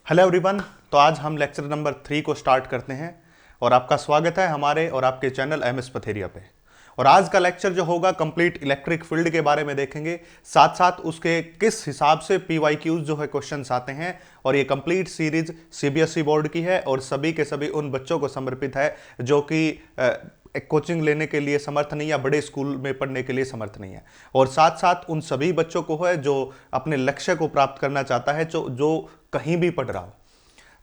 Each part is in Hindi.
Hello everyone. तो आज हम लेक्चर नंबर 3 को स्टार्ट करते हैं और आपका स्वागत है हमारे और आपके चैनल एमएस पथेरिया पे। और आज का लेक्चर जो होगा कंप्लीट इलेक्ट्रिक फील्ड के बारे में देखेंगे, साथ साथ उसके किस हिसाब से पीवाईक्यूज जो है क्वेश्चंस आते हैं। और ये कंप्लीट सीरीज सीबीएसई बोर्ड की है और सभी के सभी उन बच्चों को समर्पित है जो कि एक कोचिंग लेने के लिए समर्थ नहीं या बड़े स्कूल में पढ़ने के लिए समर्थ नहीं है, और साथ साथ उन सभी बच्चों को है जो अपने लक्ष्य को प्राप्त करना चाहता है, जो कहीं भी पढ़ रहा हो।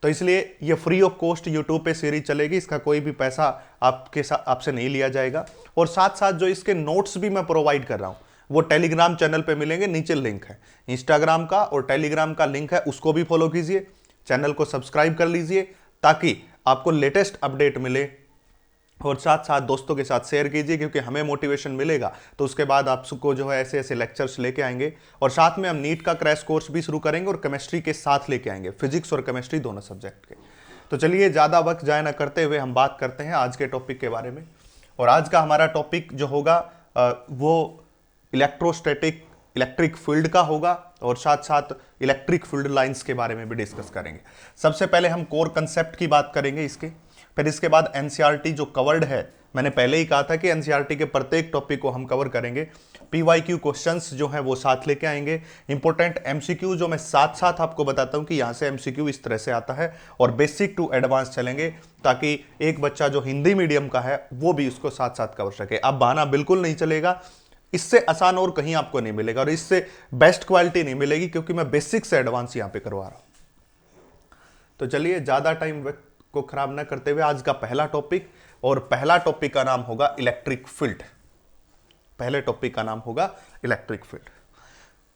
तो इसलिए ये फ्री ऑफ कॉस्ट यूट्यूब पे सीरीज चलेगी, इसका कोई भी पैसा आपसे नहीं लिया जाएगा। और साथ साथ जो इसके नोट्स भी मैं प्रोवाइड कर रहा हूँ वो टेलीग्राम चैनल पे मिलेंगे, नीचे लिंक है इंस्टाग्राम का और टेलीग्राम का लिंक है, उसको भी फॉलो कीजिए, चैनल को सब्सक्राइब कर लीजिए ताकि आपको लेटेस्ट अपडेट मिले। और साथ साथ दोस्तों के साथ शेयर कीजिए, क्योंकि हमें मोटिवेशन मिलेगा तो उसके बाद आपको जो है ऐसे ऐसे लेक्चर्स लेके आएंगे। और साथ में हम नीट का क्रैश कोर्स भी शुरू करेंगे और केमिस्ट्री के साथ लेके आएंगे, फिजिक्स और केमिस्ट्री दोनों सब्जेक्ट के। तो चलिए ज़्यादा वक्त जाया ना करते हुए हम बात करते हैं आज के टॉपिक के बारे में। और आज का हमारा टॉपिक जो होगा वो इलेक्ट्रोस्टैटिक इलेक्ट्रिक फील्ड का होगा, और साथ साथ इलेक्ट्रिक फील्ड लाइंस के बारे में भी डिस्कस करेंगे। सबसे पहले हम कोर कंसेप्ट की बात करेंगे इसके, फिर इसके बाद एनसीईआरटी जो कवर्ड है, मैंने पहले ही कहा था कि एनसीईआरटी के प्रत्येक टॉपिक को हम कवर करेंगे। पीवाईक्यू क्वेश्चंस जो हैं वो साथ लेके आएंगे, इंपॉर्टेंट एमसीक्यू जो मैं साथ साथ आपको बताता हूं कि यहां से एमसीक्यू इस तरह से आता है, और बेसिक टू एडवांस चलेंगे ताकि एक बच्चा जो हिंदी मीडियम का है वो भी उसको साथ साथ कवर सके। अब बहाना बिल्कुल नहीं चलेगा, इससे आसान और कहीं आपको नहीं मिलेगा और इससे बेस्ट क्वालिटी नहीं मिलेगी, क्योंकि मैं बेसिक से एडवांस यहां पे करवा रहा हूं। तो चलिए ज्यादा टाइम को खराब न करते हुए आज का पहला टॉपिक, और पहला टॉपिक का नाम होगा इलेक्ट्रिक फील्ड। पहले टॉपिक का नाम होगा इलेक्ट्रिक फील्ड।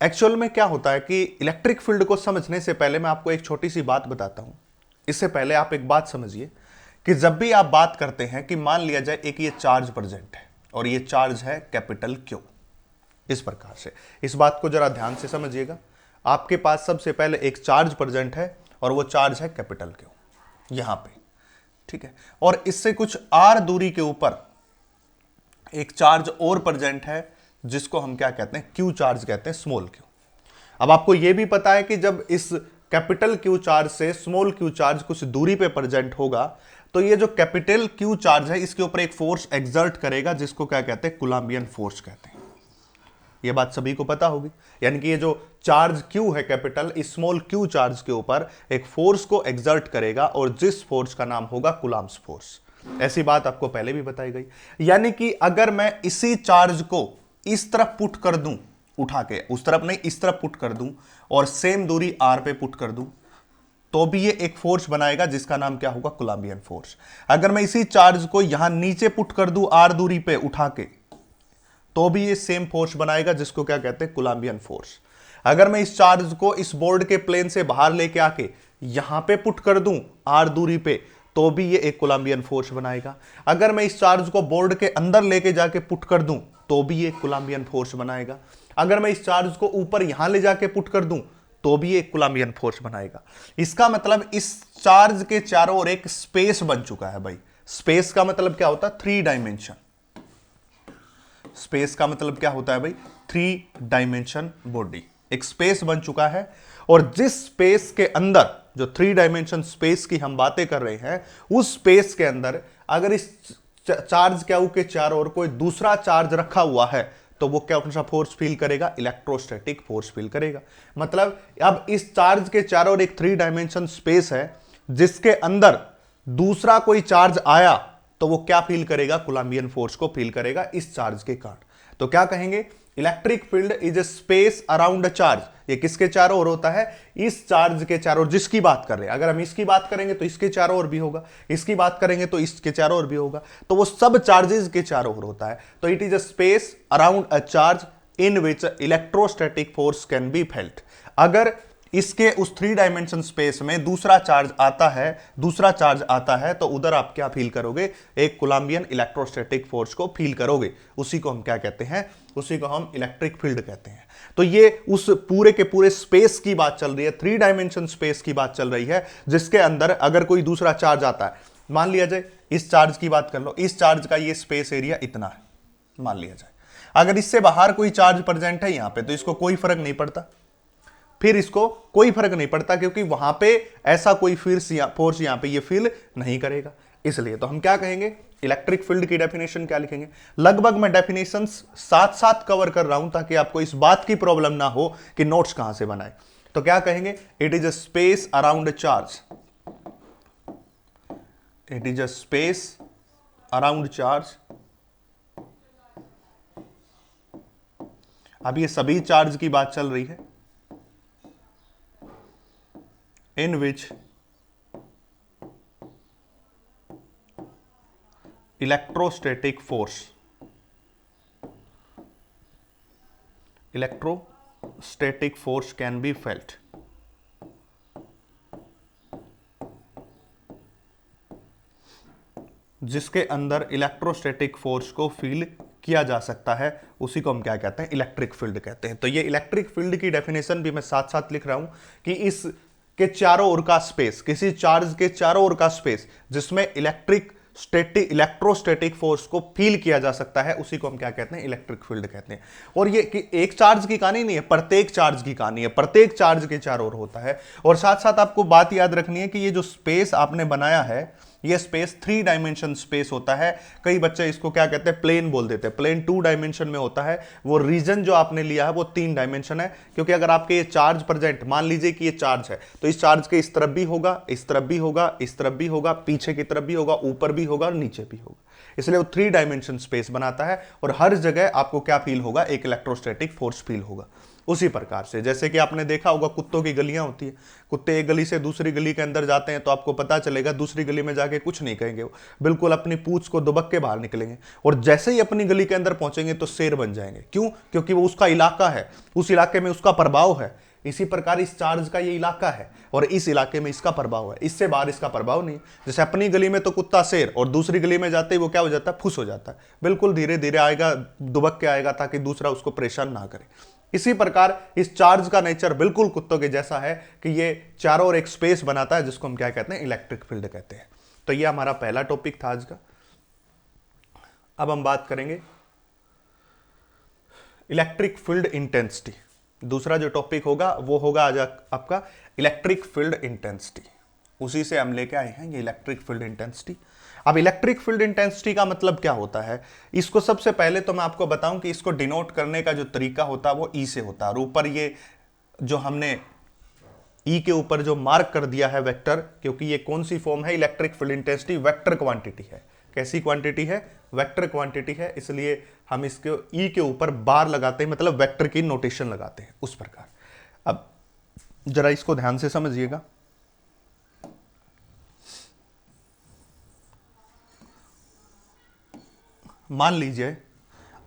एक्चुअल में क्या होता है कि इलेक्ट्रिक फील्ड को समझने से पहले मैं आपको एक छोटी सी बात बताता हूं। इससे पहले आप एक बात समझिए कि जब भी आप बात करते हैं कि मान लिया जाए एक ये चार्ज प्रेजेंट है और ये चार्ज है कैपिटल क्यू, इस प्रकार से इस बात को जरा ध्यान से समझिएगा। आपके पास सबसे पहले एक चार्ज प्रेजेंट है और वो चार्ज है कैपिटल क्यू यहां पे, ठीक है। और इससे कुछ आर दूरी के ऊपर एक चार्ज और प्रेजेंट है जिसको हम क्या कहते हैं, क्यू चार्ज कहते हैं, स्मॉल क्यू। अब आपको यह भी पता है कि जब इस कैपिटल क्यू चार्ज से स्मॉल क्यू चार्ज कुछ दूरी पे प्रेजेंट होगा तो ये जो कैपिटल क्यू चार्ज है इसके ऊपर एक फोर्स एक्सर्ट करेगा जिसको क्या कहते हैं, कूलम्बियन फोर्स कहते हैं। ये बात सभी को पता होगी, यानी कि ये जो चार्ज Q है कैपिटल, इस स्मॉल Q चार्ज के ऊपर एक फोर्स को एक्सर्ट करेगा और जिस फोर्स का नाम होगा कूलम्ब्स फोर्स। ऐसी बात आपको पहले भी बताई गई। यानी कि अगर मैं इसी चार्ज को इस तरफ पुट कर दूं, उठा के, उस तरफ नहीं इस तरफ पुट कर दूं और सेम दूरी R पे पुट कर दूं, तो भी ये एक फोर्स बनाएगा जिसका नाम क्या होगा, कूलम्बियन फोर्स। अगर मैं इसी चार्ज को यहां नीचे पुट कर दूं R दूरी पे उठा के, तो भी ये सेम फोर्स बनाएगा जिसको क्या कहते हैं, कूलम्बियन फोर्स। अगर मैं इस चार्ज को इस बोर्ड के प्लेन से बाहर लेके आके यहां पे पुट कर दूं R दूरी पे, तो भी ये एक कूलम्बियन फोर्स बनाएगा। अगर मैं इस चार्ज को बोर्ड के अंदर लेके जाके पुट कर दूं तो भी ये कूलम्बियन फोर्स बनाएगा। अगर मैं इस चार्ज को ऊपर यहां ले जाके पुट कर दूं तो भी एक कूलम्बियन फोर्स बनाएगा। इसका मतलब इस चार्ज के चारों ओर एक स्पेस बन चुका है भाई। स्पेस का मतलब क्या होता है, 3 डायमेंशन। स्पेस का मतलब क्या होता है भाई, 3 डायमेंशन बॉडी, एक स्पेस बन चुका है। और जिस स्पेस के अंदर, जो 3 डायमेंशन स्पेस की हम बातें कर रहे हैं, उस स्पेस के अंदर अगर इस चार्ज क्यू के चारों ओर कोई दूसरा चार्ज रखा हुआ है तो वो क्या, कौन सा फोर्स फील करेगा, इलेक्ट्रोस्टैटिक फोर्स फील करेगा। मतलब अब इस चार्ज के चारों ओर एक 3 डायमेंशन स्पेस है जिसके अंदर दूसरा कोई चार्ज आया तो वो क्या फील करेगा, कूलम्बियन फोर्स को फील करेगा इस चार्ज के कारण। तो क्या कहेंगे, electric field is a space around a charge. ये किसके चारों ओर होता है, इस चार्ज के चारों ओर, जिसकी बात कर रहे हैं। अगर हम इसकी बात करेंगे तो इसके चारों ओर भी होगा, इसकी बात करेंगे तो इसके चारों ओर भी होगा, तो वो सब चार्जेस के चारों ओर होता है। तो it is a space around a charge in which electrostatic force can be felt. अगर इसके उस 3 डायमेंशन स्पेस में दूसरा चार्ज आता है तो उधर आप क्या फील करोगे, एक कूलम्बियन इलेक्ट्रोस्टैटिक फोर्स को फील करोगे। उसी को हम क्या कहते हैं, उसी को हम इलेक्ट्रिक फील्ड कहते हैं। तो ये उस पूरे के पूरे स्पेस की बात चल रही है, 3 डायमेंशन स्पेस की बात चल रही है, जिसके अंदर अगर कोई दूसरा चार्ज आता है, मान लिया जाए इस चार्ज की बात कर लो, इस चार्ज का ये स्पेस एरिया इतना है, मान लिया जाए। अगर इससे बाहर कोई चार्ज प्रेजेंट है यहां पे तो इसको कोई फर्क नहीं पड़ता, फिर इसको कोई फर्क नहीं पड़ता, क्योंकि वहां पे ऐसा कोई फोर्स यहां पे ये फील नहीं करेगा। इसलिए तो हम क्या कहेंगे, इलेक्ट्रिक फील्ड की डेफिनेशन क्या लिखेंगे। लगभग मैं डेफिनेशंस साथ साथ कवर कर रहा हूं ताकि आपको इस बात की प्रॉब्लम ना हो कि नोट्स कहां से बनाए। तो क्या कहेंगे, it is a space around a charge, it is a space around charge. अब ये सभी चार्ज की बात चल रही है, in which electrostatic force can be felt. जिसके अंदर इलेक्ट्रोस्टैटिक फोर्स को फील किया जा सकता है, उसी को हम क्या कहते हैं, इलेक्ट्रिक फील्ड कहते हैं। तो ये इलेक्ट्रिक फील्ड की डेफिनेशन भी मैं साथ साथ लिख रहा हूं कि इस के चारों ओर का स्पेस, किसी चार्ज के चारों ओर का स्पेस जिसमें इलेक्ट्रोस्टैटिक फोर्स को फील किया जा सकता है, उसी को हम क्या कहते हैं, इलेक्ट्रिक फील्ड कहते हैं। और ये कि एक चार्ज की कहानी नहीं है, प्रत्येक चार्ज की कहानी है, प्रत्येक चार्ज के चारों ओर होता है। और साथ साथ आपको बात याद रखनी है कि ये जो स्पेस आपने बनाया है, ये स्पेस 3 डायमेंशन स्पेस होता है। कई बच्चे इसको क्या कहते हैं, प्लेन बोल देते हैं। प्लेन 2 डायमेंशन में होता है। वो रीजन जो आपने लिया है वो 3 डायमेंशन है, क्योंकि अगर आपके ये चार्ज प्रेजेंट, मान लीजिए कि ये चार्ज है, तो इस चार्ज के इस तरफ भी होगा, इस तरफ भी होगा, इस तरफ भी होगा, पीछे की तरफ भी होगा, ऊपर भी होगा और नीचे भी होगा। इसलिए वो 3 डायमेंशन स्पेस बनाता है और हर जगह आपको क्या फील होगा, एक इलेक्ट्रोस्टैटिक फोर्स फील होगा। उसी प्रकार से जैसे कि आपने देखा होगा कुत्तों की गलियां होती है, कुत्ते एक गली से दूसरी गली के अंदर जाते हैं तो आपको पता चलेगा दूसरी गली में जाके कुछ नहीं कहेंगे, वो बिल्कुल अपनी पूंछ को दुबक के बाहर निकलेंगे और जैसे ही अपनी गली के अंदर पहुंचेंगे तो शेर बन जाएंगे। क्यों? क्योंकि वो उसका इलाका है, उस इलाके में उसका प्रभाव है। इसी प्रकार इस चार्ज का ये इलाका है और इस इलाके में इसका प्रभाव है, इससे बाहर इसका प्रभाव नहीं। जैसे अपनी गली में तो कुत्ता शेर और दूसरी गली में जाते ही वो क्या हो जाता है, फुस हो जाता है, बिल्कुल धीरे धीरे आएगा, दुबक के आएगा ताकि दूसरा उसको परेशान ना करे। इसी प्रकार इस चार्ज का नेचर बिल्कुल कुत्तों के जैसा है कि ये चारों ओर एक स्पेस बनाता है, जिसको हम क्या कहते हैं, इलेक्ट्रिक फील्ड कहते हैं। तो ये हमारा पहला टॉपिक था आज का। अब हम बात करेंगे इलेक्ट्रिक फील्ड इंटेंसिटी। दूसरा जो टॉपिक होगा वो होगा आज आपका इलेक्ट्रिक फील्ड इंटेंसिटी। उसी से हम लेके आए हैं ये इलेक्ट्रिक फील्ड इंटेंसिटी। अब इलेक्ट्रिक फील्ड इंटेंसिटी का मतलब क्या होता है, इसको सबसे पहले तो मैं आपको बताऊं कि इसको डिनोट करने का जो तरीका होता है वो ई से होता है। और ऊपर ये जो हमने ई के ऊपर जो मार्क कर दिया है वेक्टर, क्योंकि ये कौन सी फॉर्म है, electric field intensity vector quantity है। कैसी क्वांटिटी है, वेक्टर क्वांटिटी है, इसलिए हम इसके ई के ऊपर बार लगाते हैं, मतलब वेक्टर की नोटेशन लगाते हैं उस प्रकार। अब जरा इसको ध्यान से समझिएगा। मान लीजिए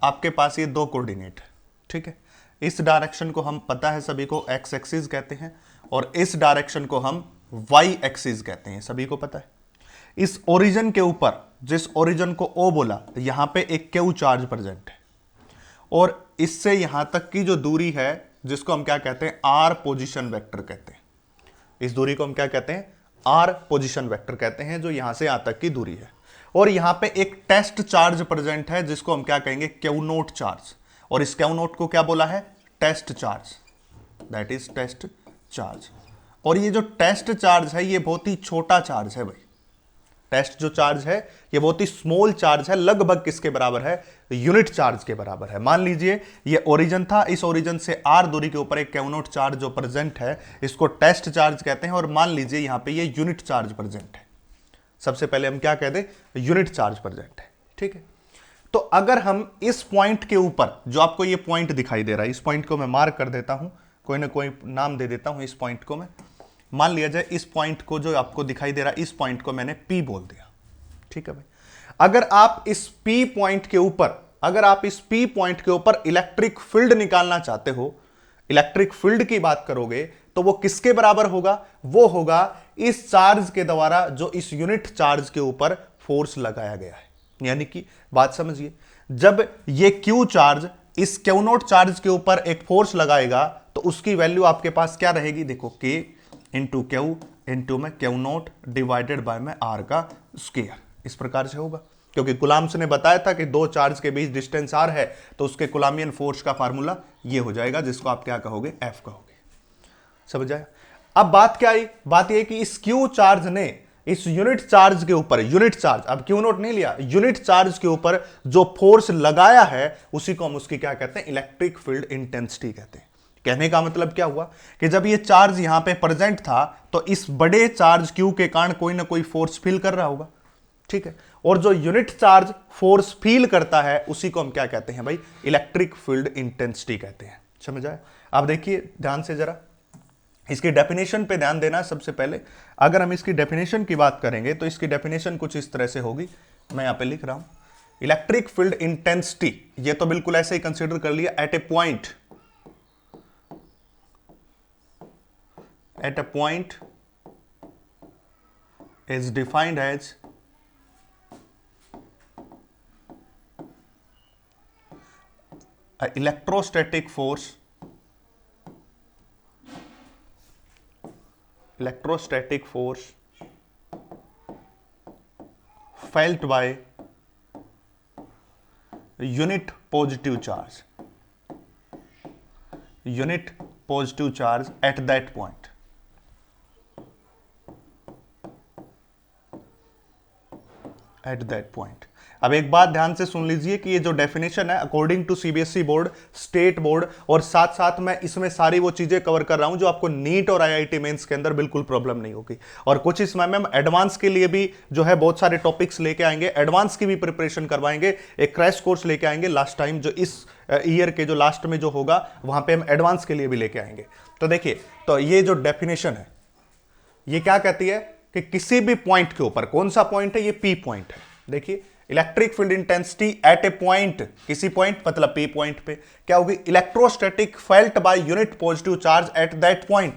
आपके पास ये 2 कोऑर्डिनेट है, ठीक है। इस डायरेक्शन को हम पता है सभी को एक्स एक्सिस कहते हैं और इस डायरेक्शन को हम वाई एक्सिस कहते हैं, सभी को पता है। इस ओरिजिन के ऊपर, जिस ओरिजिन को ओ बोला, यहां पे एक क्यू चार्ज प्रेजेंट है और इससे यहां तक की जो दूरी है, जिसको हम क्या कहते हैं, आर पोजिशन वेक्टर कहते हैं। इस दूरी को हम क्या कहते हैं, आर पोजिशन वेक्टर कहते हैं, जो यहां से यहां तक की दूरी है। और यहां पे एक टेस्ट चार्ज प्रेजेंट है, जिसको हम क्या कहेंगे, क्यू नोट चार्ज। और इस क्यू नोट को क्या बोला है, test charge, that is test charge. और ये जो टेस्ट चार्ज है ये बहुत ही छोटा चार्ज है भाई। टेस्ट जो चार्ज है ये बहुत ही स्मॉल चार्ज है, लगभग किसके बराबर है, यूनिट चार्ज के बराबर है। मान लीजिए ये ओरिजिन था, इस ओरिजिन से आर दूरी के ऊपर एक क्यू नोट चार्ज जो प्रेजेंट है, इसको टेस्ट चार्ज कहते हैं। और मान लीजिए यहां पे ये यूनिट चार्ज प्रेजेंट है। सबसे पहले हम क्या कहते हैं, यूनिट चार्ज प्रेजेंट है, ठीक है। तो अगर हम इस पॉइंट के ऊपर, जो आपको ये पॉइंट दिखाई दे रहा है, इस पॉइंट को मैं मार्क कर देता हूं, कोई ना कोई नाम दे देता हूं इस पॉइंट को मैं। मान लिया जाए इस पॉइंट को, जो आपको दिखाई दे रहा है, इस पॉइंट को मैंने P बोल दिया, ठीक है भाई। अगर आप इस P पॉइंट के ऊपर, अगर आप इस P पॉइंट के ऊपर इलेक्ट्रिक फील्ड निकालना चाहते हो, इलेक्ट्रिक फील्ड की बात करोगे, तो वो किसके बराबर होगा, वो होगा इस चार्ज के द्वारा जो इस यूनिट चार्ज के ऊपर फोर्स लगाया गया है। यानी कि बात समझिए, जब ये Q चार्ज इस क्यू नोट चार्ज के ऊपर एक फोर्स लगाएगा तो उसकी वैल्यू आपके पास क्या रहेगी, देखो K इंटू क्यू इंटू में क्यू नोट डिवाइडेड बाय में R का स्क्वायर, इस प्रकार से होगा। क्योंकि कुलाम्स ने बताया था कि 2 चार्ज के बीच डिस्टेंस R है, तो उसके कुलामियन फोर्स का फार्मूला ये हो जाएगा, जिसको आप क्या कहोगे, F कहोगे। समझ आया? अब बात क्या आई, बात यह कि इस क्यू चार्ज ने इस यूनिट चार्ज के ऊपर, यूनिट चार्ज, अब क्यू नोट नहीं लिया, यूनिट चार्ज के ऊपर जो फोर्स लगाया है उसी को हम उसकी क्या कहते हैं, इलेक्ट्रिक फील्ड इंटेंसिटी कहते हैं। कहने का मतलब क्या हुआ कि जब ये चार्ज यहां पे प्रेजेंट था तो इस बड़े चार्ज क्यू के कारण कोई ना कोई फोर्स फील कर रहा होगा, ठीक है, और जो यूनिट चार्ज फोर्स फील करता है उसी को हम क्या कहते हैं भाई, इलेक्ट्रिक फील्ड इंटेंसिटी कहते हैं। समझ आया? आप देखिए ध्यान से जरा, इसकी डेफिनेशन पे ध्यान देना। सबसे पहले अगर हम इसकी डेफिनेशन की बात करेंगे तो इसकी डेफिनेशन कुछ इस तरह से होगी, मैं यहां पे लिख रहा हूं, इलेक्ट्रिक फील्ड इंटेंसिटी, ये तो बिल्कुल ऐसे ही कंसीडर कर लिया, eight a point is defined as an electrostatic force felt by unit positive charge at that point. Eight that point. अब एक बात ध्यान से सुन लीजिए कि ये जो डेफिनेशन है according to CBSE board, state board, और साथ साथ मैं इसमें सारी वो चीजें कवर कर रहा हूं जो आपको नीट और आईआईटी मेंस के अंदर बिल्कुल प्रॉब्लम नहीं होगी। और कुछ इसमें हम एडवांस के लिए भी जो है बहुत सारे टॉपिक्स लेके आएंगे, एडवांस की भी प्रिपरेशन करवाएंगे, एक क्रैश कोर्स लेके आएंगे लास्ट टाइम, जो इस ईयर के जो लास्ट में जो होगा वहां पे हम एडवांस के लिए भी लेके आएंगे। तो देखिए, तो ये जो डेफिनेशन है ये क्या कहती है कि किसी भी पॉइंट के ऊपर, कौन सा पॉइंट है, ये पी पॉइंट है। देखिए, electric field intensity at a point, किसी पॉइंट मतलब पी पॉइंट पे क्या होगी, electrostatic felt by unit positive charge at that point.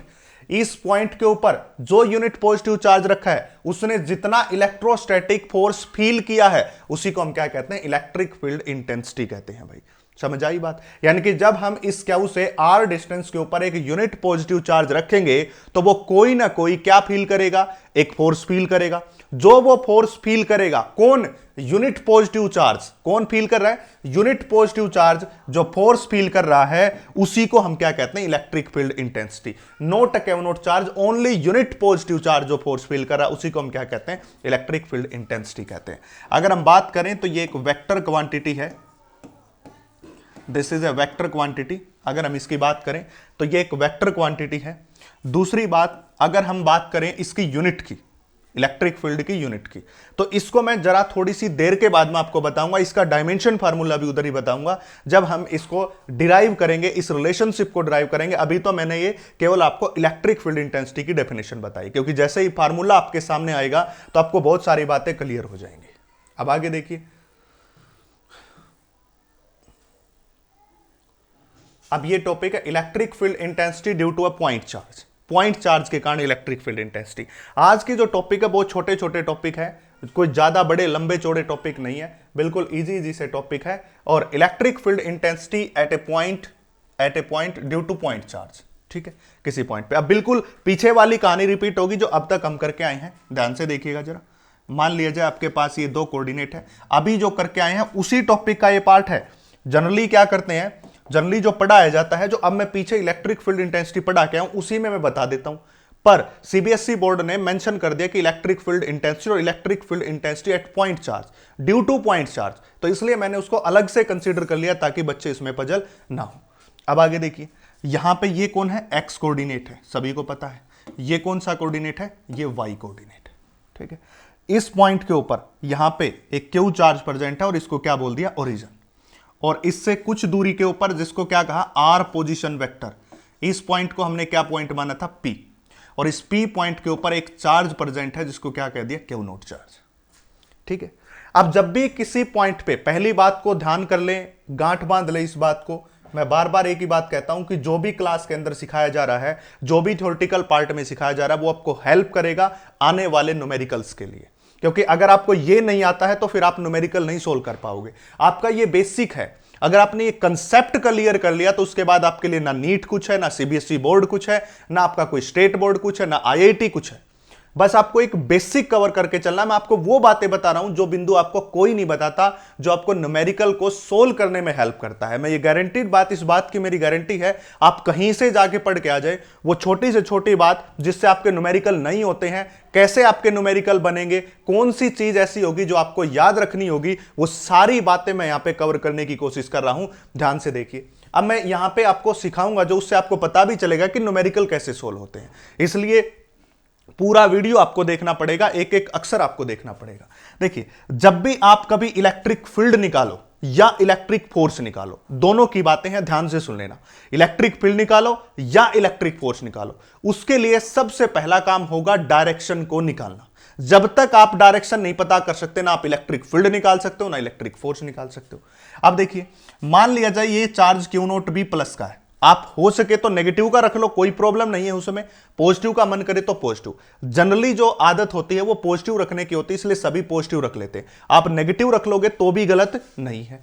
इस पॉइंट के ऊपर जो यूनिट पॉजिटिव चार्ज रखा है उसने जितना इलेक्ट्रोस्टैटिक फोर्स फील किया है उसी को हम क्या कहते हैं, इलेक्ट्रिक फील्ड इंटेंसिटी कहते हैं भाई। समझ आई बात? यानी कि जब हम इस क्यू से आर डिस्टेंस के ऊपर एक यूनिट पॉजिटिव चार्ज रखेंगे तो वो कोई ना कोई क्या फील करेगा, एक फोर्स फील करेगा। जो वो फोर्स फील करेगा, कौन, यूनिट पॉजिटिव चार्ज, कौन फील कर रहा है, यूनिट पॉजिटिव चार्ज जो फोर्स फील कर रहा है उसी को हम क्या कहते हैं, इलेक्ट्रिक फील्ड इंटेंसिटी। नोट केव not charge, only unit positive charge जो फोर्स फील कर रहा है उसी को हम क्या कहते हैं, इलेक्ट्रिक फील्ड इंटेंसिटी कहते हैं। अगर हम बात करें तो ये एक वेक्टर क्वांटिटी है, this is a vector quantity. अगर हम इसकी बात करें तो ये एक वेक्टर क्वांटिटी है। दूसरी बात, अगर हम बात करें इसकी यूनिट की, इलेक्ट्रिक फील्ड की यूनिट की, तो इसको मैं जरा थोड़ी सी देर के बाद में आपको बताऊंगा, इसका डायमेंशन फार्मूला भी उधर ही बताऊंगा जब हम इसको डिराइव करेंगे, इस रिलेशनशिप को डिराइव करेंगे। अभी तो मैंने ये केवल आपको इलेक्ट्रिक फील्ड इंटेंसिटी की डेफिनेशन बताई, क्योंकि जैसे ही फार्मूला आपके सामने आएगा तो आपको बहुत सारी बातें क्लियर हो जाएंगी। अब आगे देखिए, अब ये टॉपिक है electric field intensity due to a point charge, point charge के कारण इलेक्ट्रिक फील्ड इंटेंसिटी। आज की जो टॉपिक है बहुत छोटे छोटे टॉपिक है, कोई ज्यादा बड़े लंबे चौड़े टॉपिक नहीं है, बिल्कुल इजी इजी से टॉपिक है। और electric field intensity at a point due two point charge, ठीक है, किसी पॉइंट पे। अब बिल्कुल पीछे वाली कहानी रिपीट होगी जो अब तक हम करके आए हैं, ध्यान से देखिएगा जरा। मान लिया जाए आपके पास ये दो कोऑर्डिनेट है, अभी जो करके आए हैं उसी टॉपिक का ये पार्ट है। जनरली क्या करते हैं, जनरली जो पढ़ाया जाता है, जो अब मैं पीछे इलेक्ट्रिक फील्ड इंटेंसिटी पढ़ा के आऊं उसी में मैं बता देता हूं, पर सीबीएसई बोर्ड ने मेंशन कर दिया कि इलेक्ट्रिक फील्ड इंटेंसिटी और electric field intensity eight point charge due two point charge, तो इसलिए मैंने उसको अलग से कंसीडर कर लिया ताकि बच्चे इसमें पजल ना हो। अब आगे देखिए, यहां पे ये कौन है, एक्स कोऑर्डिनेट है, सभी को पता है। ये कौन सा कोऑर्डिनेट है, ये वाई कोऑर्डिनेट, ठीक है। इस पॉइंट के ऊपर यहां पे एक क्यू चार्ज प्रेजेंट है और इसको क्या बोल दिया, ओरिजिन। और इससे कुछ दूरी के ऊपर जिसको क्या कहा, आर पोजीशन वेक्टर, इस पॉइंट को हमने क्या पॉइंट माना था, पी। और इस पी पॉइंट के ऊपर एक चार्ज प्रेजेंट है जिसको क्या कह दिया, क्यू नोट चार्ज, ठीक है। अब जब भी किसी पॉइंट पे, पहली बात को ध्यान कर लें, गांठ बांध ले इस बात को, मैं बार बार एक ही बात कहता हूं कि जो भी क्लास के अंदर सिखाया जा रहा है, जो भी थ्योरेटिकल पार्ट में सिखाया जा रहा है, वो आपको हेल्प करेगा आने वाले न्यूमेरिकल्स के लिए। क्योंकि अगर आपको ये नहीं आता है तो फिर आप न्यूमेरिकल नहीं सोल्व कर पाओगे। आपका ये बेसिक है, अगर आपने ये कंसेप्ट क्लियर कर लिया तो उसके बाद आपके लिए ना नीट कुछ है, ना सीबीएसई बोर्ड कुछ है, ना आपका कोई स्टेट बोर्ड कुछ है, ना आईआईटी कुछ है। बस आपको एक बेसिक कवर करके चलना। मैं आपको वो बातें बता रहा हूं जो बिंदु आपको कोई नहीं बताता, जो आपको न्यूमेरिकल को सोल्व करने में हेल्प करता है। मैं ये गारंटीड बात, इस बात की मेरी गारंटी है, आप कहीं से जाके पढ़ के आ जाए, वो छोटी से छोटी बात जिससे आपके न्यूमेरिकल नहीं होते हैं, कैसे आपके न्यूमेरिकल बनेंगे, कौन सी चीज ऐसी होगी जो आपको याद रखनी होगी, वो सारी बातें मैं यहां पे कवर करने की कोशिश कर रहा हूं। ध्यान से देखिए, अब मैं यहां पे आपको सिखाऊंगा जो उससे आपको पता भी चलेगा कि न्यूमेरिकल कैसे सोल्व होते हैं। इसलिए पूरा वीडियो आपको देखना पड़ेगा, एक एक अक्षर आपको देखना पड़ेगा। देखिए, जब भी आप कभी इलेक्ट्रिक फील्ड निकालो या इलेक्ट्रिक फोर्स निकालो, दोनों की बातें हैं, ध्यान से सुन लेना। इलेक्ट्रिक फील्ड निकालो या इलेक्ट्रिक फोर्स निकालो, उसके लिए सबसे पहला काम होगा डायरेक्शन को निकालना। जब तक आप डायरेक्शन नहीं पता कर सकते, ना आप इलेक्ट्रिक फील्ड निकाल सकते हो, ना इलेक्ट्रिक फोर्स निकाल सकते हो। अब देखिए, मान लिया जाए ये charge q naught be plus का है, आप हो सके तो नेगेटिव का रख लो, कोई प्रॉब्लम नहीं है उसमें, पॉजिटिव का मन करे तो पॉजिटिव। जनरली जो आदत होती है वो पॉजिटिव रखने की होती है, इसलिए सभी पॉजिटिव रख लेते हैं। आप नेगेटिव रख लोगे तो भी गलत नहीं है।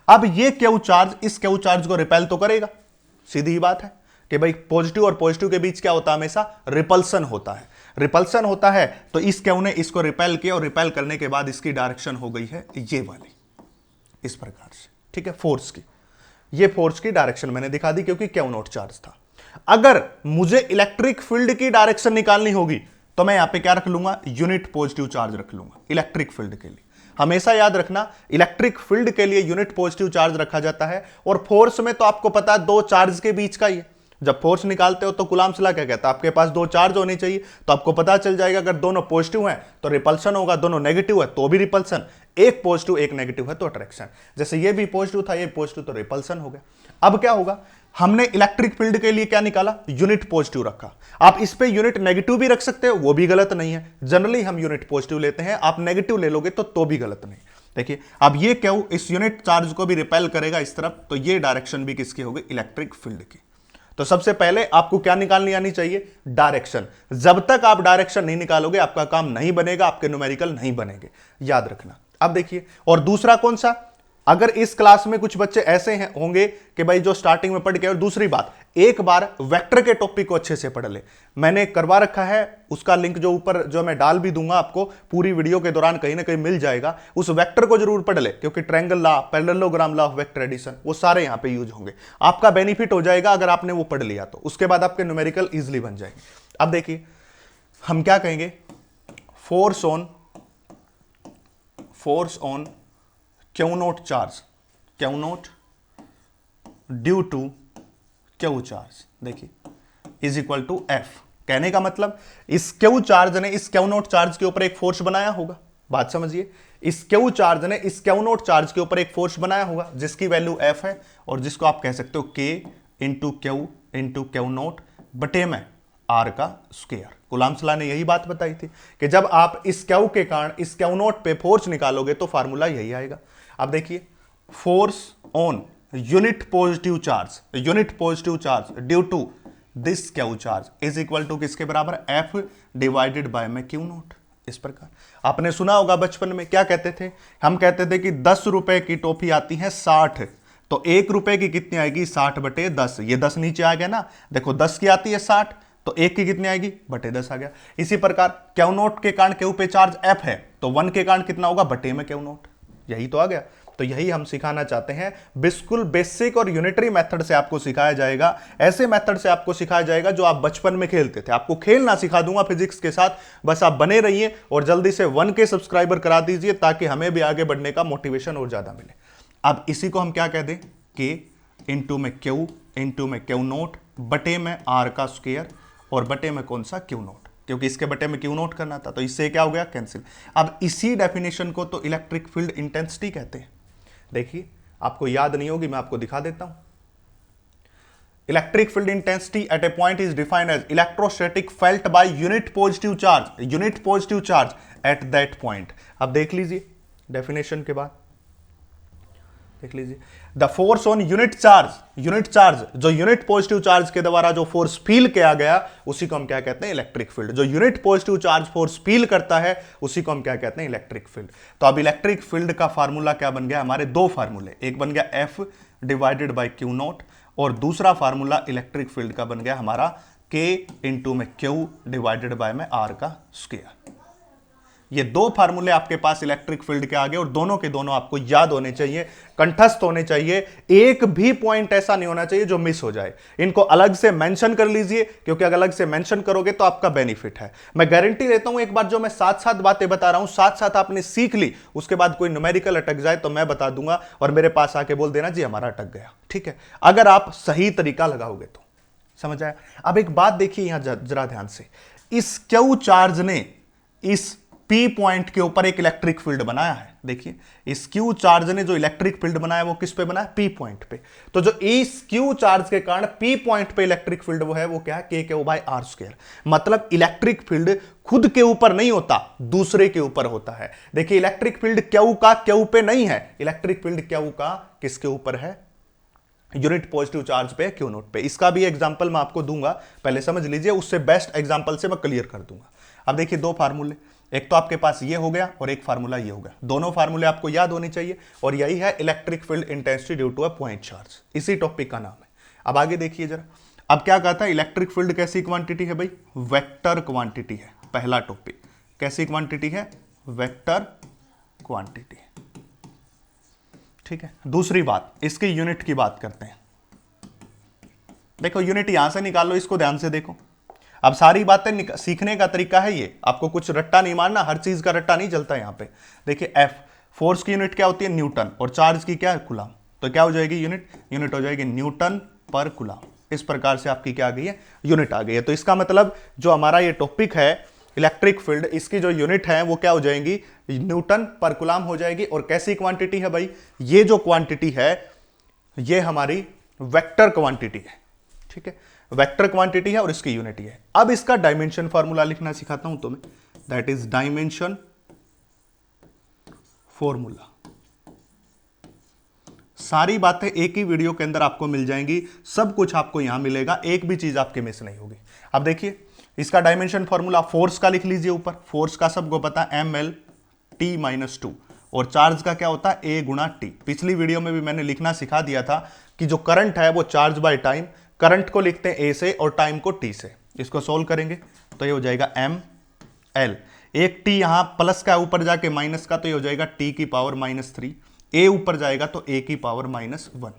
अब ये क्यू चार्ज इस क्यू चार्ज को रिपेल तो करेगा, सीधी बात है कि भाई पॉजिटिव और पॉजिटिव के बीच क्या होता है, हमेशा रिपल्सन होता है। रिपल्सन होता है तो इस क्यू ने इसको रिपेल किया, और रिपेल करने के बाद इसकी डायरेक्शन हो गई है ये वाली, इस प्रकार से, ठीक है। फोर्स की, ये फोर्स की डायरेक्शन मैंने दिखा दी क्योंकि क्यू नोट चार्ज था। अगर मुझे इलेक्ट्रिक फील्ड की डायरेक्शन निकालनी होगी तो मैं यहां पे क्या रख लूंगा, यूनिट पॉजिटिव चार्ज रख लूंगा इलेक्ट्रिक फील्ड के लिए। हमेशा याद रखना, इलेक्ट्रिक फील्ड के लिए यूनिट पॉजिटिव चार्ज रखा जाता है। और फोर्स में तो आपको पता है दो चार्ज के बीच का ही है। जब फोर्स निकालते हो तो कूलम्ब्स लॉ क्या कहता है, आपके पास दो चार्ज होने चाहिए, तो आपको पता चल जाएगा अगर दोनों पॉजिटिव हैं तो रिपल्सन होगा, दोनों नेगेटिव है तो भी रिपल्सन, एक पॉजिटिव एक नेगेटिव है तो अट्रैक्शन। जैसे ये भी पॉजिटिव था, ये पॉजिटिव, तो रिपल्सन हो गया। अब क्या होगा, हमने इलेक्ट्रिक फील्ड के लिए क्या निकाला, यूनिट पॉजिटिव रखा। आप इस पे यूनिट नेगेटिव भी रख सकते हो, वो भी गलत नहीं है। जनरली हम यूनिट पॉजिटिव लेते हैं, आप नेगेटिव ले लोगे तो भी गलत नहीं। देखिए, अब ये क्या इस यूनिट चार्ज को भी रिपेल करेगा इस तरफ, तो ये डायरेक्शन भी किसकी होगी, इलेक्ट्रिक फील्ड की। तो सबसे पहले आपको क्या निकालनी आनी चाहिए, डायरेक्शन। जब तक आप डायरेक्शन नहीं निकालोगे आपका काम नहीं बनेगा, आपके न्यूमेरिकल नहीं बनेंगे, याद रखना। अब देखिए, और दूसरा कौन सा, अगर इस क्लास में कुछ बच्चे ऐसे हैं होंगे कि भाई जो स्टार्टिंग में पढ़ के, और दूसरी बात, एक बार वेक्टर के टॉपिक को अच्छे से पढ़ ले। मैंने करवा रखा है, उसका लिंक जो ऊपर जो मैं डाल भी दूंगा आपको, पूरी वीडियो के दौरान कहीं ना कहीं मिल जाएगा। उस वेक्टर को जरूर पढ़ ले, क्योंकि triangle law, parallelogram law of vector addition, वो सारे यहां पे यूज होंगे। आपका बेनिफिट हो जाएगा अगर आपने वो पढ़ लिया तो, उसके बाद आपके न्यूमेरिकल इजिली बन जाएंगे। अब देखिए, हम क्या कहेंगे, force on q naught charge, q naught due to q charge, देखिए इज इक्वल टू एफ। कहने का मतलब, इस क्यू चार्ज ने इस क्यू नोट चार्ज के ऊपर एक फोर्स बनाया होगा, बात समझिए। इस क्यू चार्ज ने इस क्यू नोट चार्ज के ऊपर एक फोर्स बनाया होगा जिसकी वैल्यू एफ है, और जिसको आप कह सकते हो के इंटू क्यू नोट बटे में आर का स्क्वायर। कूलम्ब्स लॉ ने यही बात बताई थी कि जब आप इस क्यू के कारण इस क्यू नोट पे फोर्स निकालोगे तो फार्मूला यही आएगा। अब देखिए, force on unit positive charge due to this q charge is equal to किसके बराबर, एफ डिवाइडेड बाय में क्यू नोट। इस प्रकार आपने सुना होगा बचपन में क्या कहते थे, हम कहते थे कि 10 रुपए की टॉफी आती है 60, तो 1 रुपए की कितनी आएगी, 60 बटे 10। ये 10 नीचे आ गया ना, देखो 10 की आती है 60, तो 1 की कितनी आएगी, बटे 10 आ गया। इसी प्रकार क्यू नोट के कारण क्यू पे चार्ज एफ है, तो 1 के कारण कितना होगा, बटे में क्यू नोट, यही तो आ गया। तो यही हम सिखाना चाहते हैं, बिल्कुल बेसिक और यूनिटरी मेथड से आपको सिखाया जाएगा। ऐसे मेथड से आपको सिखाया जाएगा जो आप बचपन में खेलते थे। आपको खेलना सिखा दूंगा फिजिक्स के साथ, बस आप बने रहिए और जल्दी से 1K सब्सक्राइबर करा दीजिए ताकि हमें भी आगे बढ़ने का मोटिवेशन और ज्यादा मिले। अब इसी को हम क्या कह दें, के इंटू में क्यू नोट बटे में आर का स्क्वायर, और बटे में कौन सा, क्यू नोट, क्योंकि इसके बटे में क्यू नोट करना था, तो इससे क्या हो गया, कैंसिल। अब इसी डेफिनेशन को तो इलेक्ट्रिक फील्ड इंटेंसिटी कहते हैं। देखिए, आपको याद नहीं होगी, मैं आपको दिखा देता हूं। Electric field intensity at a point is defined as electrostatic felt by unit positive charge at that point. अब देख लीजिए डेफिनेशन के बाद, देख लीजिए, the force on unit charge, जो यूनिट पॉजिटिव चार्ज के द्वारा जो फोर्स फील किया गया उसी को हम क्या कहते हैं, इलेक्ट्रिक फील्ड। जो unit positive charge force feel करता है उसी को हम क्या कहते हैं, इलेक्ट्रिक फील्ड। तो अब इलेक्ट्रिक फील्ड का फार्मूला क्या बन गया, हमारे दो फार्मूले, एक बन गया F divided bye Q note, और दूसरा फार्मूला इलेक्ट्रिक फील्ड का बन गया हमारा K इंटू में Q डिवाइडेड बाय में R का स्क्वायर। ये दो फार्मूले आपके पास इलेक्ट्रिक फील्ड के आगे और दोनों के दोनों आपको याद होने चाहिए, कंठस्थ होने चाहिए। एक भी पॉइंट ऐसा नहीं होना चाहिए जो मिस हो जाए। इनको अलग से मेंशन कर लीजिए, क्योंकि अगर अलग से मेंशन करोगे तो आपका बेनिफिट है। मैं गारंटी देता हूं, एक बार जो मैं साथ साथ बातें बता रहा हूं, साथ साथ आपने सीख ली, उसके बाद कोई न्यूमेरिकल अटक जाए तो मैं बता दूंगा और मेरे पास आके बोल देना जी हमारा अटक गया। ठीक है, अगर आप सही तरीका लगाओगे तो। समझ आया? अब एक बात देखिए यहां जरा ध्यान से, इस क्यू चार्ज ने इस P पॉइंट के ऊपर एक इलेक्ट्रिक फील्ड बनाया है। देखिए इस Q चार्ज ने जो इलेक्ट्रिक फील्ड बनाया वो किस पे बनाया? P पॉइंट पे। तो जो इस Q चार्ज के कारण P पॉइंट पे इलेक्ट्रिक फील्ड वो है, वो क्या है? K/R²। मतलब इलेक्ट्रिक फील्ड खुद के ऊपर नहीं होता, दूसरे के ऊपर होता है। देखिए इलेक्ट्रिक फील्ड Q पे नहीं है, इलेक्ट्रिक फील्ड Q का किसके ऊपर है? यूनिट पॉजिटिव चार्ज पे, Q नोट पे। इसका भी एग्जांपल मैं आपको दूंगा, पहले समझ लीजिए, उससे बेस्ट एग्जांपल से मैं क्लियर कर दूंगा। अब देखिए दो फार्मूले, एक तो आपके पास ये हो गया और एक फार्मूला ये हो गया। दोनों फार्मूले आपको याद होने चाहिए और यही है electric field intensity due to a point charge. इसी टॉपिक का नाम है। अब आगे देखिए जरा, अब क्या कहता है? इलेक्ट्रिक फील्ड कैसी क्वांटिटी है भाई? वेक्टर क्वांटिटी है। पहला टॉपिक कैसी क्वांटिटी है? Vector quantity. ठीक है, दूसरी बात, इसकी यूनिट की बात करते हैं। देखो यूनिट यहां से निकाल लो, इसको ध्यान से देखो। अब सारी बातें सीखने का तरीका है ये, आपको कुछ रट्टा नहीं मारना, हर चीज का रट्टा नहीं चलता यहां पे। देखिए F, फोर्स की यूनिट क्या होती है? न्यूटन, और चार्ज की क्या है? कूलम। तो क्या हो जाएगी यूनिट? यूनिट हो जाएगी न्यूटन पर कूलम। इस प्रकार से आपकी क्या आ गई है? यूनिट आ गई है। तो इसका मतलब जो हमारा ये टॉपिक है इलेक्ट्रिक फील्ड, इसकी जो यूनिट है वो क्या हो जाएंगी? न्यूटन पर कूलम हो जाएगी। और कैसी क्वांटिटी है भाई? ये जो क्वांटिटी है ये हमारी वेक्टर क्वांटिटी है। ठीक है, वेक्टर क्वांटिटी है और इसकी यूनिट है। अब इसका डायमेंशन फार्मूला लिखना सिखाता हूं तुम्हें, दैट इज डायमेंशन फॉर्मूला। सारी बातें एक ही वीडियो के अंदर आपको मिल जाएंगी, सब कुछ आपको यहां मिलेगा, एक भी चीज आपके मिस नहीं होगी। अब देखिए इसका डायमेंशन फॉर्मूला फोर्स का लिख लीजिए ऊपर। फोर्स का सबको पता है mL/T-2, और चार्ज का क्या होता है? A×T। पिछली वीडियो में भी मैंने लिखना सिखा दिया था कि जो करंट है वो चार्ज बाय टाइम, करंट को लिखते हैं A से और टाइम को T से। इसको सोल्व करेंगे तो ये हो जाएगा mL, एक T यहां प्लस का ऊपर जाके माइनस का, तो ये हो जाएगा T⁻³ A ऊपर जाएगा तो A⁻⁻1।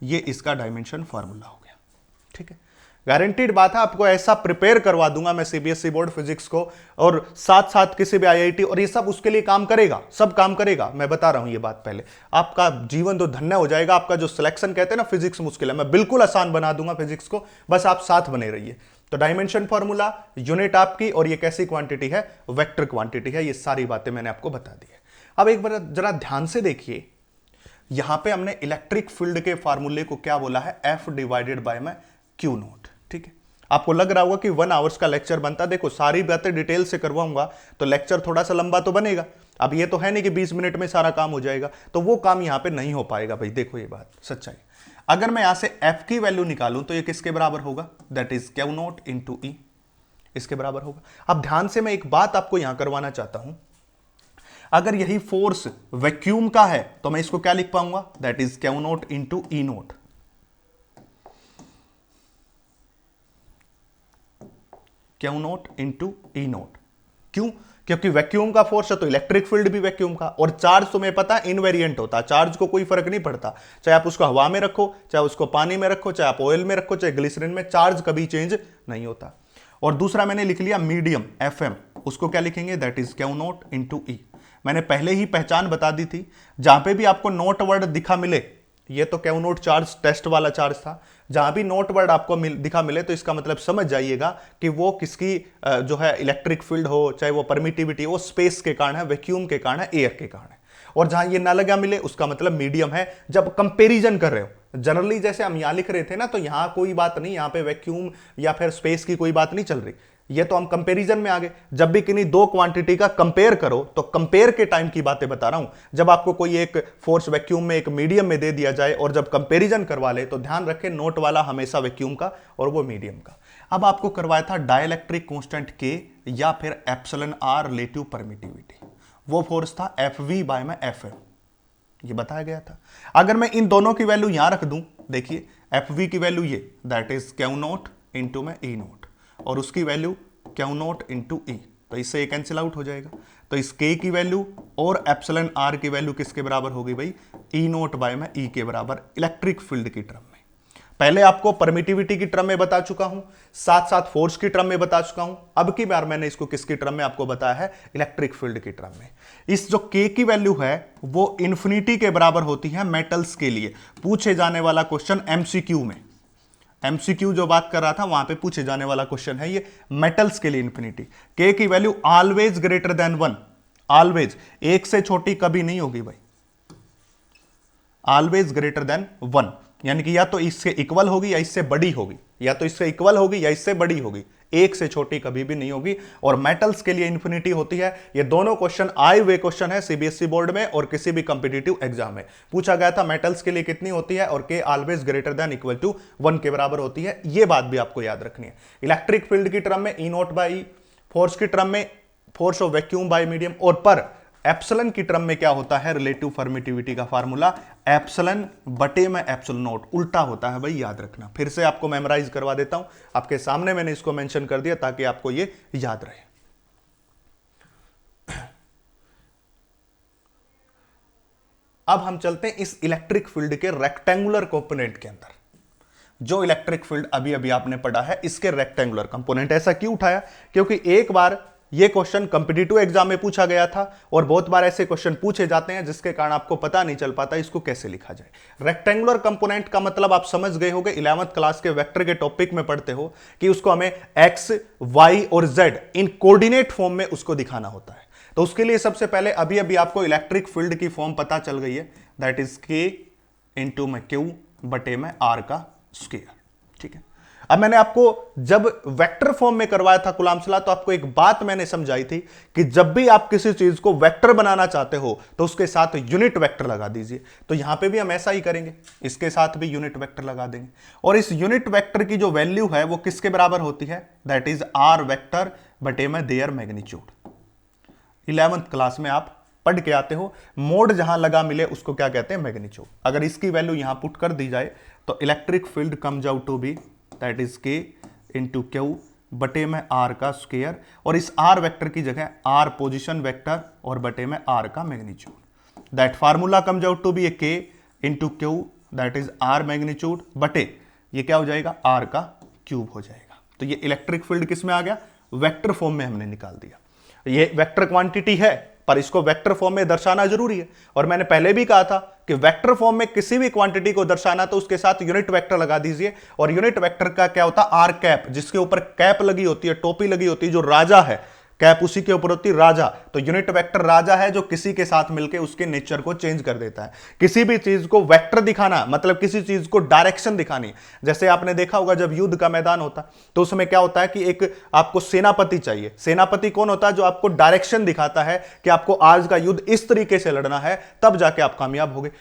ये इसका डायमेंशन फार्मूला हो गया। ठीक है, गारंटीड बात है, आपको ऐसा प्रिपेयर करवा दूंगा मैं सीबीएसई बोर्ड फिजिक्स को, और साथ साथ किसी भी आईआईटी, और ये सब उसके लिए काम करेगा, सब काम करेगा। मैं बता रहा हूं ये बात पहले, आपका जीवन तो धन्य हो जाएगा। आपका जो सिलेक्शन कहते हैं ना फिजिक्स मुश्किल है, मैं बिल्कुल आसान बना दूंगा फिजिक्स को, बस आप साथ बने रहिए। तो डायमेंशन फॉर्मूला, यूनिट आपकी, और ये कैसी क्वांटिटी है? वेक्टर क्वांटिटी है। ये सारी बातें मैंने आपको बता दी है। अब एक बार जरा ध्यान से देखिए, यहां पे हमने इलेक्ट्रिक फील्ड के फार्मूले को क्या बोला है? F डिवाइडेड बाय में Q नोट। ठीक है, आपको लग रहा होगा कि 1 आवर्स का लेक्चर बनता। देखो सारी बातें डिटेल से करवाऊंगा तो लेक्चर थोड़ा सा लंबा तो बनेगा। अब ये तो है नहीं कि 20 मिनट में सारा काम हो जाएगा, तो वो काम यहां पे नहीं हो पाएगा भाई। देखो ये बात सच्चाई। अगर मैं यहां से F की वैल्यू निकालूं तो ये किसके बराबर होगा? That is Q note into E, इसके बराबर होगा। अब ध्यान से मैं एक बात आपको यहां करवाना चाहता हूं, अगर यही फोर्स वैक्यूम का है तो मैं इसको क्या लिख पाऊंगा? That is Q note into E note. Q note into E note. क्यों? क्योंकि वैक्यूम का फोर्स है तो इलेक्ट्रिक फील्ड भी वैक्यूम का, और चार्ज तुम्हें पता है इनवेरिएंट होता है, चार्ज को कोई फर्क नहीं पड़ता, चाहे आप उसको हवा में रखो, चाहे उसको पानी में रखो, चाहे आप ऑयल में रखो, चाहे ग्लिसरीन में, चार्ज कभी चेंज नहीं होता। और दूसरा मैंने लिख लिया मीडियम FM, उसको क्या लिखेंगे? That is Q note into E। मैंने पहले ही पहचान बता दी थी, जहां पे भी आपको नोट वर्ड दिखा मिले, ये तो Q नोट चार्ज टेस्ट वाला चार्ज था, जहां भी नोट वर्ड आपको दिखा मिले तो इसका मतलब समझ जाइएगा कि वो किसकी जो है इलेक्ट्रिक फील्ड हो, चाहे वो परमिटिविटी, वो स्पेस के कारण है, वैक्यूम के कारण है, एयर के कारण है। और जहां ये ना लगा मिले उसका मतलब मीडियम है। जब कंपैरिजन कर रहे हो, जनरली जैसे हम यहां लिख रहे थे ना, तो यहां कोई बात नहीं, यहां पे वैक्यूम या फिर स्पेस की कोई बात नहीं चल रही, ये तो हम कंपैरिजन में आ गए। जब भी किन्हीं दो क्वांटिटी का कंपेयर करो तो कंपेयर के टाइम की बातें बता रहा हूं। जब आपको कोई एक फोर्स वैक्यूम में एक मीडियम में दे दिया जाए और जब कंपैरिजन करवा ले तो ध्यान रखें नोट वाला हमेशा वैक्यूम का और वो मीडियम का। अब आपको करवाया था डाइलेक्ट्रिक कांस्टेंट K या फिर εr रिलेटिव परमिटिविटी, वो फोर्स था FV बाय में FM, ये बताया गया था। अगर मैं इन दोनों की वैल्यू यहां रख दूं, देखिए FV की वैल्यू ये, that is Q note into में ई नोट, और उसकी वैल्यू क्यू नोट इंटू ई, तो इससे ये कैंसिल आउट हो जाएगा। तो इस के की वैल्यू और एप्सिलॉन आर की वैल्यू किसके बराबर होगी भाई, ई नोट बाय में ई के बराबर इलेक्ट्रिक फील्ड की टर्म में। पहले आपको परमिटिविटी की टर्म में बता चुका हूं, साथ साथ फोर्स की टर्म में बता चुका हूं, अब की बार मैंने इसको किसकी टर्म में आपको बताया है, इलेक्ट्रिक फील्ड की टर्म में। इस जो के की वैल्यू है वो इंफिनिटी के बराबर होती है मेटल्स के लिए। पूछे जाने वाला क्वेश्चन एमसीक्यू में, एमसीक्यू जो बात कर रहा था वहां पे पूछे जाने वाला क्वेश्चन है ये, मेटल्स के लिए इंफिनिटी। के की value always greater then 1, always, एक से छोटी कभी नहीं होगी भाई, ऑलवेज ग्रेटर देन 1, यानी कि या तो इससे इक्वल होगी या इससे बड़ी होगी, या तो इससे इक्वल होगी या इससे बड़ी होगी, एक से छोटी कभी भी नहीं होगी। और मेटल्स के लिए इंफिनिटी होती है। ये दोनों क्वेश्चन आए हुए क्वेश्चन है सीबीएसई बोर्ड में और किसी भी कॉम्पिटिटिव एग्जाम में पूछा गया था, मेटल्स के लिए कितनी होती है, और K always greater than equal to 1 के बराबर होती है। ये बात भी आपको याद रखनी है। इलेक्ट्रिक फील्ड की टर्म में ई नोट बाई ई, फोर्स की टर्म में force of vacuum bye medium, और पर एप्सिलॉन की टर्म में क्या होता है, रिलेटिव परमिटिविटी का फार्मूला एप्सिलॉन बटे में एप्सिलॉन नोट, उल्टा होता है भाई, याद रखना। फिर से आपको मेमोराइज करवा देता हूं, आपके सामने मैंने इसको मेंशन कर दिया ताकि आपको ये याद रहे। अब हम चलते हैं इस इलेक्ट्रिक फील्ड के रेक्टेंगुलर कंपोनेंट के अंदर। जो इलेक्ट्रिक फील्ड अभी अभी आपने पढ़ा है इसके रेक्टेंगुलर कंपोनेंट। ऐसा क्यों उठाया, क्योंकि एक बार ये क्वेश्चन कॉम्पिटिटिव एग्जाम में पूछा गया था और बहुत बार ऐसे क्वेश्चन पूछे जाते हैं जिसके कारण आपको पता नहीं चल पाता इसको कैसे लिखा जाए। रेक्टेंगुलर कंपोनेंट का मतलब आप समझ गए होंगे, 11th क्लास के वेक्टर के टॉपिक में पढ़ते हो कि उसको हमें एक्स, वाई और जेड इन कोऑर्डिनेट फॉर्म में उसको दिखाना होता है। तो उसके लिए सबसे पहले अभी अभी आपको इलेक्ट्रिक फील्ड की फॉर्म पता चल गई है, दैट इज के इंटू में क्यू बटे में आर का स्क्वायर। ठीक है, अब मैंने आपको जब वेक्टर फॉर्म में करवाया था कूलम्ब्स लॉ, तो आपको एक बात मैंने समझाई थी कि जब भी आप किसी चीज को वेक्टर बनाना चाहते हो तो उसके साथ यूनिट वेक्टर लगा दीजिए। तो यहां पे भी हम ऐसा ही करेंगे, इसके साथ भी यूनिट वेक्टर लगा देंगे, और इस यूनिट वेक्टर की जो वैल्यू है वो किसके बराबर होती है, दैट इज आर वेक्टर बटे में देयर मैग्नीट्यूड। 11th क्लास में आप पढ़ के आते हो, मोड जहां लगा मिले उसको क्या कहते हैं, मैग्नीट्यूड। अगर इसकी वैल्यू यहां पुट कर दी जाए तो electric field comes out to be that is K into q बटे में आर का स्क्वायर, और इस आर वेक्टर की जगह आर पोजिशन वेक्टर और बटे में आर का magnitude. That formula comes out to be a k into q that is r magnitude बटे ये क्या हो जाएगा, आर का क्यूब हो जाएगा। तो ये इलेक्ट्रिक फील्ड किस में आ गया, वेक्टर फॉर्म में हमने निकाल दिया। ये वेक्टर क्वांटिटी है पर इसको वेक्टर फॉर्म में दर्शाना जरूरी है, और मैंने पहले भी कहा था कि वेक्टर फॉर्म में किसी भी क्वांटिटी को दर्शाना तो उसके साथ यूनिट वेक्टर लगा दीजिए। और यूनिट वेक्टर का क्या होता है, आर कैप, जिसके ऊपर कैप लगी होती है, टोपी लगी होती है, जो राजा है, कैप उसी के ऊपर होती है राजा। तो यूनिट वेक्टर राजा है जो किसी के साथ मिलकर उसके नेचर को चेंज कर देता है। किसी भी चीज को वेक्टर दिखाना मतलब किसी चीज को डायरेक्शन दिखानी। जैसे आपने देखा होगा जब युद्ध का मैदान होता तो उसमें क्या होता है कि एक आपको सेनापति चाहिए। सेनापति कौन होता है, जो आपको डायरेक्शन दिखाता है कि आपको आज का युद्ध इस तरीके से लड़ना है, तब जाके आप कामयाब होगे।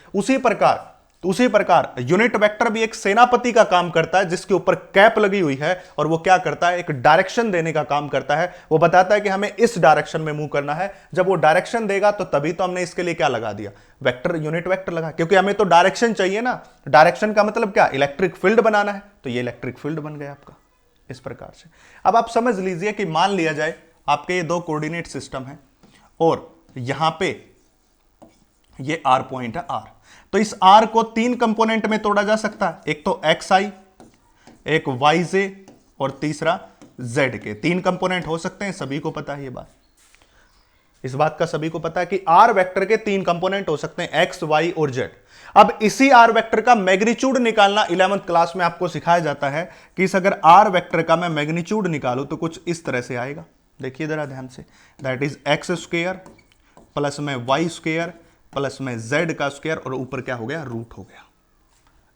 उसी प्रकार यूनिट वेक्टर भी एक सेनापति का काम करता है जिसके ऊपर कैप लगी हुई है, और वो क्या करता है, एक डायरेक्शन देने का काम करता है। वो बताता है कि हमें इस डायरेक्शन में मूव करना है। जब वो डायरेक्शन देगा तो तभी तो हमने इसके लिए क्या लगा दिया, वेक्टर, यूनिट वेक्टर लगा, क्योंकि हमें तो डायरेक्शन चाहिए ना। डायरेक्शन का मतलब क्या, इलेक्ट्रिक फील्ड बनाना है, तो ये इलेक्ट्रिक फील्ड बन गया आपका इस प्रकार से। अब आप समझ लीजिए कि मान लिया जाए आपके ये दो कोऑर्डिनेट सिस्टम है और यहां पे ये आर पॉइंट है आर, तो इस आर को 3 कंपोनेंट में तोड़ा जा सकता है, एक तो एक्स आई, एक वाई जे और तीसरा जेड के। 3 कंपोनेंट हो सकते हैं, सभी को पता है ये बात, इस बात का सभी को पता है कि आर वेक्टर के 3 कंपोनेंट हो सकते हैं, एक्स वाई और जेड। अब इसी आर वेक्टर का मैग्नीट्यूड निकालना 11th क्लास में आपको सिखाया जाता है कि इस अगर आर वेक्टर का मैं मैग्नीट्यूड निकालूं तो कुछ इस तरह से आएगा। देखिए जरा ध्यान से, that is x square plus में वाई स्क्वायर प्लस में जेड का स्क्वायर, और ऊपर क्या हो गया, रूट हो गया,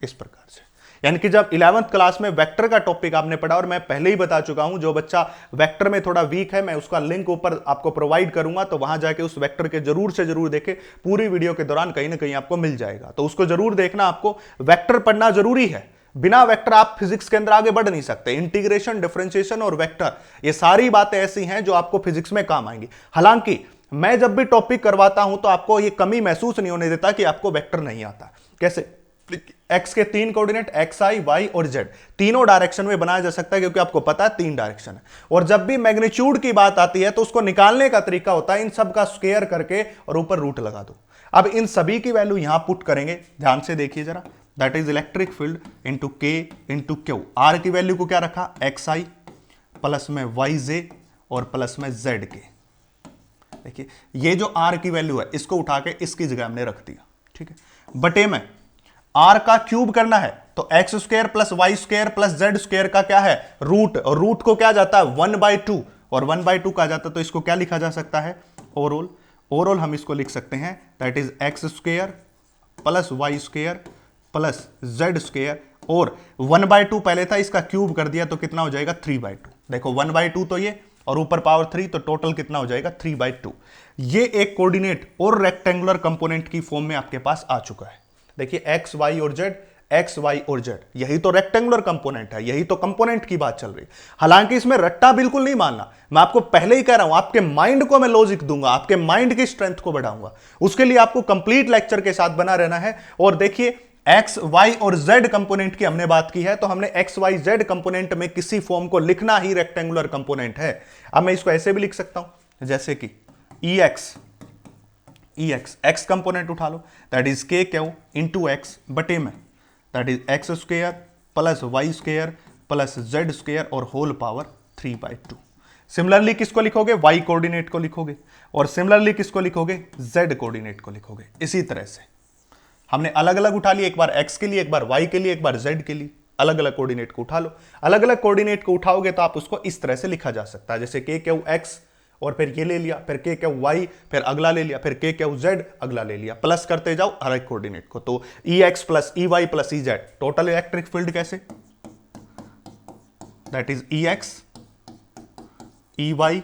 इस प्रकार से। यानी कि जब 11th क्लास में वेक्टर का टॉपिक आपने पढ़ा, और मैं पहले ही बता चुका हूं जो बच्चा वेक्टर में थोड़ा वीक है मैं उसका लिंक ऊपर आपको प्रोवाइड करूंगा, तो वहां जाके उस वेक्टर के जरूर से जरूर देखें, पूरी वीडियो के दौरान कहीं ना कहीं आपको मिल जाएगा, तो उसको जरूर देखना। आपको वेक्टर पढ़ना जरूरी है, बिना वेक्टर आप फिजिक्स के अंदर आगे बढ़ नहीं सकते। इंटीग्रेशन, डिफरेंशिएशन और वेक्टर, ये सारी बातें ऐसी हैं जो आपको फिजिक्स में काम आएंगी। हालांकि मैं जब भी टॉपिक करवाता हूं तो आपको ये कमी महसूस नहीं होने देता कि आपको वेक्टर नहीं आता। कैसे, एक्स के 3 कोऑर्डिनेट एक्स आई वाई और जेड तीनों डायरेक्शन में बनाया जा सकता है, क्योंकि आपको पता है 3 डायरेक्शन है। और जब भी मैग्नीट्यूड की बात आती है तो उसको निकालने का तरीका होता है इन सब का स्क्वायर करके और ऊपर रूट लगा दो। अब इन सभी की वैल्यू यहां पुट करेंगे, ध्यान से देखिए जरा, that is electric field into के इंटू क्यू। आर की वैल्यू को क्या रखा, एक्स आई प्लस में वाई जे और प्लस में जेड के। देखिए ये जो आर की वैल्यू है इसको उठा के इसकी जगह हमने रख दिया, ठीक है। बटे में आर का क्यूब करना है तो x square plus y square plus z square का क्या है रूट, और रूट को क्या जाता है 1/2 और 1/2 का जाता है, तो इसको क्या लिखा जा सकता है ओवरऑल। ओवरऑल हम इसको लिख सकते हैं that is x square plus y square plus z square, और 1/2 पहले था इसका क्यूब कर दिया तो कितना हो जाएगा 3/2। देखो 1/2 तो ये और ऊपर पावर 3, तो टोटल कितना हो जाएगा 3/2। ये एक कोऑर्डिनेट और रेक्टेंगुलर कंपोनेंट की फॉर्म में आपके पास आ चुका है। देखिए एक्स वाई और जेड, एक्स वाई और जेड, यही तो रेक्टेंगुलर कंपोनेंट है, यही तो कंपोनेंट की बात चल रही है। हालांकि इसमें रट्टा बिल्कुल नहीं मानना, मैं आपको पहले ही कह रहा हूं आपके माइंड को मैं लॉजिक दूंगा, आपके माइंड की स्ट्रेंथ को बढ़ाऊंगा। उसके लिए आपको कंप्लीट लेक्चर के साथ बना रहना है। और देखिए एक्स वाई और जेड कंपोनेंट की हमने बात की है, तो हमने एक्स वाई जेड कंपोनेंट में किसी फॉर्म को लिखना ही रेक्टेंगुलर कंपोनेंट है। अब मैं इसको ऐसे भी लिख सकता हूं जैसे कि एक्स एक्स कंपोनेंट उठा लो, that is K q into x बटे में that is x square plus y square plus z square और होल पावर 3/2। सिमिलरली किसको लिखोगे, वाई कोऑर्डिनेट को लिखोगे, और सिमिलरली किसको लिखोगे, जेड कोऑर्डिनेट को लिखोगे। इसी तरह से हमने अलग अलग उठा लिया, एक बार एक्स के लिए, एक बार वाई के लिए, एक बार जेड के लिए, अलग अलग कोऑर्डिनेट को उठा लो। अलग अलग कोऑर्डिनेट को उठाओगे तो आप उसको इस तरह से लिखा जा सकता है, जैसे के क्यू एक्स और फिर ये ले लिया, फिर के क्यू वाई, फिर अगला ले लिया, फिर के क्यू जेड, अगला ले लिया, प्लस करते जाओ हर एक कोऑर्डिनेट को। तो E x plus E y plus E z, total electric field कैसे, that is E x E y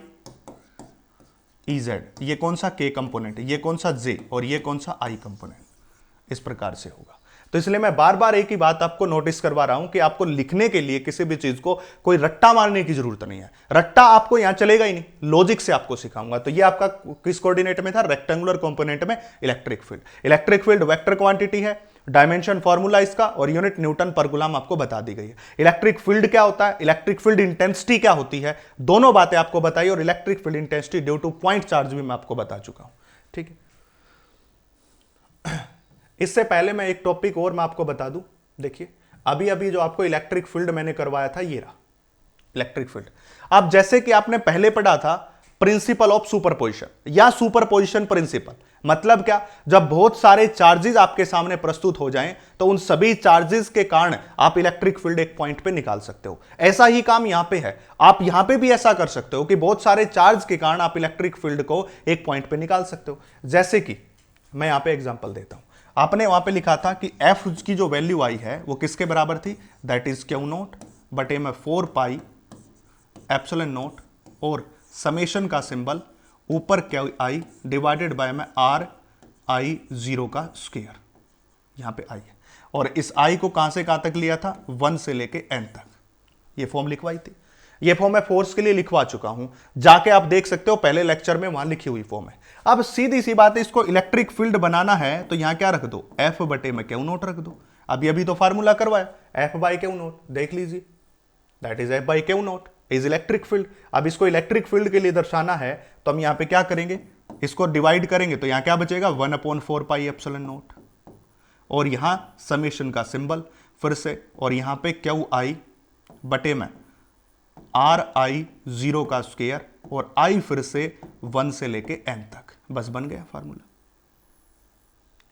E z. ये कौन सा के कंपोनेंट है, ये कौन सा जे, और ये कौन सा आई कंपोनेंट, इस प्रकार से होगा। तो इसलिए मैं बार बार एक ही बात आपको नोटिस करवा रहा हूं कि आपको लिखने के लिए किसी भी चीज को कोई रट्टा मारने की जरूरत नहीं है। रट्टा आपको यहां चलेगा ही नहीं, लॉजिक से आपको सिखाऊंगा। तो ये आपका किस कोऑर्डिनेट में था, रेक्टेंगुलर कंपोनेंट में electric field. Electric field vector quantity है, डायमेंशन फॉर्मूला इसका और यूनिट न्यूटन पर कूलम आपको बता दी गई है। इलेक्ट्रिक फील्ड क्या होता है, इलेक्ट्रिक फील्ड इंटेंसिटी क्या होती है, दोनों बातें आपको बताई, और electric field intensity due two point charge भी मैं आपको बता चुका हूं, ठीक है। इससे पहले मैं एक टॉपिक और मैं आपको बता दूं, देखिए अभी अभी जो आपको इलेक्ट्रिक फील्ड मैंने करवाया था ये रहा इलेक्ट्रिक फील्ड। अब जैसे कि आपने पहले पढ़ा था प्रिंसिपल ऑफ सुपरपोजिशन या सुपरपोजिशन प्रिंसिपल, मतलब क्या, जब बहुत सारे चार्जेस आपके सामने प्रस्तुत हो जाएं तो उन सभी चार्जेस के कारण आप इलेक्ट्रिक फील्ड एक पॉइंट पे निकाल सकते हो। ऐसा ही काम यहां पे है, आप यहां पे भी ऐसा कर सकते हो कि बहुत सारे चार्ज के कारण आप इलेक्ट्रिक फील्ड को एक पॉइंट पे निकाल सकते हो। जैसे कि मैं यहां पे एग्जांपल देता हूं, आपने वहां पे लिखा था कि एफ की जो वैल्यू आई है वो किसके बराबर थी, दैट इज क्यू नोट बटे में 4 पाई एप्सिलॉन नोट और समेशन का सिंबल ऊपर क्यू आई डिवाइडेड बाय में आर आई जीरो का स्क्वायर, यहां पे आई है। और इस आई को कहां से कहां तक लिया था, 1 से लेके n तक, ये फॉर्म लिखवाई थी। ये फॉर्म मैं फोर्स के लिए लिखवा चुका हूं, जाके आप देख सकते हो, पहले लेक्चर में वहां लिखी हुई फॉर्म है। अब सीधी सी बात है, इसको इलेक्ट्रिक फील्ड बनाना है तो यहां क्या रख दो, एफ बटे में क्यू नोट रख दो। अभी तो फार्मूला करवाया एफ बाई क्यू नोट, देख लीजिए that is F by Q note is electric field. अब इसको इलेक्ट्रिक फील्ड के लिए दर्शाना है तो हम यहां पे क्या करेंगे, इसको डिवाइड करेंगे तो यहां क्या बचेगा 1/4 पाई एप्सिलॉन नोट, और यहां समेशन का सिंबल फिर से, और यहां पे क्यू आई बटे में आर आई जीरो का स्क्वायर और आई फिर से 1 से लेके n तक, बस बन गया फार्मूला।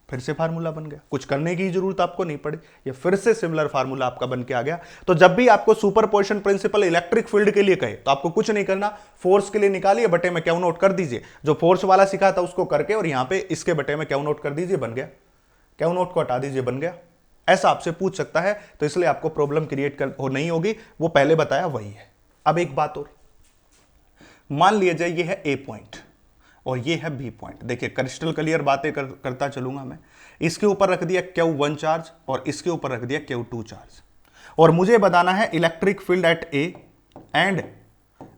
फिर से फार्मूला बन गया, कुछ करने की जरूरत आपको नहीं पड़ी, ये फिर से सिमिलर फार्मूला आपका बन के आ गया। तो जब भी आपको सुपरपोजिशन प्रिंसिपल इलेक्ट्रिक फील्ड के लिए कहे तो आपको कुछ नहीं करना, फोर्स के लिए निकालिए, बटे में क्यू नोट कर दीजिए, जो फोर्स वाला सीखा था उसको करके, और यहां पे इसके बटे में क्यू नोट कर दीजिए, बन गया। क्यू नोट को हटा दीजिए, बन गया। ऐसा आपसे पूछ सकता है, तो इसलिए आपको प्रॉब्लम क्रिएट नहीं होगी, वो पहले बताया वही है। अब एक बात और, मान लिया जाए ये है ए पॉइंट और ये है बी पॉइंट। देखिए क्रिस्टल क्लियर बातें करता चलूंगा मैं। इसके ऊपर रख दिया Q1 चार्ज और इसके ऊपर रख दिया Q2 चार्ज, और मुझे बताना है electric field at A and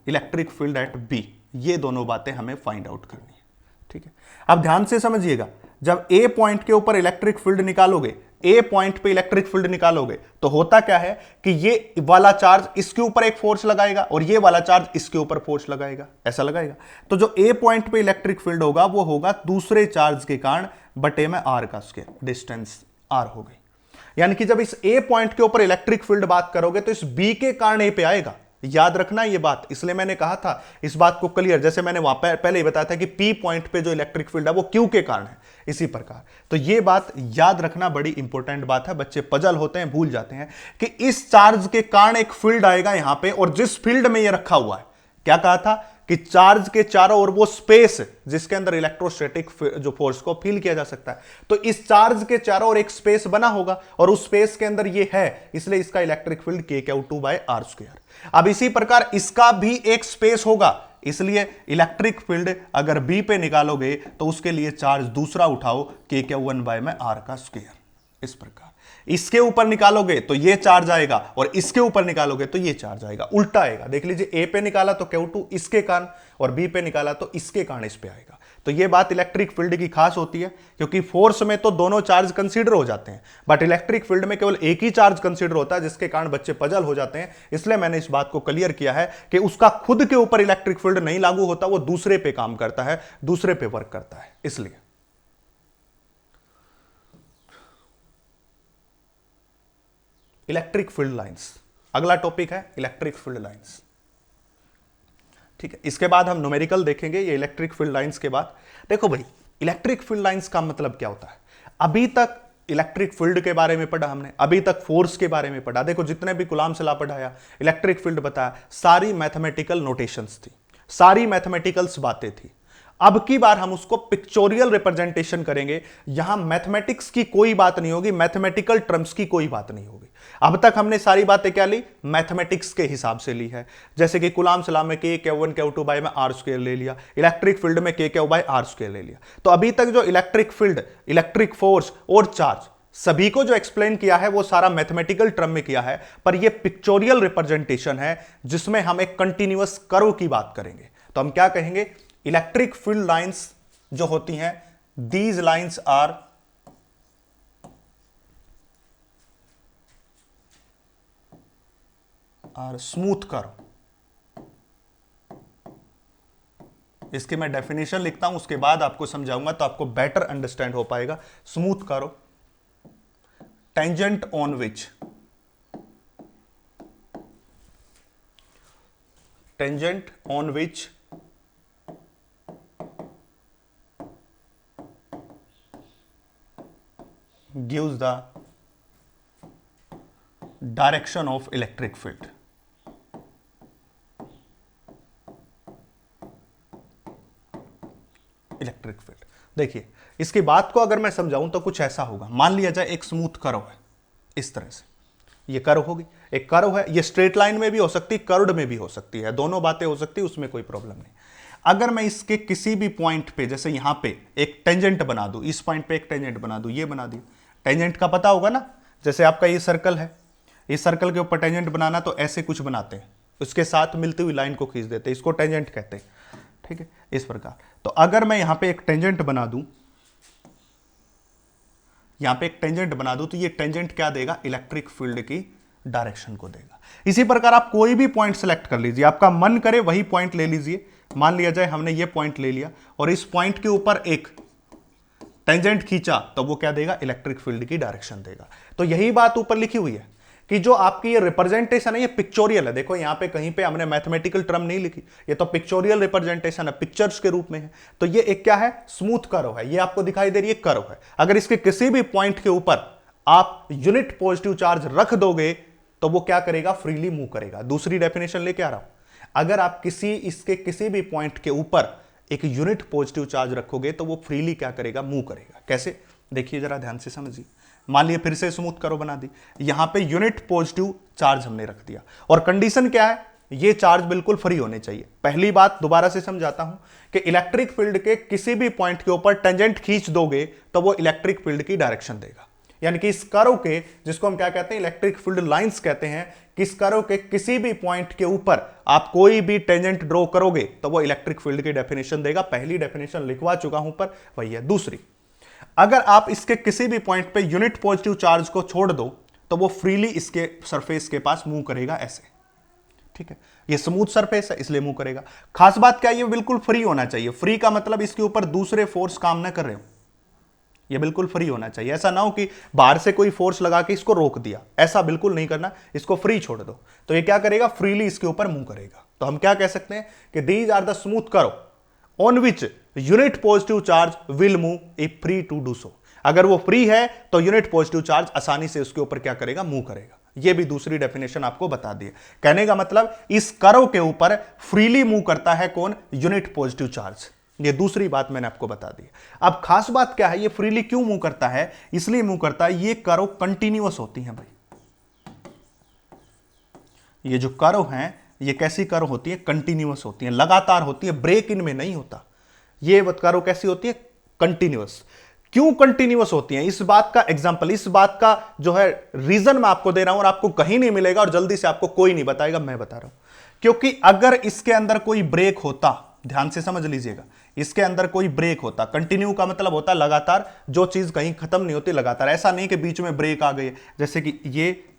electric field at B. ये दोनों बातें हमें फाइंड आउट करनी है, ठीक है। अब ध्यान से समझिएगा, जब ए पॉइंट के ऊपर इलेक्ट्रिक फील्ड निकालोगे, ए पॉइंट पे इलेक्ट्रिक फील्ड निकालोगे तो होता क्या है कि ये वाला चार्ज इसके ऊपर एक फोर्स लगाएगा और ये वाला चार्ज इसके ऊपर फोर्स लगाएगा, ऐसा लगाएगा। तो जो ए पॉइंट पे इलेक्ट्रिक फील्ड होगा वो होगा दूसरे चार्ज के कारण बटे में आर का स्क्वायर, डिस्टेंस आर हो गई। यानी कि जब इस ए पॉइंट के ऊपर इलेक्ट्रिक फील्ड बात करोगे तो इस बी के कारण ए पे आएगा, याद रखना ये बात, इसलिए मैंने कहा था इस बात को क्लियर, जैसे मैंने वहां पहले ही बताया था कि पी पॉइंट पे जो इलेक्ट्रिक फील्ड है वो क्यू के कारण है, इसी प्रकार। तो ये बात याद रखना बड़ी इंपॉर्टेंट बात है, बच्चे पजल होते हैं, भूल जाते हैं कि इस चार्ज के कारण एक फील्ड आएगा यहां पे, और जिस फील्ड में ये रखा हुआ है, क्या कहा था कि चार्ज के चारों ओर वो स्पेस जिसके अंदर इलेक्ट्रोस्टैटिक जो फोर्स को फील किया जा सकता है, तो इस चार्ज के चारों ओर एक स्पेस बना होगा और उस स्पेस के अंदर ये है, इसलिए इसका इलेक्ट्रिक फील्ड k2/r²। अब इसी प्रकार इसका भी एक स्पेस होगा, इसलिए इलेक्ट्रिक फील्ड अगर बी पे निकालोगे तो उसके लिए चार्ज दूसरा उठाओ k1/r²। इस प्रकार इसके ऊपर निकालोगे तो ये चार्ज आएगा और इसके ऊपर निकालोगे तो ये चार्ज आएगा, उल्टा आएगा। देख लीजिए, ए पे निकाला तो Q2 इसके कारण और बी पे निकाला तो इसके कारण इस पे आएगा। तो ये बात इलेक्ट्रिक फील्ड की खास होती है, क्योंकि फोर्स में तो दोनों चार्ज कंसीडर हो जाते हैं, बट इलेक्ट्रिक फील्ड में केवल एक ही चार्ज कंसीडर होता है, जिसके कारण बच्चे पजल हो जाते हैं। इसलिए मैंने इस बात को क्लियर किया है कि उसका खुद के ऊपर इलेक्ट्रिक फील्ड नहीं लागू होता, वो दूसरे पे काम करता है, दूसरे पे वर्क करता है, इसलिए। इलेक्ट्रिक फील्ड लाइंस, अगला टॉपिक है इलेक्ट्रिक फील्ड लाइंस। ठीक है, इसके बाद हम न्यूमेरिकल देखेंगे ये इलेक्ट्रिक फील्ड लाइंस के बाद। देखो भाई, इलेक्ट्रिक फील्ड लाइंस का मतलब क्या होता है? अभी तक इलेक्ट्रिक फील्ड के बारे में पढ़ा हमने, अभी तक फोर्स के बारे में पढ़ा। देखो, जितने भी कूलॉम से लॉ पढ़ाया, इलेक्ट्रिक फील्ड बताया, सारी मैथमेटिकल नोटेशंस थी, सारी मैथमेटिकल्स बातें थी। अब की बार हम उसको पिक्चोरियल रिप्रेजेंटेशन करेंगे। यहां मैथमेटिक्स की कोई बात नहीं होगी, मैथमेटिकल टर्म्स की कोई बात नहीं होगी। अब तक हमने सारी बातें क्या ली? मैथमेटिक्स के हिसाब से ली है। जैसे कि कूलॉम्स लॉ में k1 Q2 बाय में r² ले लिया, इलेक्ट्रिक फील्ड में k/r² ले लिया। तो अभी तक जो इलेक्ट्रिक फील्ड, इलेक्ट्रिक फोर्स और चार्ज सभी को जो एक्सप्लेन किया है वो सारा मैथमेटिकल टर्म में किया है, पर ये पिक्चोरियल रिप्रेजेंटेशन है जिसमें हम एक कंटिन्यूअस कर्व की बात करेंगे। तो हम क्या कहेंगे? इलेक्ट्रिक फील्ड लाइंस जो होती हैं, these lines are smooth curve. इसकी मैं डेफिनेशन लिखता हूं, उसके बाद आपको समझाऊंगा तो आपको बेटर अंडरस्टैंड हो पाएगा। Smooth curve, tangent on which gives the direction of electric field। Electric field, देखिए इसकी बात को अगर मैं समझाऊं तो कुछ ऐसा होगा। मान लिया जाए एक स्मूथ कर्व है, इस तरह से ये कर्व होगी, एक कर्व है, ये स्ट्रेट लाइन में भी हो सकती है, कर्व्ड में भी हो सकती है, दोनों बातें हो सकती है, उसमें कोई प्रॉब्लम नहीं। अगर मैं इसके किसी भी पॉइंट पे, जैसे यहां पे एक टेंजेंट बना दूं, इस पॉइंट पे एक टेंजेंट बना दूं, ये बना दी, टेंजेंट का पता होगा ना, जैसे आपका ये सर्कल है, इस सर्कल के ऊपर टेंजेंट बनाना तो ऐसे कुछ बनाते हैं, उसके साथ मिलती हुई लाइन को खींच देते हैं, इसको टेंजेंट कहते हैं। ठीक है, इस प्रकार। तो अगर मैं यहां पे एक टेंजेंट बना दूं, यहां पे एक टेंजेंट बना दूं, तो ये टेंजेंट क्या देगा? इलेक्ट्रिक फील्ड की डायरेक्शन को देगा। इसी प्रकार आप कोई भी पॉइंट सेलेक्ट कर लीजिए, आपका मन करे वही पॉइंट ले लीजिए। मान लिया जाए हमने ये पॉइंट ले लिया और इस पॉइंट के ऊपर एक टेंजेंट खींचा, तो वो क्या देगा? इलेक्ट्रिक फील्ड की डायरेक्शन देगा। तो यही बात ऊपर लिखी हुई है कि जो आपकी ये रिप्रेजेंटेशन है, ये पिक्चोरियल है। देखो यहां पे कहीं पे हमने मैथमेटिकल टर्म नहीं लिखी, ये तो पिक्चोरियल रिप्रेजेंटेशन है, पिक्चर्स के रूप में है। तो ये एक क्या है? स्मूथ कर्व है, ये आपको दिखाई दे रही है कर्व है। अगर इसके किसी भी पॉइंट के ऊपर आप यूनिट पॉजिटिव चार्ज रख दोगे तो वो क्या करेगा? फ्रीली मूव करेगा। दूसरी डेफिनेशन लेके आ रहा हूं, अगर आप इसके किसी भी पॉइंट के ऊपर एक यूनिट पॉजिटिव चार्ज रखोगे तो वो फ्रीली क्या करेगा? मूव करेगा। कैसे? देखिए जरा ध्यान से समझिए। मान लिया फिर से स्मूथ कर्व बना दी, यहां पे यूनिट पॉजिटिव चार्ज हमने रख दिया और कंडीशन क्या है? ये चार्ज बिल्कुल फ्री होने चाहिए। पहली बात दोबारा से समझाता हूं कि इलेक्ट्रिक फील्ड के किसी भी पॉइंट के ऊपर टेंजेंट खींच दोगे तो वो इलेक्ट्रिक फील्ड की डायरेक्शन देगा। यानी कि इस कर्व के, जिसको हम क्या कहते हैं? इलेक्ट्रिक फील्ड लाइंस कहते हैं, किस कर्व के किसी भी पॉइंट के ऊपर आप कोई भी टेंजेंट ड्रॉ करोगे तो वो इलेक्ट्रिक फील्ड की डेफिनेशन देगा। पहली डेफिनेशन लिखवा चुका हूं पर वही है। दूसरी, अगर आप इसके किसी भी पॉइंट पे यूनिट पॉजिटिव चार्ज को छोड़ दो तो वो फ्रीली इसके सरफेस के पास मूव करेगा ऐसे, ठीक है। ये स्मूथ सरफेस है इसलिए मूव करेगा। खास बात क्या है, ये बिल्कुल फ्री होना चाहिए। फ्री का मतलब इसके ऊपर दूसरे फोर्स काम ना कर रहे हो, ये बिल्कुल फ्री होना चाहिए। ऐसा ना हो कि बाहर से कोई फोर्स लगा के इसको रोक दिया, ऐसा बिल्कुल नहीं करना। इसको फ्री छोड़ दो तो ये क्या करेगा, फ्रीली इसके ऊपर मूव करेगा। तो हम क्या कह सकते हैं कि these are the smooth curve on which unit positive charge will move if free to do so. अगर वो फ्री है तो यूनिट पॉजिटिव चार्ज आसानी से उसके ऊपर क्या करेगा, मूव करेगा। ये भी दूसरी डेफिनेशन आपको बता दी। कहने का मतलब इस कर्व के ऊपर फ्रीली मूव करता है कौन, यूनिट पॉजिटिव चार्ज। ये दूसरी बात मैंने आपको बता दी। अब खास बात क्या है, ये फ्रीली क्यों मूव करता है, इसलिए मूव करता है ये कर्व कंटिन्यूअस होती है भाई। ये जो कर्व हैं ये कैसी कर्व होती है, कंटिन्यूअस होती है, लगातार होती है, ब्रेक इनमें नहीं होता। ये कर्व कैसी होती है, कंटिन्यूअस। क्यों कंटिन्यूअस होती हैं, इस बात का एग्जांपल, इस बात का जो है रीजन मैं आपको दे रहा हूं और आपको कहीं नहीं मिलेगा और जल्दी से आपको कोई नहीं बताएगा, मैं बता रहा हूं। क्योंकि अगर इसके अंदर कोई ब्रेक होता, ध्यान से समझ लीजिएगा, इसके अंदर कोई ब्रेक होता, कंटिन्यू का मतलब होता है लगातार, जो चीज कहीं खत्म नहीं होती लगातार। ऐसा नहीं कि बीच में ब्रेक आ गई, जैसे कि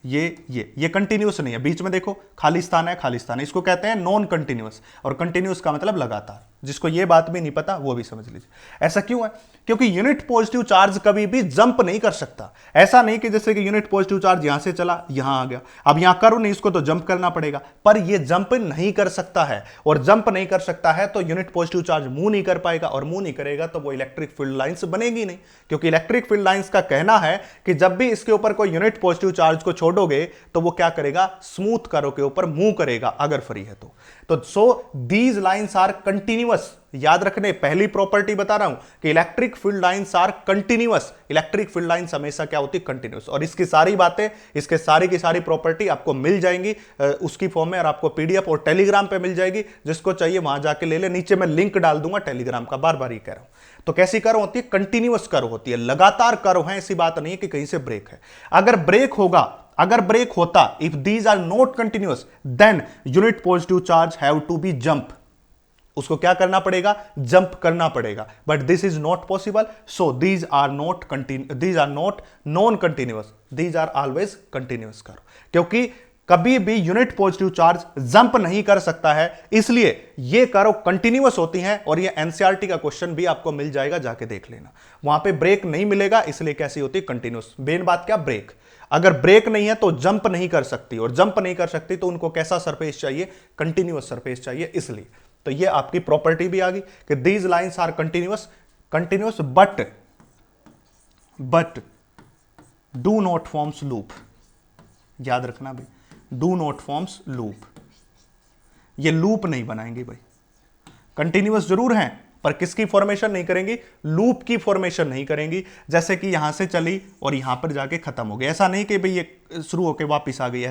ये कंटिन्यूअस नहीं है, बीच में देखो खाली स्थान है, खाली स्थान है, इसको कहते हैं नॉन कंटिन्यूअस। और कंटिन्यूअस का मतलब लगातार। जिसको ये बात भी नहीं पता वो भी समझ लीजिए। ऐसा क्यों है, क्योंकि यूनिट पॉजिटिव चार्ज कभी भी जंप नहीं कर सकता। ऐसा नहीं कि जैसे कि यूनिट पॉजिटिव चार्ज यहां से चला यहां आ गया, अब यहां करो नहीं, इसको तो जंप करना पड़ेगा, पर ये जंप नहीं कर सकता है। और जंप नहीं कर सकता है तो यूनिट पॉजिटिव चार्ज मूव नहीं कर पाएगा, और मूव नहीं करेगा तो वो इलेक्ट्रिक फील्ड लाइंस बनेगी नहीं। क्योंकि इलेक्ट्रिक फील्ड लाइंस का कहना है कि जब भी इसके ऊपर कोई यूनिट पॉजिटिव चार्ज को छोड़ोगे तो वो क्या करेगा, स्मूथ कर्व के ऊपर मूव करेगा अगर फ्री है तो so these lines are continuous. याद रखने, पहली प्रॉपर्टी बता रहा हूं कि electric field lines are continuous. Electric field lines हमेशा क्या होती है, कंटिन्यूअस। और इसकी सारी बातें, इसके सारी की सारी प्रॉपर्टी आपको मिल जाएंगी उसकी फॉर्म में, और आपको पीडीएफ और टेलीग्राम पे मिल जाएगी। जिसको चाहिए वहां जाके ले ले, नीचे मैं लिंक डाल दूंगा टेलीग्राम का, बार बार ये कह रहा हूं। तो कैसी कर्व होती है, कंटिन्यूअस कर्व होती है, लगातार कर्व है, ऐसी बात नहीं है कि कहीं से ब्रेक है। अगर ब्रेक होगा, अगर ब्रेक होता, if these are not continuous then unit positive charge have to be jump. उसको क्या करना पड़ेगा, जंप करना पड़ेगा। But this is not possible, so these are not non continuous, these are always continuous curve. क्योंकि कभी भी यूनिट पॉजिटिव चार्ज जंप नहीं कर सकता है, इसलिए ये कर्व कंटिन्यूअस होती हैं। और ये एनसीईआरटी का क्वेश्चन भी आपको मिल जाएगा, जाके देख लेना, वहां पे ब्रेक नहीं मिलेगा, इसलिए कैसी होती है, कंटिन्यूअस। मेन बात क्या, ब्रेक। अगर ब्रेक नहीं है तो जंप नहीं कर सकती, और जंप नहीं कर सकती तो उनको कैसा सरफेस चाहिए, कंटिन्यूअस सरफेस चाहिए, इसलिए। तो ये आपकी प्रॉपर्टी भी आ गई कि these lines are continuous but do not forms loop. याद रखना भाई, डू नॉट फॉर्म्स लूप। ये लूप नहीं बनाएंगे भाई, कंटिन्यूअस जरूर हैं पर किसकी फॉर्मेशन नहीं करेंगी, लूप की फॉर्मेशन नहीं करेंगी। जैसे कि यहां से चली और यहां पर जाके खत्म हो गई, ऐसा नहीं कि भाई ये शुरू होके वापस आ गई,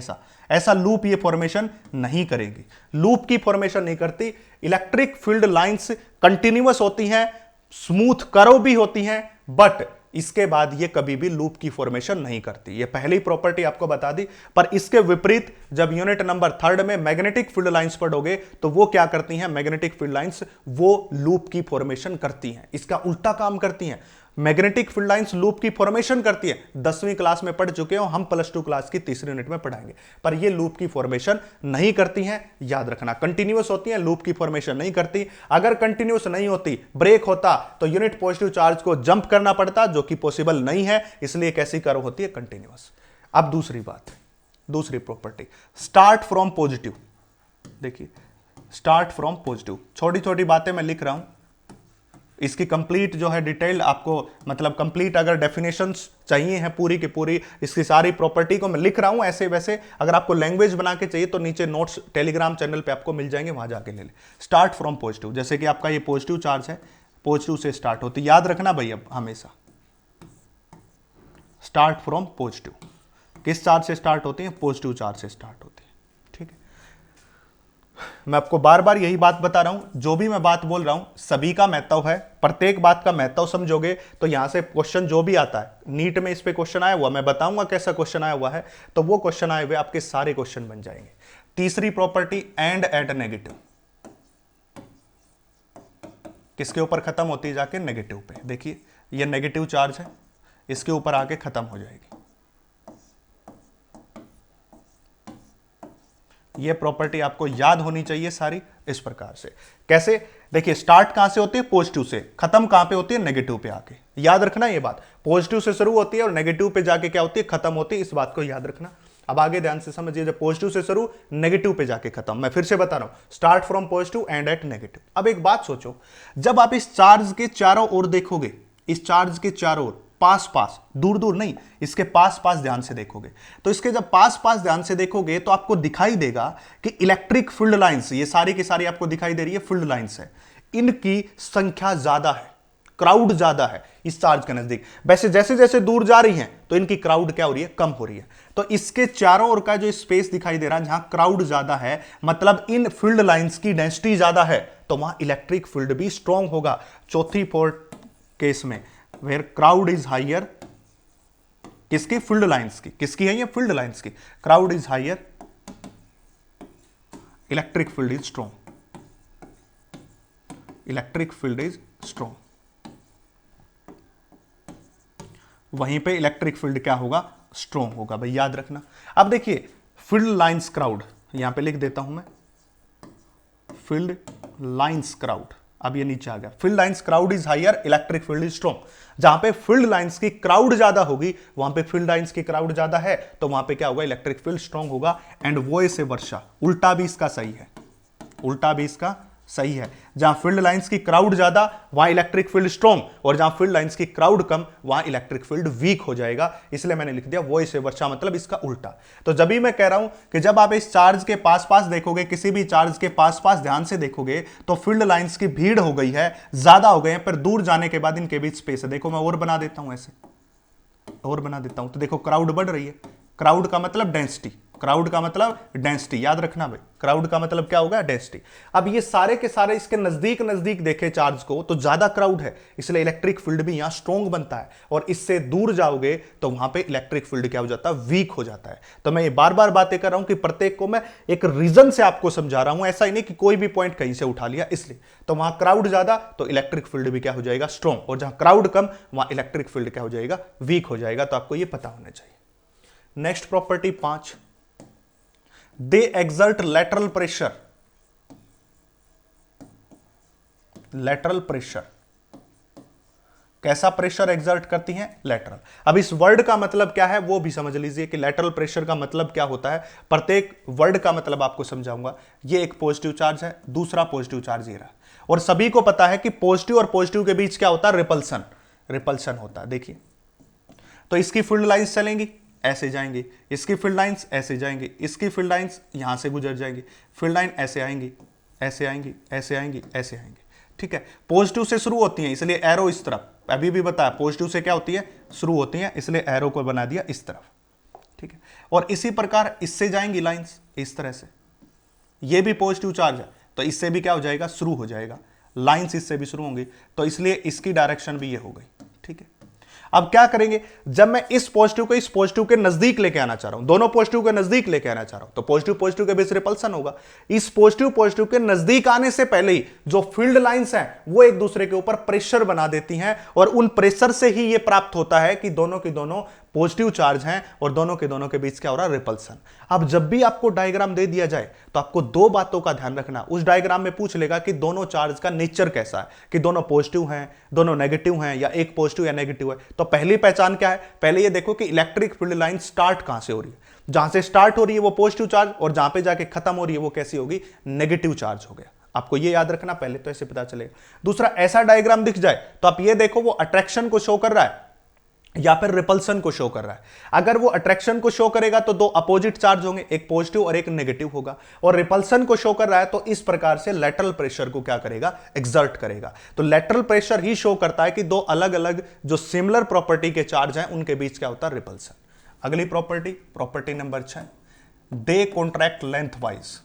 ऐसा लूप ये फॉर्मेशन नहीं करेंगी। लूप की फॉर्मेशन नहीं करती। इलेक्ट्रिक फील्ड लाइंस कंटिन्यूअस होती हैं, स्मूथ कर्व भी होती हैं, बट इसके बाद ये कभी भी लूप की फॉर्मेशन नहीं करती। ये पहली प्रॉपर्टी आपको बता दी। पर इसके विपरीत जब यूनिट नंबर 3 में मैग्नेटिक फील्ड लाइंस पढ़ोगे तो वो क्या करती हैं, मैग्नेटिक फील्ड लाइंस वो लूप की फॉर्मेशन करती हैं, इसका उल्टा काम करती हैं। मैग्नेटिक फील्ड लाइंस लूप की फॉर्मेशन करती है, 10वीं क्लास में पढ़ चुके हो हम, +2 क्लास की तीसरी यूनिट में पढ़ाएंगे। पर ये लूप की फॉर्मेशन नहीं करती हैं, याद रखना। कंटिन्यूअस होती है, लूप की फॉर्मेशन नहीं करती। अगर कंटिन्यूअस नहीं होती, ब्रेक होता तो यूनिट पॉजिटिव चार्ज को जंप करना पड़ता, जो कि पॉसिबल नहीं है, इसलिए कैसी कर्व होती है, कंटिन्यूअस। अब दूसरी बात, दूसरी प्रॉपर्टी, स्टार्ट फ्रॉम पॉजिटिव। देखिए, स्टार्ट फ्रॉम पॉजिटिव, छोटी छोटी बातें मैं लिख रहा हूं, इसकी कंप्लीट जो है डिटेल आपको, मतलब कंप्लीट अगर डेफिनेशंस चाहिए हैं पूरी की पूरी, इसकी सारी प्रॉपर्टी को मैं लिख रहा हूं ऐसे वैसे। अगर आपको लैंग्वेज बना के चाहिए तो नीचे नोट्स टेलीग्राम चैनल पे आपको मिल जाएंगे, वहां जाके ले ले। स्टार्ट फ्रॉम पॉजिटिव, जैसे कि आपका ये पॉजिटिव चार्ज है, पॉजिटिव से स्टार्ट होती, याद रखना भाई अब हमेशा, स्टार्ट फ्रॉम पॉजिटिव। किस चार्ज से स्टार्ट होती है, पॉजिटिव चार्ज से स्टार्ट होती है। ठीक है, मैं आपको बार बार यही बात बता रहा हूं, जो भी मैं बात बोल रहा हूं सभी का महत्व है, प्रत्येक बात का महत्व समझोगे तो यहां से क्वेश्चन जो भी आता है, नीट में इस पे क्वेश्चन आया हुआ, मैं बताऊंगा कैसा क्वेश्चन आया हुआ है, तो वो क्वेश्चन आए हुए आपके सारे क्वेश्चन बन जाएंगे। तीसरी प्रॉपर्टी, एंड एट नेगेटिव। किसके ऊपर खत्म होती है जाके, नेगेटिव पे। देखिए ये नेगेटिव चार्ज है, इसके ऊपर आके खत्म हो जाएगी। ये प्रॉपर्टी आपको याद होनी चाहिए सारी इस प्रकार से। कैसे, देखिए स्टार्ट कहां से होती है, पॉजिटिव से, खत्म कहां पे होती है, नेगेटिव पे आके। याद रखना ये बात, पॉजिटिव से शुरू होती है और नेगेटिव पे जाके क्या होती है, खत्म होती है। इस बात को याद रखना। अब आगे ध्यान से समझिए, जब पॉजिटिव से शुरू, नेगेटिव पे जाके खत्म। मैं फिर से बता रहा हूं, start from positive end at negative. अब एक बात सोचो, जब आप इस चार्ज के चारों ओर देखोगे, इस चार्ज के चारों ओर, पास पास, दूर दूर नहीं, इसके पास पास ध्यान से देखोगे, तो इसके जब पास पास ध्यान से देखोगे तो आपको दिखाई देगा कि इलेक्ट्रिक फील्ड लाइंस, ये सारी की सारी आपको दिखाई दे रही है फील्ड लाइंस है, इनकी संख्या ज्यादा है, क्राउड ज्यादा है इस चार्ज के नजदीक। वैसे जैसे जैसे दूर जा रही हैं तो इनकी क्राउड क्या हो रही है, कम हो रही है। तो इसके चारों ओर का जो स्पेस दिखाई दे रहा है जहां क्राउड ज्यादा है, मतलब इन फील्ड लाइंस की डेंसिटी ज्यादा है, तो वहां इलेक्ट्रिक फील्ड भी स्ट्रांग होगा। चौथी फोर्थ केस में, वेयर क्राउड इज हाइयर, किसकी, फील्ड लाइंस की। किसकी है ये, फील्ड लाइंस की। Crowd is higher, electric field is strong, electric field is strong. वहीं पे इलेक्ट्रिक फील्ड क्या होगा, स्ट्रांग होगा भाई, याद रखना। अब देखिए फील्ड लाइंस क्राउड, यहां पे लिख देता हूं मैं, फील्ड लाइंस क्राउड। अब ये नीचे आ गया, field lines crowd is higher, electric field is strong. जहां पे फील्ड लाइंस की क्राउड ज्यादा होगी, वहां पे फील्ड लाइंस की क्राउड ज्यादा है, तो वहां पे क्या होगा, इलेक्ट्रिक फील्ड स्ट्रांग होगा। एंड वो से वर्षा, उल्टा भी इसका सही है, उल्टा भी इसका सही है। जहां फील्ड लाइंस की क्राउड ज्यादा, वहां इलेक्ट्रिक फील्ड स्ट्रांग, और जहां फील्ड लाइंस की क्राउड कम, वहां इलेक्ट्रिक फील्ड वीक हो जाएगा। इसलिए मैंने लिख दिया वो से वर्षा, मतलब इसका उल्टा। तो जब भी मैं कह रहा हूं कि जब आप इस चार्ज के पास पास देखोगे, किसी भी चार्ज के पास पास ध्यान से देखोगे, तो फील्ड लाइंस की भीड़ हो गई है, ज्यादा हो गए हैं, पर दूर जाने के बाद इनके बीच स्पेस है। देखो मैं और बना देता हूं, ऐसे और बना देता हूं, तो देखो क्राउड बढ़ रही है। क्राउड का मतलब डेंसिटी, क्राउड का मतलब डेंसिटी, याद रखना भाई, क्राउड का मतलब क्या होगा, डेंसिटी। अब ये सारे के सारे इसके नजदीक नजदीक देखे चार्ज को, तो ज्यादा क्राउड है, इसलिए इलेक्ट्रिक फील्ड भी यहां स्ट्रांग बनता है। और इससे दूर जाओगे तो वहां पे इलेक्ट्रिक फील्ड क्या हो जाता है, वीक हो जाता है। तो मैं ये बार बार बातें कर रहा हूं कि प्रत्येक को मैं एक रीजन से आपको समझा रहा हूं, ऐसा ही नहीं कि कोई भी पॉइंट कहीं से उठा लिया। इसलिए तो वहां क्राउड ज्यादा, तो इलेक्ट्रिक फील्ड भी क्या हो जाएगा, स्ट्रांग, और जहां क्राउड कम, वहां इलेक्ट्रिक फील्ड क्या हो जाएगा, वीक हो जाएगा। तो आपको यह पता होना चाहिए। Next property 5, they exert lateral pressure, lateral pressure, कैसा प्रेशर एक्सर्ट करती हैं, लेटरल। अब इस वर्ड का मतलब क्या है वो भी समझ लीजिए कि लेटरल प्रेशर का मतलब क्या होता है। प्रत्येक वर्ड का मतलब आपको समझाऊंगा। ये एक पॉजिटिव चार्ज है, दूसरा पॉजिटिव चार्ज ये रहा, और सभी को पता है कि पॉजिटिव और पॉजिटिव के बीच क्या होता है, रिपल्सन, रिपल्सन होता है। देखिए तो इसकी फील्ड लाइंस चलेंगी, ऐसे जाएंगी, इसकी फील्ड लाइंस ऐसे जाएंगी, इसकी फील्ड लाइंस यहां से गुजर जाएंगी, फील्ड लाइन ऐसे आएंगी, ऐसे आएंगी, ऐसे आएंगी, ऐसे आएंगी। ठीक है, पॉजिटिव से शुरू होती हैं, इसलिए एरो इस तरफ, अभी भी बताया पॉजिटिव से क्या होती है, शुरू होती है, इसलिए एरो को बना दिया इस तरफ। ठीक है, और इसी प्रकार इससे जाएंगी लाइंस इस तरह से, ये भी पॉजिटिव चार्ज है, तो इससे भी क्या हो जाएगा, शुरू हो जाएगा, लाइंस इससे भी शुरू होंगी, तो इसलिए इसकी डायरेक्शन भी ये हो गई। ठीक है, अब क्या करेंगे, जब मैं इस पॉजिटिव को इस पॉजिटिव के नजदीक लेके आना चाह रहा हूं, दोनों पॉजिटिव के नजदीक लेके आना चाह रहा हूं, तो पॉजिटिव पॉजिटिव के बीच रिपल्सन होगा। इस पॉजिटिव पॉजिटिव के नजदीक आने से पहले ही जो फील्ड लाइंस हैं वो एक दूसरे के ऊपर प्रेशर बना देती हैं, और उन प्रेशर से ही ये प्राप्त होता है कि दोनों के दोनों पॉजिटिव चार्ज हैं और दोनों के बीच क्या हो रहा है, रिपल्सन। अब जब भी आपको डायग्राम दे दिया जाए तो आपको दो बातों का ध्यान रखना। उस डायग्राम में पूछ लेगा कि दोनों चार्ज का नेचर कैसा है, कि दोनों पॉजिटिव हैं, दोनों नेगेटिव हैं, या एक पॉजिटिव या नेगेटिव है। तो पहली पहचान क्या है, पहले ये देखो कि इलेक्ट्रिक फील्ड लाइन स्टार्ट कहां से हो रही है। जहां से स्टार्ट हो रही है वो पॉजिटिव चार्ज, और जहां पे जाके खत्म हो रही है वो कैसी होगी, नेगेटिव चार्ज हो गया। आपको ये याद रखना, पहले तो ऐसे पता चलेगा। दूसरा, ऐसा डायग्राम दिख जाए तो आप ये देखो वो अट्रैक्शन को शो कर रहा है या फिर रिपल्सन को शो कर रहा है। अगर वो अट्रैक्शन को शो करेगा तो दो अपोजिट चार्ज होंगे, एक पॉजिटिव और एक नेगेटिव होगा, और रिपल्सन को शो कर रहा है तो इस प्रकार से लेटरल प्रेशर को क्या करेगा, एक्सर्ट करेगा। तो लेटरल प्रेशर ही शो करता है कि दो अलग अलग जो सिमिलर प्रॉपर्टी के चार्ज हैं उनके बीच क्या होता है, रिपल्सन। अगली प्रॉपर्टी, प्रॉपर्टी नंबर 6, दे कॉन्ट्रैक्ट लेंथ वाइज,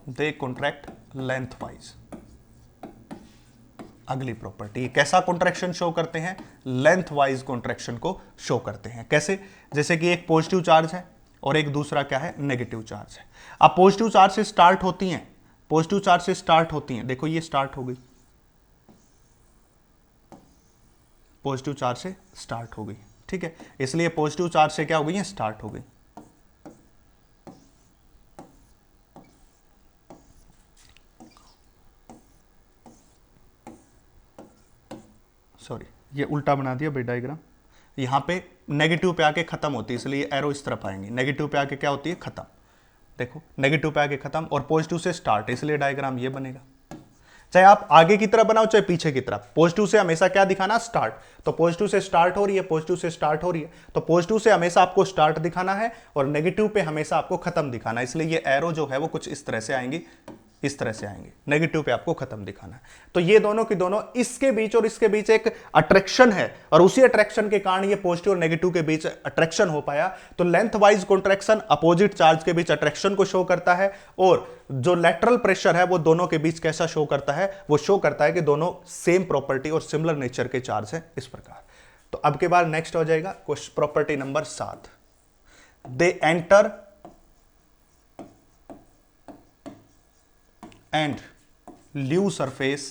दे कॉन्ट्रैक्ट लेंथ वाइज। अगली प्रॉपर्टी, कैसा कॉन्ट्रैक्शन शो करते हैं, लेंथ वाइज कॉन्ट्रैक्शन को शो करते हैं। कैसे, जैसे कि एक पॉजिटिव चार्ज है और एक दूसरा क्या है, नेगेटिव चार्ज है। अब पॉजिटिव चार्ज से स्टार्ट होती हैं, पॉजिटिव चार्ज से स्टार्ट होती हैं, देखो ये स्टार्ट हो गई, पॉजिटिव चार्ज से स्टार्ट हो गई, ठीक है, इसलिए पॉजिटिव चार्ज से क्या हो गई है, स्टार्ट हो गई। सॉरी, ये उल्टा बना दिया भाई डायग्राम, यहां पे नेगेटिव पे आके खत्म होती है, इसलिए एरो इस तरफ आएंगे, नेगेटिव पे आके क्या होती है, खत्म, देखो नेगेटिव पे आके खत्म, और पॉजिटिव से स्टार्ट, इसलिए डायग्राम ये बनेगा। चाहे आप आगे की तरफ बनाओ चाहे पीछे की तरफ, पॉजिटिव से हमेशा क्या दिखाना, स्टार्ट, तो पॉजिटिव से स्टार्ट हो रही है, पॉजिटिव से स्टार्ट हो रही है, तो पॉजिटिव से हमेशा आपको स्टार्ट दिखाना है और नेगेटिव पे हमेशा आपको खत्म दिखाना है, इसलिए ये एरो जो है वो कुछ इस तरह से आएंगी, इस तरह से आएंगे, नेगेटिव पे आपको खत्म दिखाना है। तो ये दोनों की दोनों इसके बीच और इसके बीच एक अट्रैक्शन है, और उसी अट्रैक्शन के कारण ये पॉजिटिव और नेगेटिव के बीच अट्रैक्शन हो पाया। तो length wise contraction opposite charge के बीच अट्रैक्शन को शो करता है, और जो लेटरल प्रेशर है वो दोनों के बीच कैसा शो करता है, वो शो करता है कि दोनों सेम प्रॉपर्टी और सिमिलर नेचर के चार्ज है, इस प्रकार। तो अब के बाद नेक्स्ट हो जाएगा property number 7, they enter and leave surface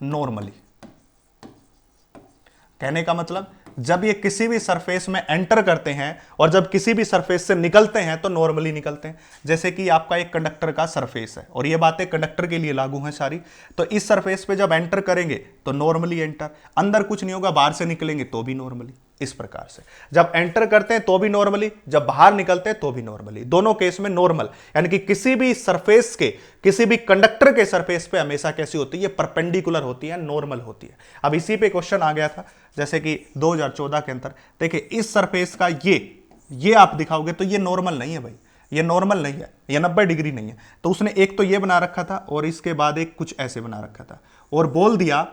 normally. कहने का मतलब जब ये किसी भी सरफेस में एंटर करते हैं और जब किसी भी सरफेस से निकलते हैं तो नॉर्मली निकलते हैं। जैसे कि आपका एक कंडक्टर का सरफेस है, और ये बातें कंडक्टर के लिए लागू हैं सारी, तो इस सरफेस पे जब एंटर करेंगे तो नॉर्मली एंटर, अंदर कुछ नहीं होगा, बाहर से निकलेंगे तो भी नॉर्मली, इस प्रकार से। जब एंटर करते हैं तो भी नॉर्मली, जब बाहर निकलते हैं तो भी नॉर्मली, दोनों केस में नॉर्मल, यानी कि किसी भी सरफेस के, किसी भी कंडक्टर के सरफेस पे हमेशा कैसी होती है, परपेंडिकुलर होती है, नॉर्मल होती है। अब इसी पे क्वेश्चन आ गया था, जैसे कि 2014 के अंदर देखिए, इस सरफेस का ये आप दिखाओगे तो ये नॉर्मल नहीं है भाई, ये नॉर्मल नहीं है, ये 90 डिग्री नहीं है। तो उसने एक तो ये बना रखा था और इसके बाद एक कुछ ऐसे बना रखा था, और बोल दिया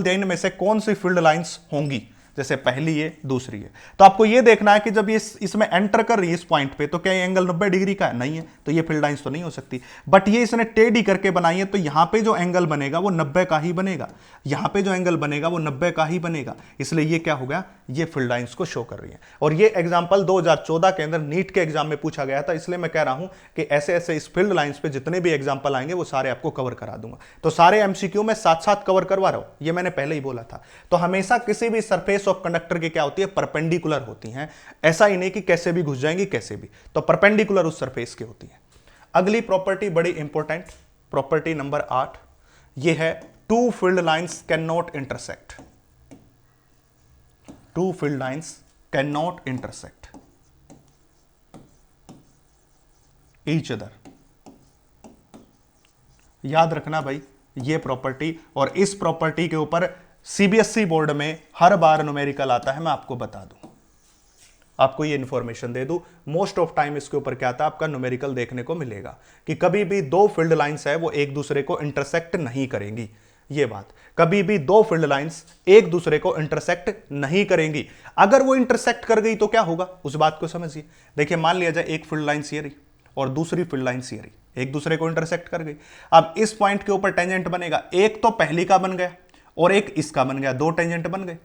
इनमें से कौन सी फील्ड लाइंस होंगी, जैसे पहली है दूसरी है। तो आपको ये देखना है कि जब ये इसमें एंटर कर रही है इस पॉइंट पे, तो क्या ये एंगल 90 डिग्री का है, नहीं है, तो ये फील्ड लाइंस तो नहीं हो सकती। बट ये इसने टेढ़ी करके बनाई है, तो यहां पे जो एंगल बनेगा वो 90 का ही बनेगा, यहां पे जो एंगल बनेगा वो 90 का ही बनेगा, इसलिए ये क्या होगा, ये फील्ड लाइंस को शो कर रही है। और ये एग्जाम्पल 2014 के अंदर नीट के एग्जाम में पूछा गया था, इसलिए मैं कह रहा हूं कि ऐसे ऐसे इस फील्ड लाइंस पे जितने भी एग्जाम्पल आएंगे वो सारे आपको कवर करा दूंगा। तो सारे एमसीक्यू में साथ साथ कवर करवा रहा हूं, ये मैंने पहले ही बोला था। तो हमेशा किसी भी सरफेस ऑफ कंडक्टर के होती है, परपेंडिकुलर होती हैं, ऐसा ही नहीं कि कैसे भी घुस जाएंगी, कैसे भी, तो परपेंडिकुलर उस सरफेस की होती है। अगली प्रॉपर्टी बड़ी इंपॉर्टेंट, प्रॉपर्टी नंबर 8, यह है two field lines can not intersect, two field lines can not intersect each other. याद रखना भाई ये प्रॉपर्टी, और इस प्रॉपर्टी के ऊपर सीबीएसई बोर्ड में हर बार न्यूमेरिकल आता है, मैं आपको बता दूं, आपको ये इंफॉर्मेशन दे दूं, मोस्ट ऑफ टाइम इसके ऊपर क्या आता है, आपका न्यूमेरिकल देखने को मिलेगा कि कभी भी दो फील्ड लाइंस है वो एक दूसरे को इंटरसेक्ट नहीं करेंगी। ये बात, कभी भी दो फील्ड लाइंस एक दूसरे को इंटरसेक्ट नहीं करेंगी। अगर वो इंटरसेक्ट कर गई तो क्या होगा, उस बात को समझिए। देखिए, मान लिया जाए एक फील्ड लाइन ये रही और दूसरी फील्ड लाइन ये रही, एक दूसरे को इंटरसेक्ट कर गई। अब इस पॉइंट के ऊपर टेंजेंट बनेगा, एक तो पहली का बन गया और एक इसका बन गया, दो टेंजेंट बन गए।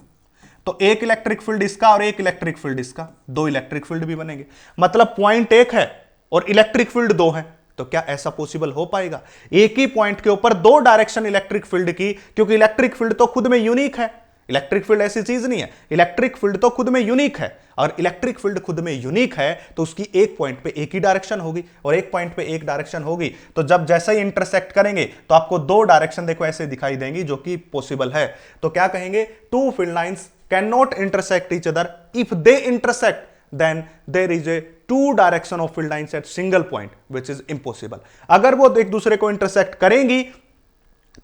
तो एक इलेक्ट्रिक फील्ड इसका और एक इलेक्ट्रिक फील्ड इसका, दो इलेक्ट्रिक फील्ड भी बनेंगे। मतलब पॉइंट एक है और इलेक्ट्रिक फील्ड दो है, तो क्या ऐसा पॉसिबल हो पाएगा एक ही पॉइंट के ऊपर दो डायरेक्शन इलेक्ट्रिक फील्ड की? क्योंकि इलेक्ट्रिक फील्ड तो खुद में यूनिक है, इलेक्ट्रिक फील्ड ऐसी चीज नहीं है, इलेक्ट्रिक फील्ड तो खुद में यूनिक है, और इलेक्ट्रिक फील्ड खुद में यूनिक है तो उसकी एक पॉइंट पे एक ही डायरेक्शन होगी, और एक पॉइंट पे एक डायरेक्शन होगी। तो जब जैसा ही इंटरसेक्ट करेंगे तो आपको दो डायरेक्शन देखो ऐसे दिखाई देंगी, जो कि पॉसिबल है। तो क्या कहेंगे, two field lines can not intersect each other, if they intersect then there is a two direction of field lines at single point which is impossible। अगर वो एक दूसरे को इंटरसेक्ट करेंगी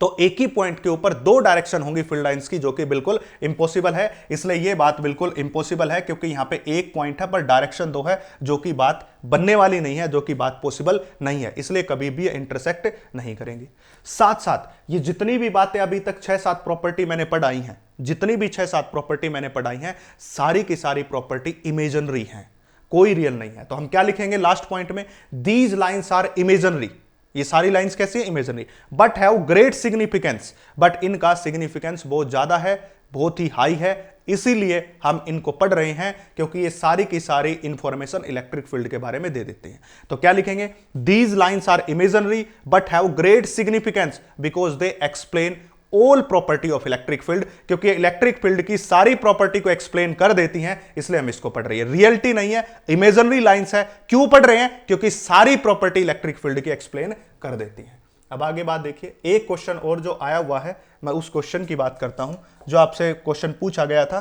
तो एक ही पॉइंट के ऊपर दो डायरेक्शन होंगी फील्ड लाइंस की, जो कि बिल्कुल इंपॉसिबल है। इसलिए ये बात बिल्कुल इंपॉसिबल है, क्योंकि यहां पे एक पॉइंट है पर डायरेक्शन दो है, जो कि बात बनने वाली नहीं है, जो कि बात पॉसिबल नहीं है। इसलिए कभी भी इंटरसेक्ट नहीं करेंगी। साथ साथ ये जितनी भी बातें अभी तक 6-7 प्रॉपर्टी मैंने पढ़ाई हैं, जितनी भी 6-7 प्रॉपर्टी मैंने पढ़ाई हैं, सारी की सारी प्रॉपर्टी इमेजिनरी हैं, कोई रियल नहीं है। तो हम क्या लिखेंगे लास्ट पॉइंट में, दीज लाइंस आर इमेजिनरी। ये सारी लाइंस कैसी है, imaginary, but have great significance, but इनका सिग्निफिकेंस बहुत ज्यादा है, बहुत ही हाई है, इसीलिए हम इनको पढ़ रहे हैं, क्योंकि ये सारी की सारी इंफॉर्मेशन इलेक्ट्रिक फील्ड के बारे में दे देते हैं। तो क्या लिखेंगे, these lines are imaginary but have great significance because they explain all property of electric field, क्योंकि इलेक्ट्रिक फील्ड की सारी प्रॉपर्टी को एक्सप्लेन कर देती हैं, इसलिए हम इसको पढ़ रहे हैं। रियलिटी नहीं है, इमेजिनरी लाइंस है। क्यों पढ़ रहे हैं, क्योंकि सारी प्रॉपर्टी इलेक्ट्रिक फील्ड की एक्सप्लेन कर देती हैं। अब आगे बात देखिए, एक क्वेश्चन और जो आया हुआ है, मैं उस क्वेश्चन की बात करता हूं जो आपसे क्वेश्चन पूछा गया था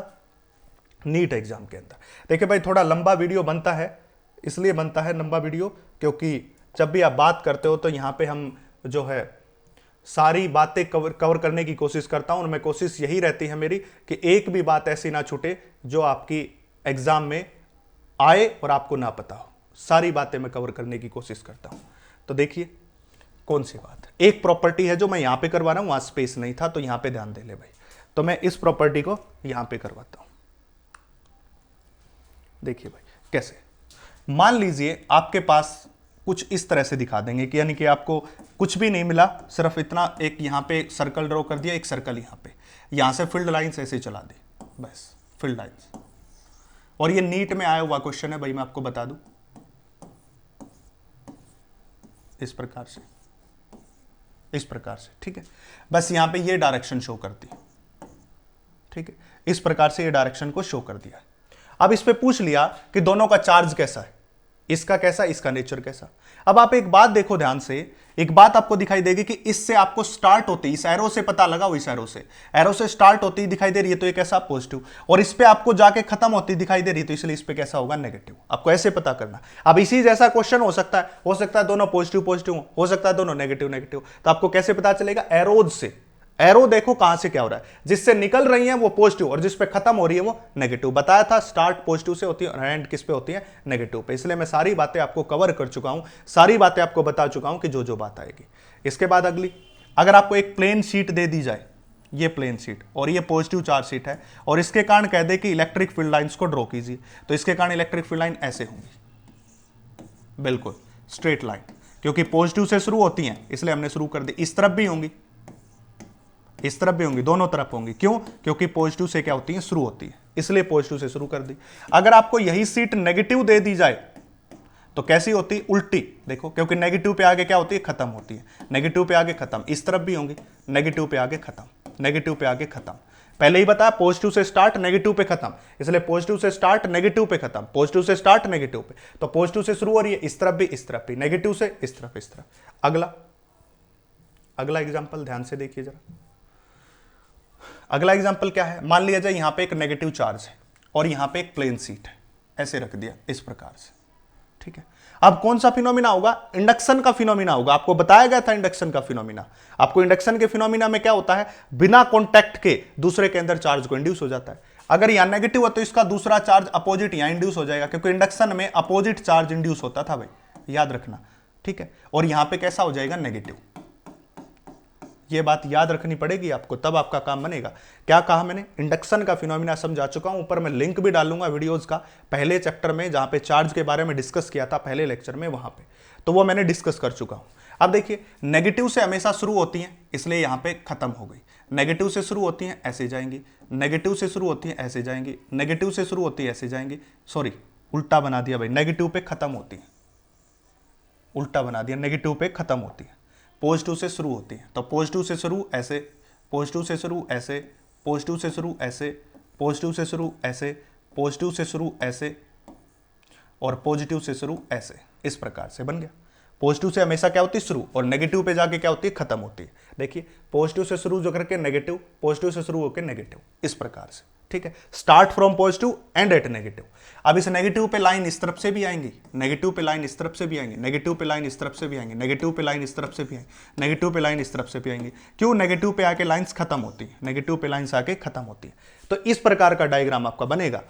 नीट एग्जाम के अंदर। देखिए भाई, थोड़ा लंबा वीडियो बनता है, इसलिए बनता है लंबा वीडियो क्योंकि जब भी आप बात करते हो तो यहां पे हम जो है सारी बातें कवर करने की कोशिश करता हूं, और मैं कोशिश यही रहती है मेरी कि एक भी बात ऐसी ना छूटे जो आपकी एग्जाम में आए और आपको ना पता हो। सारी बातें मैं कवर करने की कोशिश करता हूं। तो देखिए कौन सी बात है, एक प्रॉपर्टी है जो मैं यहां पे करवा रहा हूं, वहां स्पेस नहीं था तो यहां पे ध्यान दे ले भाई। तो मैं इस प्रॉपर्टी को यहां पे करवाता हूं। देखिए भाई कैसे, मान लीजिए आपके पास कुछ इस तरह से दिखा देंगे कि यानी कि आपको कुछ भी नहीं मिला, सिर्फ इतना एक यहां पे सर्कल ड्रॉ कर दिया, एक सर्कल यहां पे, यहां से फील्ड लाइंस ऐसे चला दी, बस फील्ड लाइंस। और ये नीट में आया हुआ क्वेश्चन है भाई, मैं आपको बता दूं, इस प्रकार से, इस प्रकार से, ठीक है। बस यहां पे ये डायरेक्शन शो करती है, ठीक है, इस प्रकार से ये डायरेक्शन को शो कर दिया। अब इस पे पूछ लिया कि दोनों का चार्ज कैसा है, इसका कैसा, इसका नेचर कैसा। अब आप एक बात देखो ध्यान से, एक बात आपको दिखाई देगी कि इससे आपको स्टार्ट होती, इस एरो से पता लगाओ, इस एरो से स्टार्ट होती दिखाई दे रही है तो ये कैसा, पॉजिटिव, और इस पे आपको जाके खत्म होती दिखाई दे रही है तो इसलिए इस पे कैसा होगा, नेगेटिव। आपको ऐसे पता करना। अब इसी जैसा क्वेश्चन हो सकता है दोनों पॉजिटिव पॉजिटिव हो सकता है दोनों नेगेटिव नेगेटिव। तो आपको कैसे पता चलेगा, एरोज से। एरो देखो कहां से क्या हो रहा है, जिससे निकल रही है वो पॉजिटिव और जिस पे खत्म हो रही है वो नेगेटिव। बताया था स्टार्ट पॉजिटिव से होती है और एंड किस पे होती है, नेगेटिव पे। इसलिए मैं सारी बातें आपको कवर कर चुका हूं, सारी बातें आपको बता चुका हूं कि जो जो बात आएगी। इसके बाद अगली, अगर आपको एक प्लेन शीट दे दी जाए, ये प्लेन शीट और ये पॉजिटिव चार्ज शीट है, और इसके कारण कह दे कि इलेक्ट्रिक फील्ड लाइंस को ड्रॉ कीजिए, तो इसके कारण इलेक्ट्रिक फील्ड लाइन ऐसे होंगी, बिल्कुल स्ट्रेट लाइन, क्योंकि पॉजिटिव से शुरू होती हैं इसलिए हमने शुरू कर दी। इस तरफ भी होंगी, इस तरफ भी होंगी, दोनों तरफ होंगी। क्यों, क्योंकि पॉजिटिव से क्या होती है, शुरू होती है, इसलिए पॉजिटिव से शुरू कर दी। अगर आपको यही सीट नेगेटिव दे दी जाए तो कैसी होती, उल्टी। देखो, क्योंकि नेगेटिव पे आगे क्या होती है, खत्म होती है, नेगेटिव पे आगे खत्म। इस तरफ भी होंगी, नेगेटिव पे आगे खत्म, नेगेटिव पे आगे खत्म। पहले ही बताया पॉजिटिव से स्टार्ट नेगेटिव पे खत्म, इसलिए पॉजिटिव से स्टार्ट नेगेटिव पे खत्म, पॉजिटिव से स्टार्ट नेगेटिव पे। तो पॉजिटिव से शुरू हो रही है, इस तरफ भी इस तरफ भी, नेगेटिव से इस तरफ इस तरफ। अगला एग्जांपल ध्यान से देखिए जरा। अगला एग्जांपल क्या है, मान लिया जाए यहां पे एक नेगेटिव चार्ज है और यहां पे एक प्लेन शीट है, ऐसे रख दिया इस प्रकार से, ठीक है। अब कौन सा फिनोमिना होगा, इंडक्शन का फिनोमिना होगा। आपको बताया गया था इंडक्शन का फिनोमिना। आपको इंडक्शन के फिनोमिना में क्या होता है, बिना कॉन्टैक्ट के दूसरे के अंदर चार्ज को इंड्यूस हो जाता है। अगर यहां नेगेटिव है तो इसका दूसरा चार्ज अपोजिट यहां इंड्यूस हो जाएगा, क्योंकि इंडक्शन में अपोजिट चार्ज इंड्यूस होता था भाई, याद रखना, ठीक है। और यहां पे कैसा हो जाएगा, नेगेटिव। ये बात याद रखनी पड़ेगी आपको, तब आपका काम बनेगा। क्या कहा मैंने, इंडक्शन का फिनोमिना समझा चुका हूं। ऊपर मैं लिंक भी डालूंगा वीडियोस का, पहले चैप्टर में जहां पे चार्ज के बारे में डिस्कस किया था पहले लेक्चर में, वहां पे तो वो मैंने डिस्कस कर चुका हूं। अब देखिए, नेगेटिव से हमेशा शुरू होती हैं, इसलिए यहां पे खत्म हो गई। नेगेटिव से शुरू होती हैं, ऐसे जाएंगी, नेगेटिव से शुरू होती हैं, ऐसे जाएंगी, नेगेटिव से शुरू होती है, ऐसे जाएंगी। सॉरी, उल्टा बना दिया भाई, नेगेटिव पे खत्म होती है, उल्टा बना दिया, नेगेटिव पे खत्म होती है, पॉजिटिव से शुरू होती है। तो पॉजिटिव से शुरू ऐसे, पॉजिटिव से शुरू ऐसे, पॉजिटिव से शुरू ऐसे, पॉजिटिव से शुरू ऐसे, पॉजिटिव से शुरू ऐसे, और पॉजिटिव से शुरू ऐसे, इस प्रकार से बन गया। पॉजिटिव से हमेशा क्या होती है, शुरू, और नेगेटिव पे जाके क्या होती है, खत्म होती है। देखिए, पॉजिटिव से शुरू जो करके नेगेटिव, पॉजिटिव से शुरू होकर नेगेटिव, इस प्रकार से, ठीक है। Start from positive end at negative. अब इस नेगेटिव पे लाइन इस तरफ से भी आएंगी, नेगेटिव पे लाइन इस तरफ से भी आएंगी, नेगेटिव पे लाइन इस तरफ से भी आएंगी, नेगेटिव पे लाइन इस तरफ से भी आएंगी, नेगेटिव पे लाइन इस तरफ से भी आएंगी। क्यों, नेगेटिव पे आके लाइंस खत्म होती है, नेगेटिव पे लाइंस आके खत्म होती है। तो इस प्रकार का डायग्राम आपका बनेगा।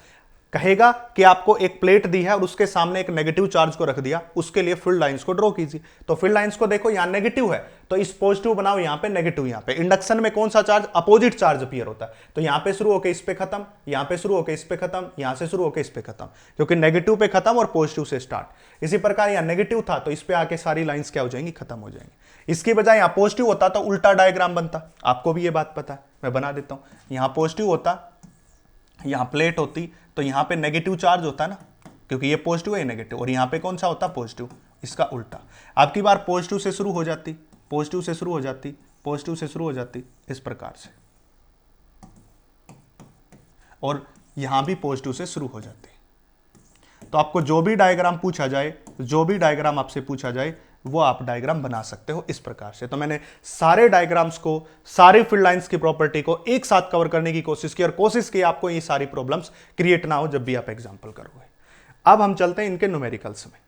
कहेगा कि आपको एक प्लेट दी है और उसके सामने एक नेगेटिव चार्ज को रख दिया, उसके लिए फील्ड लाइंस को ड्रॉ कीजिए। तो फील्ड लाइंस को देखो, यहां नेगेटिव है तो इस पॉजिटिव बनाओ, यहां पे नेगेटिव, यहां पे इंडक्शन में कौन सा चार्ज, अपोजिट चार्ज अपीयर होता है। तो यहां पे शुरू होकर इस पे खत्म, यहां पे शुरू होकर इस पे खत्म, यहां से शुरू होकर इस पे खत्म, क्योंकि नेगेटिव पे खत्म और पॉजिटिव से स्टार्ट। इसी प्रकार यहां नेगेटिव था तो इस पे आके सारी लाइंस क्या हो जाएंगी, खत्म हो जाएंगी। इसकी बजाय यहां पॉजिटिव होता तो उल्टा डायग्राम बनता, आपको भी ये बात पता है, मैं बना देता हूं। यहां पॉजिटिव होता, यहां प्लेट होती तो यहां पे नेगेटिव चार्ज होता ना, क्योंकि ये पॉजिटिव है नेगेटिव, और यहां पे कौन सा होता पॉजिटिव, इसका उल्टा। अब की बार पॉजिटिव से शुरू हो जाती, पॉजिटिव से शुरू हो जाती, पॉजिटिव से शुरू हो जाती इस प्रकार से, और यहां भी पॉजिटिव से शुरू हो जाती। तो आपको जो भी डायग्राम पूछा जाए, जो भी डायग्राम आपसे पूछा जाए, वो आप डायग्राम बना सकते हो इस प्रकार से। तो मैंने सारे डायग्राम्स को, सारी फील्ड लाइंस की प्रॉपर्टी को एक साथ कवर करने की कोशिश की, और कोशिश की आपको ये सारी प्रॉब्लम्स क्रिएट ना हो जब भी आप एग्जांपल करोगे। अब हम चलते हैं इनके न्यूमेरिकल्स में।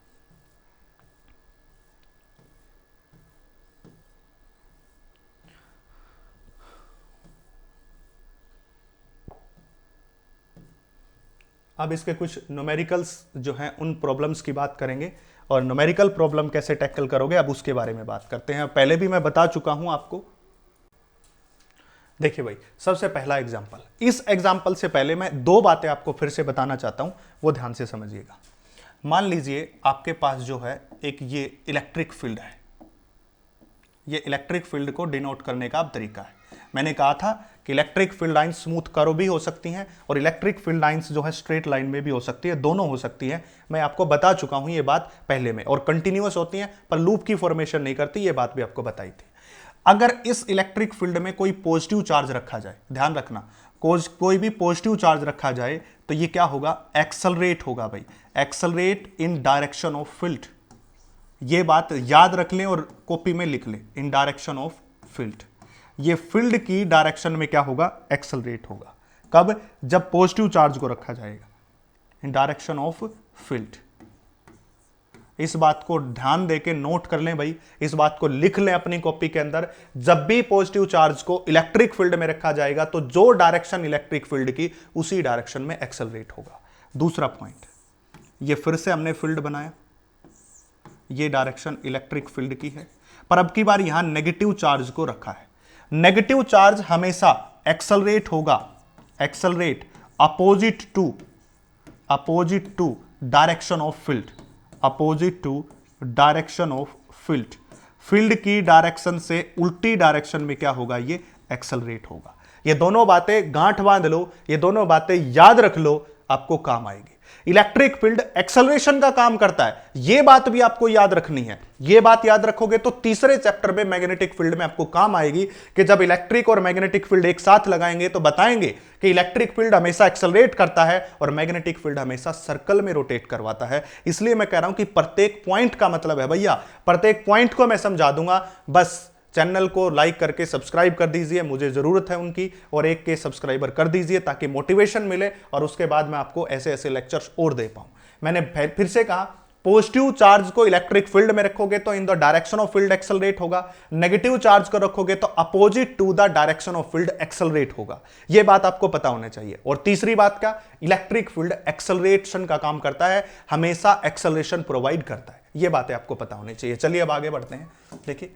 अब इसके कुछ न्यूमेरिकल्स जो हैं उन प्रॉब्लम्स की बात करेंगे, और न्यूमेरिकल प्रॉब्लम कैसे टैकल करोगे अब उसके बारे में बात करते हैं। पहले भी मैं बता चुका हूं आपको। देखिए भाई, सबसे पहला एग्जांपल, इस एग्जांपल से पहले मैं दो बातें आपको फिर से बताना चाहता हूं, वो ध्यान से समझिएगा। मान लीजिए आपके पास जो है एक ये इलेक्ट्रिक फील्ड है, ये इलेक्ट्रिक फील्ड को डिनोट करने का अब तरीका है। मैंने कहा था कि electric field lines smooth curve भी हो सकती हैं, और इलेक्ट्रिक फील्ड लाइंस जो है स्ट्रेट लाइन में भी हो सकती है, दोनों हो सकती है। मैं आपको बता चुका हूं ये बात पहले में, और कंटिन्यूअस होती हैं पर लूप की फॉर्मेशन नहीं करती, ये बात भी आपको बताई थी। अगर इस इलेक्ट्रिक फील्ड में कोई पॉजिटिव चार्ज रखा जाए, ध्यान रखना, कोई भी पॉजिटिव चार्ज रखा जाए तो ये क्या होगा, एक्सेलरेट होगा भाई, accelerate in direction of field. ये बात याद रख लें और कॉपी में लिख लें, इन डायरेक्शन ऑफ फील्ड। ये फील्ड की डायरेक्शन में क्या होगा, एक्सेलरेट होगा। कब, जब पॉजिटिव चार्ज को रखा जाएगा, इन डायरेक्शन ऑफ फील्ड। इस बात को ध्यान देके नोट कर लें भाई, इस बात को लिख लें अपनी कॉपी के अंदर। जब भी पॉजिटिव चार्ज को इलेक्ट्रिक फील्ड में रखा जाएगा तो जो डायरेक्शन इलेक्ट्रिक फील्ड की, उसी डायरेक्शन में एक्सेलरेट होगा। दूसरा पॉइंट, ये फिर से हमने फील्ड बनाया, ये डायरेक्शन इलेक्ट्रिक फील्ड की है, पर अब की बार यहां नेगेटिव चार्ज को रखा है। नेगेटिव चार्ज हमेशा एक्सेलरेट होगा, accelerate opposite to direction of field, opposite to direction of field. Field की डायरेक्शन से उल्टी डायरेक्शन में क्या होगा, ये एक्सेलरेट होगा। ये दोनों बातें गांठ बांध लो, ये दोनों बातें याद रख लो, आपको काम आएगी। इलेक्ट्रिक फील्ड एक्सेलरेशन का काम करता है, यह बात भी आपको याद रखनी है। यह बात याद रखोगे तो तीसरे चैप्टर में मैग्नेटिक फील्ड में आपको काम आएगी, कि जब इलेक्ट्रिक और मैग्नेटिक फील्ड एक साथ लगाएंगे तो बताएंगे कि इलेक्ट्रिक फील्ड हमेशा एक्सेलरेट करता है और मैग्नेटिक फील्ड हमेशा सर्कल में रोटेट करवाता है। इसलिए मैं कह रहा हूं कि प्रत्येक पॉइंट का मतलब है भैया, प्रत्येक पॉइंट को मैं समझा दूंगा। बस चैनल को लाइक करके सब्सक्राइब कर दीजिए, मुझे जरूरत है उनकी, और 1 के सब्सक्राइबर कर दीजिए ताकि मोटिवेशन मिले, और उसके बाद मैं आपको ऐसे ऐसे लेक्चर्स और दे पाऊं। मैंने फिर से कहा, पॉजिटिव चार्ज को इलेक्ट्रिक फील्ड में रखोगे तो in the direction of field accelerate होगा, नेगेटिव चार्ज को रखोगे तो opposite to the direction of field accelerate होगा। यह बात आपको पता होना चाहिए। और तीसरी बात क्या, इलेक्ट्रिक फील्ड एक्सेलरेशन का काम करता है, हमेशा एक्सेलरेशन प्रोवाइड करता है। यह बातें आपको पता होनी चाहिए। चलिए अब आगे बढ़ते हैं। देखिए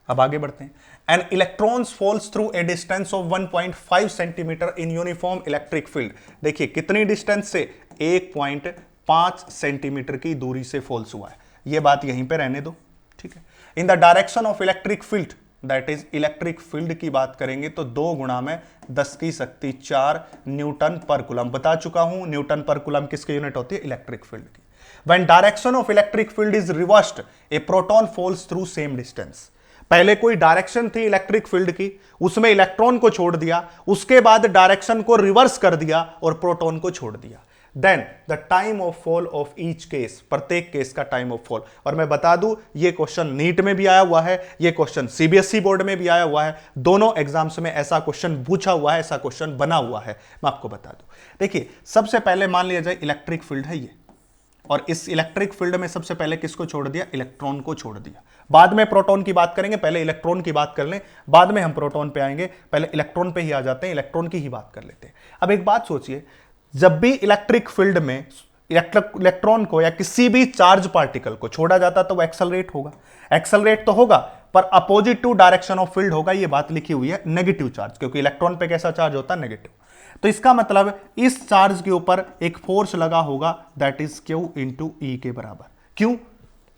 अब आगे बढ़ते हैं। An electrons falls through a distance of 1.5 centimetre in uniform electric field. देखिए कितनी डिस्टेंस से, 1.5 सेंटीमीटर की दूरी से फॉल्स हुआ है। यह बात यहीं पे रहने दो, ठीक है। इन the direction of electric field, that is electric field की बात करेंगे तो 2 गुणा में 10 की शक्ति 4 न्यूटन पर कूलम। बता चुका हूं न्यूटन पर कूलम किसकी यूनिट होती है, इलेक्ट्रिक फील्ड की। When direction of electric field is reversed, a proton falls through same distance. पहले कोई डायरेक्शन थी इलेक्ट्रिक फील्ड की, उसमें इलेक्ट्रॉन को छोड़ दिया, उसके बाद डायरेक्शन को रिवर्स कर दिया और प्रोटॉन को छोड़ दिया। Then the time of fall of each case, प्रत्येक केस का टाइम ऑफ फॉल। और मैं बता दूं ये क्वेश्चन नीट में भी आया हुआ है, ये क्वेश्चन सीबीएसई बोर्ड में भी आया हुआ है, दोनों एग्जाम्स में ऐसा क्वेश्चन पूछा हुआ है, ऐसा क्वेश्चन बना हुआ है। मैं आपको बता दूं, देखिए सबसे पहले मान लिया जाए इलेक्ट्रिक फील्ड है ये, और इस इलेक्ट्रिक फील्ड में सबसे पहले किसको छोड़ दिया, इलेक्ट्रॉन को छोड़ दिया। बाद में प्रोटॉन की बात करेंगे, पहले इलेक्ट्रॉन की बात कर लें, बाद में हम प्रोटॉन पे आएंगे, पहले इलेक्ट्रॉन पे ही आ जाते हैं, इलेक्ट्रॉन की ही बात कर लेते हैं। अब एक बात सोचिए, जब भी इलेक्ट्रिक फील्ड में इलेक्ट्रॉन को या किसी भी चार्ज पार्टिकल को छोड़ा जाता तो वो एक्सेलरेट होगा, एक्सेलरेट तो होगा पर opposite to direction of field होगा। ये बात लिखी हुई है नेगेटिव चार्ज, क्योंकि इलेक्ट्रॉन पे कैसा चार्ज होता है, नेगेटिव। तो इसका मतलब इस चार्ज के ऊपर एक फोर्स लगा होगा, दैट इज Q इंटू ई के बराबर। क्यों,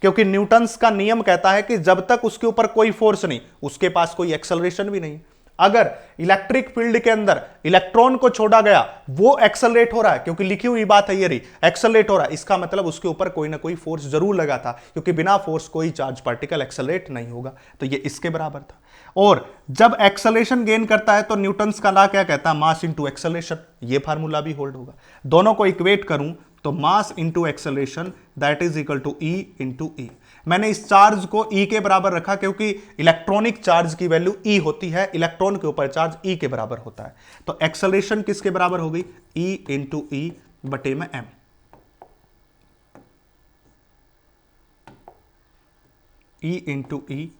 क्योंकि न्यूटन्स का नियम कहता है कि जब तक उसके ऊपर कोई फोर्स नहीं, उसके पास कोई एक्सेलरेशन भी नहीं। अगर इलेक्ट्रिक फील्ड के अंदर इलेक्ट्रॉन को छोड़ा गया वो एक्सेलरेट हो रहा है, क्योंकि लिखी हुई बात है ये रही, एक्सेलरेट हो रहा है, इसका मतलब उसके ऊपर कोई ना कोई फोर्स जरूर लगा था, क्योंकि बिना फोर्स कोई चार्ज पार्टिकल एक्सेलरेट नहीं होगा। तो ये इसके बराबर था। और जब एक्सेलरेशन गेन करता है तो न्यूटन्स का लॉ क्या कहता है, मास इंटू एक्सेलरेशन, ये फार्मूला भी होल्ड होगा। दोनों को इक्वेट करूं तो mass into acceleration that is equal to E into E. मैंने इस चार्ज को ई के बराबर रखा क्योंकि इलेक्ट्रॉनिक चार्ज की वैल्यू ई होती है, इलेक्ट्रॉन के ऊपर चार्ज ई के बराबर होता है। तो एक्सेलरेशन किसके बराबर हो गई, ई इंटू ई बटे में एम। ई इंटू ई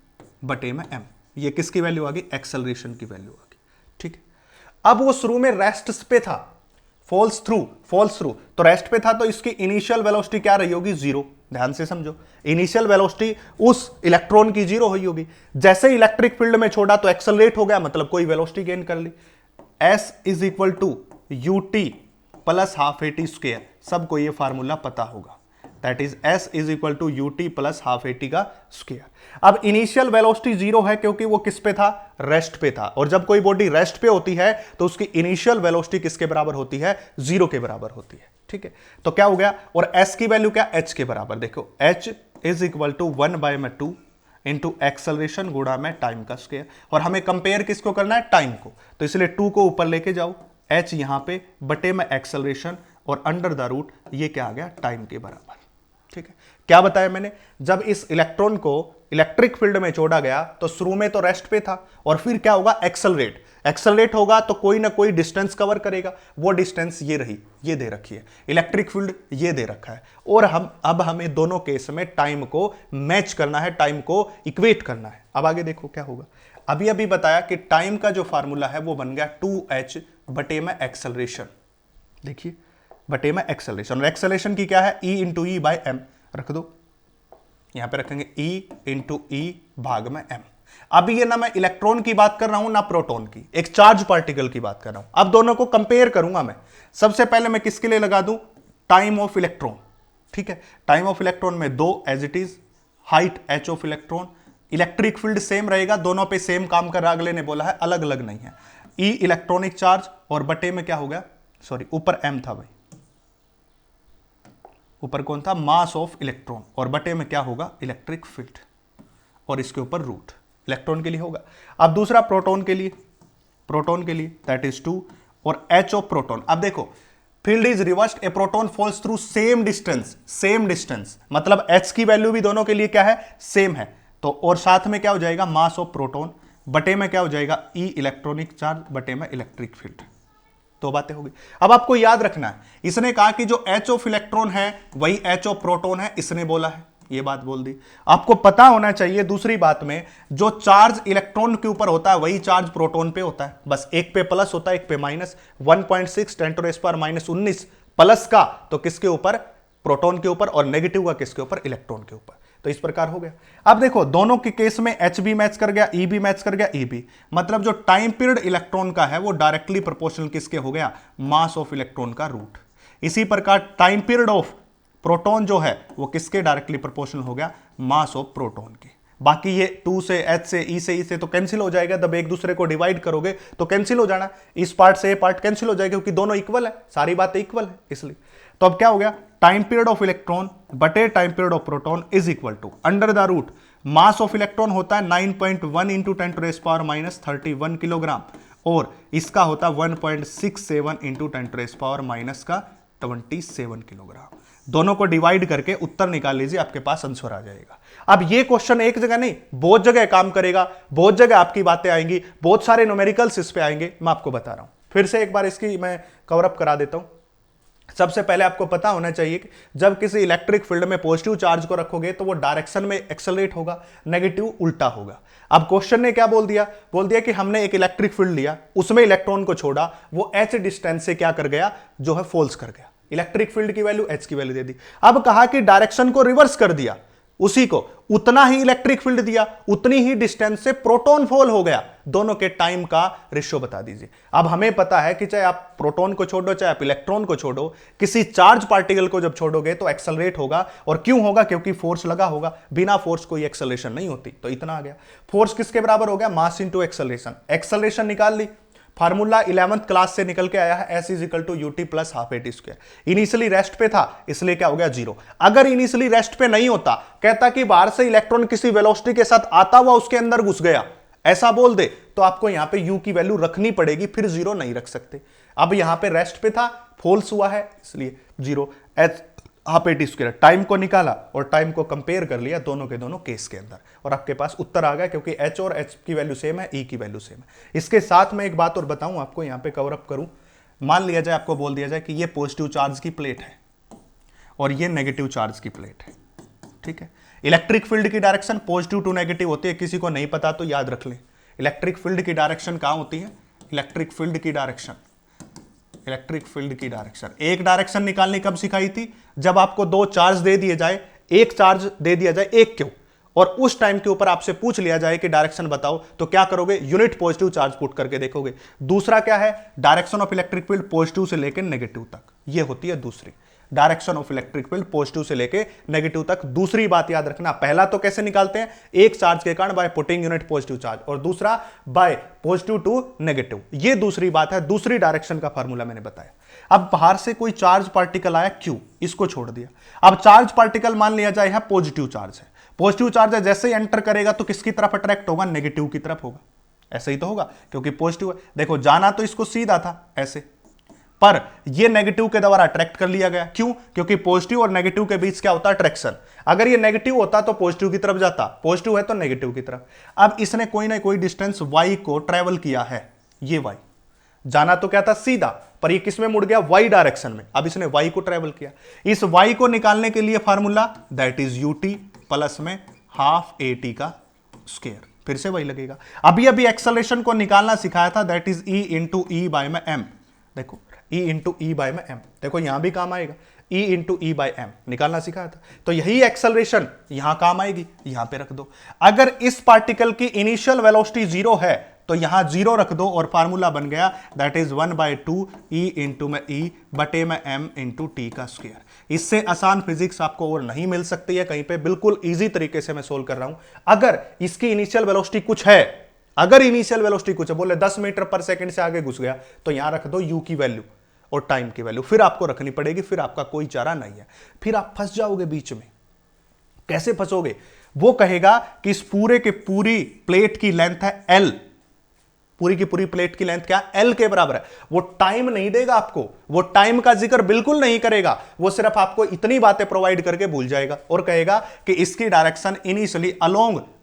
बटे में एम, ये किसकी वैल्यू आ गई, एक्सेलरेशन की वैल्यू आ गई। ठीक है, अब वो शुरू में रेस्ट पे था, फॉल्स थ्रू, तो रेस्ट पे था, तो इसकी इनिशियल वेलोसिटी क्या रही होगी, जीरो। ध्यान से समझो, इनिशियल वेलोसिटी उस इलेक्ट्रॉन की जीरो हुई होगी। जैसे इलेक्ट्रिक फील्ड में छोड़ा तो एक्सेलरेट हो गया, मतलब कोई वेलोसिटी गेन कर ली। S is equal to u t plus half a t square, सबको ये फार्मूला पता होगा, that is S is equal to u t plus half a t का स्क्वेयर। अब इनिशियल वेलोसिटी जीरो है क्योंकि वो किस पे था, रेस्ट पे था, और जब कोई बॉडी रेस्ट पे होती है तो उसकी इनिशियल वेलोसिटी किसके बराबर होती है, जीरो के बराबर होती है। ठीक है, तो क्या हो गया, और S की वैल्यू क्या, H के बराबर। देखो H is equal to 1/2 into acceleration गुणा में टाइम का स्क्वायर, और हमें कंपेयर किसको करना है, टाइम को, तो इसलिए 2 को ऊपर लेके जाओ, H यहां पे बटे में एक्सेलरेशन और अंडर द रूट, ये क्या आ गया, टाइम के बराबर। ठीक है, क्या बताया मैंने, जब इस इलेक्ट्रॉन को इलेक्ट्रिक फील्ड में छोड़ा गया तो शुरू में तो रेस्ट पे था, और फिर क्या होगा, एक्सेलरेट होगा तो कोई ना कोई डिस्टेंस कवर करेगा, वो डिस्टेंस ये रही, ये दे रखी है, इलेक्ट्रिक फील्ड ये दे रखा है, और अब हमें दोनों केस में टाइम को मैच करना है, टाइम को इक्वेट करना है। अब आगे देखो क्या होगा, अभी बताया कि टाइम का जो फार्मूला है वो बन गया 2h बटे में एक्सेलरेशन, देखिए बटे में एक्सेलरेशन, और एक्सेलरेशन की क्या है, e into E by m, रख दो यहां पे रखेंगे ई इंटू ई भाग में एम। अभी ये ना मैं इलेक्ट्रॉन की बात कर रहा हूं ना प्रोटॉन की, एक चार्ज पार्टिकल की बात कर रहा हूं। अब दोनों को कंपेयर करूंगा मैं, सबसे पहले मैं किसके लिए लगा दूं, टाइम ऑफ इलेक्ट्रॉन। ठीक है, टाइम ऑफ इलेक्ट्रॉन में 2 as it is, height h of electron, electric field same रहेगा, दोनों पे सेम काम कर रहा, अगले ने बोला है अलग अलग नहीं है, ई इलेक्ट्रॉनिक चार्ज, और बटे में क्या हो गया, सॉरी ऊपर m था भाई, ऊपर कौन था, मास ऑफ इलेक्ट्रॉन, और बटे में क्या होगा, इलेक्ट्रिक फील्ड, और इसके ऊपर रूट, इलेक्ट्रॉन के लिए होगा। अब दूसरा प्रोटॉन के लिए दैट इज 2, और h ऑफ प्रोटॉन। अब देखो field is reversed, a proton falls through same distance, मतलब h की वैल्यू भी दोनों के लिए क्या है, सेम है, तो और साथ में क्या हो जाएगा, मास ऑफ प्रोटॉन, बटे में क्या हो जाएगा, ई इलेक्ट्रॉनिक चार्ज बटे में इलेक्ट्रिक फील्ड। तो बातें होगी। अब आपको याद रखना है, इसने कहा कि जो H ऑफ इलेक्ट्रॉन है वही H ऑफ प्रोटॉन है, इसने बोला है, ये बात बोल दी। आपको पता होना चाहिए दूसरी बात में, जो चार्ज इलेक्ट्रॉन के ऊपर होता है वही चार्ज प्रोटॉन पे होता है, बस एक पे प्लस होता है एक पे माइनस। 1.6 × 10⁻⁻19 प्लस का तो किसके ऊपर, प्रोटॉन के ऊपर, और नेगेटिव का किसके ऊपर, इलेक्ट्रॉन के ऊपर। तो इस प्रकार हो गया। अब देखो दोनों के केस में H भी मैच कर गया, E भी मैच कर गया, E भी, मतलब जो टाइम पीरियड इलेक्ट्रॉन का है वो डायरेक्टली प्रोपोर्शनल किसके हो गया, मास ऑफ इलेक्ट्रॉन का रूट। इसी प्रकार टाइम पीरियड ऑफ प्रोटॉन जो है वो किसके डायरेक्टली प्रोपोर्शनल हो गया, मास ऑफ प्रोटॉन के। बाकी ये 2 से H से E से E से तो कैंसिल हो जाएगा, जब एक दूसरे को डिवाइड करोगे तो कैंसिल हो जाना, इस पार्ट से ये पार्ट कैंसिल हो जाएगा क्योंकि दोनों इक्वल है, सारी बातें इक्वल है इसलिए। तो अब क्या हो गया, टाइम पीरियड ऑफ इलेक्ट्रॉन बटे time period of proton is equal to under the root, mass of electron होता है 9.1 इंटू 10⁻⁻31 किलोग्राम, और इसका होता है 1.67 इंटू 10⁻⁻27 किलोग्राम। दोनों को डिवाइड करके उत्तर निकाल लीजिए, आपके पास आंसर आ जाएगा। अब ये क्वेश्चन एक जगह नहीं, बहुत जगह काम करेगा, बहुत जगह आपकी बातें आएंगी, बहुत सारे न्यूमेरिकल्स इस पे आएंगे, मैं आपको बता रहा हूं। फिर से एक बार इसकी मैं कवर अप करा देता हूं। सबसे पहले आपको पता होना चाहिए कि जब किसी इलेक्ट्रिक फील्ड में पॉजिटिव चार्ज को रखोगे तो वो डायरेक्शन में एक्सेलरेट होगा, नेगेटिव उल्टा होगा। अब क्वेश्चन ने क्या बोल दिया कि हमने एक इलेक्ट्रिक फील्ड लिया, उसमें इलेक्ट्रॉन को छोड़ा, वो h डिस्टेंस से क्या कर गया, जो है फॉल्स कर गया, इलेक्ट्रिक फील्ड की वैल्यू h की वैल्यू दे दी। अब कहा कि डायरेक्शन को रिवर्स कर दिया, उसी को उतना ही इलेक्ट्रिक फील्ड दिया, उतनी ही डिस्टेंस से प्रोटॉन फॉल हो गया। दोनों के टाइम का रेशियो बता दीजिए। अब हमें पता है कि चाहे आप प्रोटॉन को छोड़ो चाहे आप इलेक्ट्रॉन को छोड़ो, किसी चार्ज पार्टिकल को जब छोड़ोगे तो एक्सेलरेट होगा। और क्यों होगा? क्योंकि फोर्स लगा होगा। बिना फोर्स कोई एक्सेलरेशन नहीं होती। तो इतना आ गया। फोर्स किसके बराबर हो गया? मास इंटू एक्सेलरेशन। एक्सेलरेशन निकाल ली। फार्मूला 11th क्लास से निकल के आया है, S is equal to ut plus half at square. Initially rest पे था इसलिए क्या हो गया? 0। अगर इनिशियली रेस्ट पे नहीं होता, कहता कि बाहर से इलेक्ट्रॉन किसी वेलोसिटी के साथ आता हुआ उसके अंदर घुस गया, ऐसा बोल दे, तो आपको यहां पे u की वैल्यू रखनी पड़ेगी, फिर 0 नहीं रख सकते। अब यहां पे रेस्ट पे था, फॉल्स हुआ है इसलिए 0। h half at square. Time को निकाला और टाइम को कंपेयर कर लिया दोनों के दोनों केस के अंदर, और आपके पास उत्तर आ गया, क्योंकि h और h की वैल्यू सेम है, e की वैल्यू सेम है। इसके साथ में एक बात और बताऊं आपको, यहां पे कवर अप करूं। मान लिया जाए, आपको बोल दिया जाए कि ये पॉजिटिव चार्ज की प्लेट है और ये नेगेटिव चार्ज की प्लेट है, ठीक है। इलेक्ट्रिक फील्ड की डायरेक्शन पॉजिटिव टू नेगेटिव होती है। किसी को नहीं पता तो याद रख लें, इलेक्ट्रिक फील्ड की डायरेक्शन कहां होती है? इलेक्ट्रिक फील्ड की डायरेक्शन, इलेक्ट्रिक फील्ड की डायरेक्शन, एक डायरेक्शन निकालनी कब सिखाई थी? जब आपको दो चार्ज दे दिए जाए, एक चार्ज दे दिया जाए एक क्यों, और उस टाइम के ऊपर आपसे पूछ लिया जाए कि डायरेक्शन बताओ, तो क्या करोगे? यूनिट पॉजिटिव चार्ज पुट करके देखोगे। दूसरा क्या है? Direction of electric field positive से लेकर नेगेटिव तक, ये होती है दूसरी। Direction of electric field positive से लेके नेगेटिव तक। दूसरी बात याद रखना, पहला तो कैसे निकालते हैं? एक चार्ज के कारण by putting unit positive charge, और दूसरा बाय पॉजिटिव टू नेगेटिव। ये दूसरी बात है, दूसरी डायरेक्शन का फार्मूला मैंने बताया। अब बाहर से कोई चार्ज पार्टिकल आया, क्यू, इसको छोड़ दिया। अब चार्ज पार्टिकल मान लिया जाए है पॉजिटिव चार्ज है, पॉजिटिव चार्ज है, जैसे ही एंटर करेगा तो किसकी तरफ अट्रैक्ट होगा? नेगेटिव की तरफ होगा। ऐसे ही तो होगा, क्योंकि पॉजिटिव है। देखो, जाना तो इसको सीधा था ऐसे, पर ये नेगेटिव के द्वारा अट्रैक्ट कर लिया गया। क्यों? क्योंकि पॉजिटिव और नेगेटिव के बीच क्या होता है? अट्रैक्शन। अगर ये नेगेटिव होता तो पॉजिटिव की तरफ जाता, पॉजिटिव है तो नेगेटिव की तरफ। अब इसने कोई ना कोई डिस्टेंस y को ट्रेवल किया है, ये y जाना तो क्या था? सीधा, पर ये किस में मुड़ गया? y डायरेक्शन में। अब इसने y को ट्रेवल किया। इस y को निकालने के लिए formula that is ut plus में हाफ at का स्क्वायर, फिर से वही लगेगा। अभी एक्सेलरेशन को निकालना सिखाया था, that is e into E by में m। देखो, E इंटू ई बाय में एम, देखो यहां भी काम आएगा, E into E by m निकालना सिखाया था। तो यही एक्सेलरेशन यहां काम आएगी, यहां पे रख दो। अगर इस पार्टिकल की इनिशियल वेलोसिटी 0 है तो यहां 0 रख दो, और फार्मूला बन गया दैट इज 1/2 E इंटू में E बटे में M इंटू टी का स्क्वायर। इससे आसान फिजिक्स आपको और नहीं मिल सकती है कहीं पे, बिल्कुल ईजी तरीके से मैं सोल्व कर रहा हूं। अगर इसकी इनिशियल वेलोसिटी कुछ है, अगर इनिशियल वेलोसिटी कुछ है, बोले 10 मीटर पर सेकंड से आगे घुस गया, तो यहां रख दो u की वैल्यू और टाइम की वैल्यू, फिर आपको रखनी पड़ेगी, फिर आपका कोई चारा नहीं है। फिर आप फंस जाओगे बीच में। कैसे फंसोगे? वो कहेगा कि इस पूरे के पूरी प्लेट की लेंथ है L, पूरी की पूरी प्लेट की लेंथ क्या? L के बराबर है। वो टाइम नहीं देगा आपको, वो टाइम का जिक्र बिल्कुल नहीं करेगा, वो सिर्फ आपको इतनी बातें प्रोवाइड करके भूल जाएगा और कहेगा कि इसकी direction initially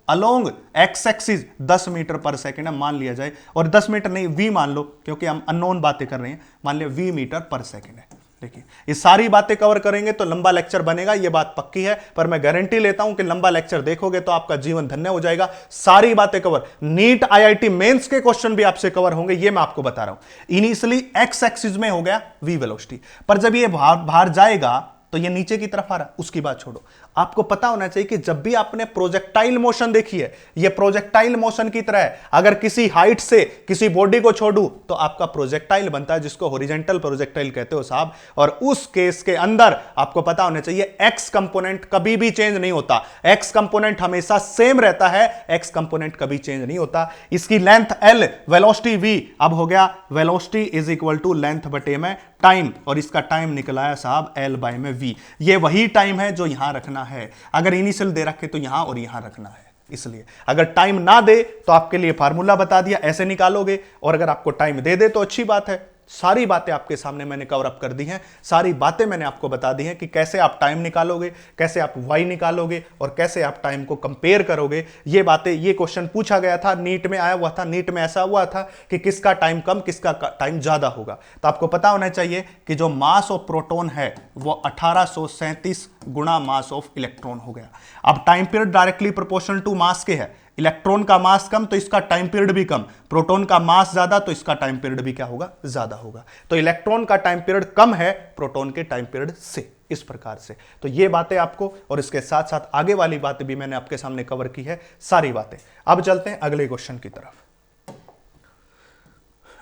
along x axis 10 metre पर सेकंड मान लिया जाए, और 10 मीटर नहीं v मान लो, क्योंकि हम अननोन बातें कर रहे हैं, मान लिया v मीटर पर सेकंड है। देखिए, ये सारी बातें कवर करेंगे तो लंबा लेक्चर बनेगा, ये बात पक्की है, पर मैं गारंटी लेता हूं कि लंबा लेक्चर देखोगे तो आपका जीवन धन्य हो जाएगा। सारी बातें कवर, नीट IIT मेंस के क्वेश्चन भी आपसे कवर होंगे, ये मैं आपको बता रहा हूं। इनिशियली एक्स एक्सिस में हो गया v वेलोसिटी, पर जब ये बाहर जाएगा तो ये नीचे की तरफ आ रहा, उसकी बात छोड़ो। आपको पता होना चाहिए कि जब भी आपने प्रोजेक्टाइल मोशन देखी है, ये प्रोजेक्टाइल मोशन की तरह है। अगर किसी हाइट से किसी बॉडी को छोड़ू तो आपका प्रोजेक्टाइल बनता है, जिसको हॉरिजॉन्टल प्रोजेक्टाइल कहते हो साहब। और उस केस के अंदर आपको पता होना चाहिए एक्स कंपोनेंट कभी भी चेंज नहीं होता, एक्स कंपोनेंट हमेशा सेम रहता है, एक्स कंपोनेंट कभी चेंज नहीं होता। इसकी लेंथ L, वेलोसिटी v, अब हो गया velocity is equal to length बटे में टाइम, और इसका टाइम निकला है साहब L बाय में v। ये वही टाइम है जो यहां रखना है। अगर इनिशियल दे रखे तो यहां और यहां रखना है, इसलिए अगर टाइम ना दे तो आपके लिए फार्मूला बता दिया, ऐसे निकालोगे, और अगर आपको टाइम दे दे तो अच्छी बात है। सारी बातें आपके सामने मैंने कवर अप कर दी हैं, सारी बातें मैंने आपको बता दी हैं कि कैसे आप टाइम निकालोगे, कैसे आप y निकालोगे, और कैसे आप टाइम को कंपेयर करोगे। ये बातें, ये क्वेश्चन पूछा गया था, नीट में आया हुआ था। नीट में ऐसा हुआ था कि किसका टाइम कम, किसका टाइम ज्यादा होगा। तो आपको पता होना चाहिए कि जो मास ऑफ प्रोटॉन है वो 1837 गुणा मास ऑफ इलेक्ट्रॉन हो गया। अब time period directly proportional to mass के है, इलेक्ट्रॉन का मास कम तो इसका टाइम पीरियड भी कम, प्रोटॉन का मास ज्यादा तो इसका टाइम पीरियड भी क्या होगा, ज्यादा होगा। तो इलेक्ट्रॉन का टाइम पीरियड कम है प्रोटॉन के टाइम पीरियड से, इस प्रकार से। तो ये बातें आपको, और इसके साथ साथ आगे वाली बातें भी मैंने आपके सामने कवर की है, सारी बातें। अब चलते हैं अगले क्वेश्चन की तरफ।